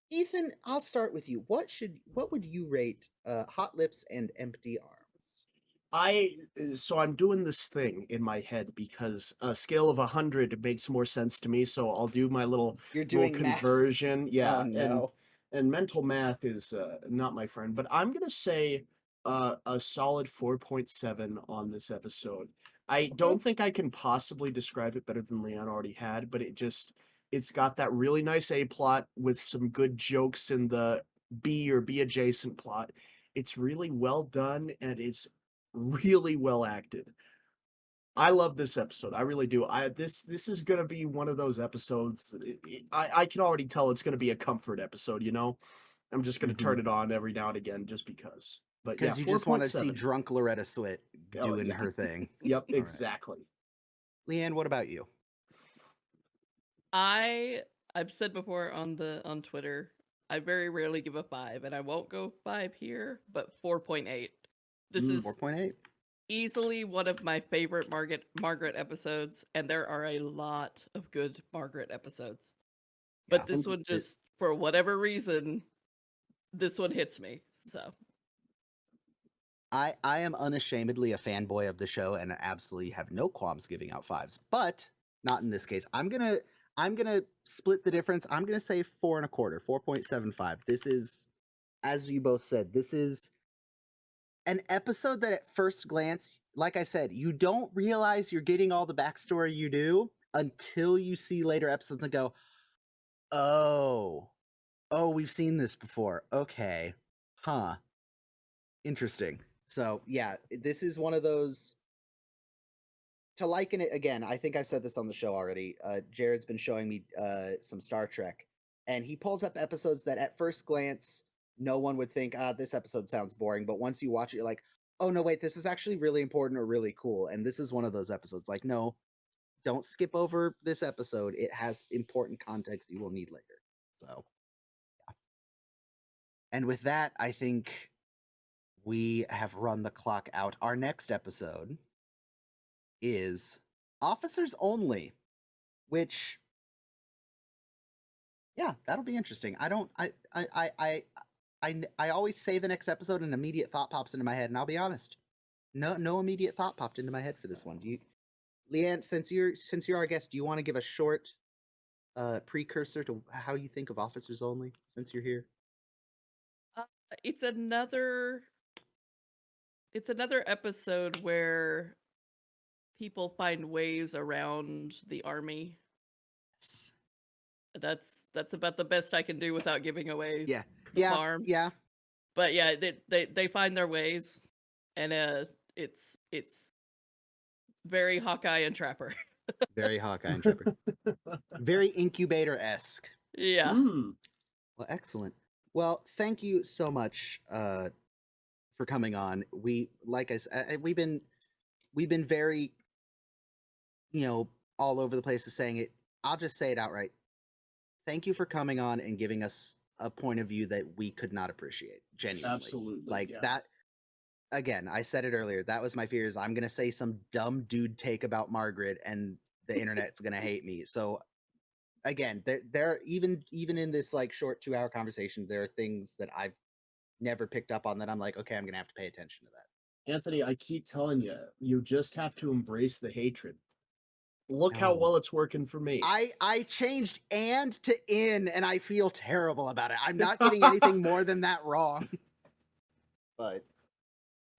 Ethan, I'll start with you. What would you rate Hotlips and Empty Arms? So I'm doing this thing in my head because a scale of 100 makes more sense to me. So I'll do my little You're doing math. conversion. Yeah, Oh no. and mental math is not my friend. But I'm gonna say a solid 4.7 on this episode. I don't think I can possibly describe it better than Leigh Ann already had, but it's got that really nice A plot with some good jokes in the B or B adjacent plot. It's really well done and it's really well acted. I love this episode. I really do. This is gonna be one of those episodes. I can already tell it's gonna be a comfort episode. You know, I'm just gonna turn it on every now and again just because. But yeah, Because you just want to see 4.7. drunk Loretta Swit Oh, doing yeah. her thing. Yep, All right. exactly. Leigh Ann, what about you? I've said before on Twitter, I very rarely give a 5, and I won't go 5 here, but 4.8. This is 4.8. easily one of my favorite Margaret episodes, and there are a lot of good Margaret episodes. But Yeah. this one just, for whatever reason, this one hits me. So I am unashamedly a fanboy of the show and absolutely have no qualms giving out 5s, but not in this case. I'm gonna split the difference. I'm gonna say 4.25, 4.75. This is, as you both said, this is an episode that at first glance, like I said, you don't realize you're getting all the backstory you do until you see later episodes and go, oh, we've seen this before. Okay. Huh. Interesting. So yeah, this is one of those, to liken it again. I think I've said this on the show already. Jared's been showing me some Star Trek, and he pulls up episodes that at first glance no one would think, this episode sounds boring, but once you watch it, you're like, oh no, wait, this is actually really important or really cool. And this is one of those episodes. Like, no, don't skip over this episode. It has important context you will need later. So, yeah. And with that, I think we have run the clock out. Our next episode is Officers Only, which, yeah, that'll be interesting. I always say the next episode, and an immediate thought pops into my head, and I'll be honest, no immediate thought popped into my head for this one. Do you, Leigh Ann, since you're our guest, do you want to give a short precursor to how you think of Officers Only since you're here? it's another episode where people find ways around the army. That's about the best I can do without giving away the farm. Yeah. But yeah, they find their ways, and it's very Hawkeye and Trapper. Very Hawkeye and Trapper. Very Incubator-esque. Yeah. Well, excellent. Well, thank you so much for coming on. We, like I said, we've been very, all over the place of saying it. I'll just say it outright. Thank you for coming on and giving us a point of view that we could not appreciate. Genuinely. Absolutely. That. Again, I said it earlier. That was my fear. Is I'm gonna say some dumb dude take about Margaret, and the internet's gonna hate me. So, again, there even in this like short 2-hour conversation, there are things that I've never picked up on that I'm like, okay, I'm gonna have to pay attention to that. Anthony, I keep telling you, you just have to embrace the hatred. Look how well it's working for me. I changed "and" to "in," and I feel terrible about it. I'm not getting anything more than that wrong. But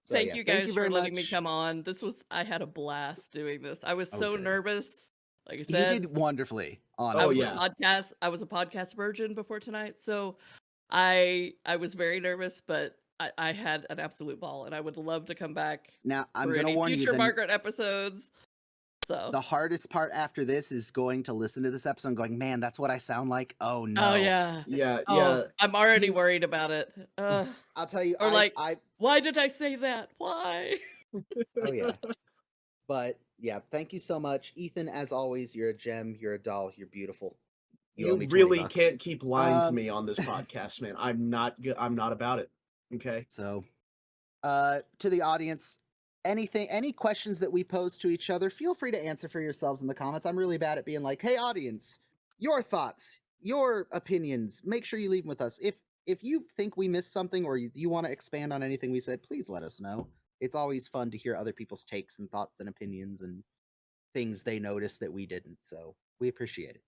so, thank you guys for letting me come on. I had a blast doing this. I was so nervous. Like I said, you did wonderfully. Honestly. I was a podcast virgin before tonight, so I was very nervous, but I had an absolute ball, and I would love to come back. Now I'm going to warn you, future Margaret episodes. So the hardest part after this is going to listen to this episode and going, man, that's what I sound like. Oh no. Oh yeah. Yeah. I'm already worried about it. I'll tell you. Or why did I say that? Why? Oh yeah. But yeah, thank you so much, Ethan. As always, you're a gem. You're a doll. You're beautiful. You really can't keep lying to me on this podcast, man. I'm not about it. Okay. So, to the audience, any questions that we pose to each other, feel free to answer for yourselves in the comments. I'm really bad at being like, hey, audience, your thoughts, your opinions, make sure you leave them with us. If you think we missed something or you want to expand on anything we said, please let us know. It's always fun to hear other people's takes and thoughts and opinions and things they noticed that we didn't. So we appreciate it.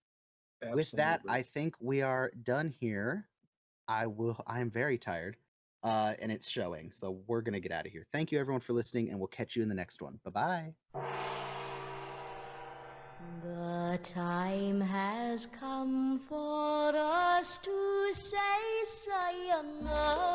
Absolutely. With that, I think we are done here. I am very tired. And it's showing. So we're gonna get out of here. Thank you everyone for listening, and we'll catch you in the next one. Bye-bye. The time has come for us to say sayonara.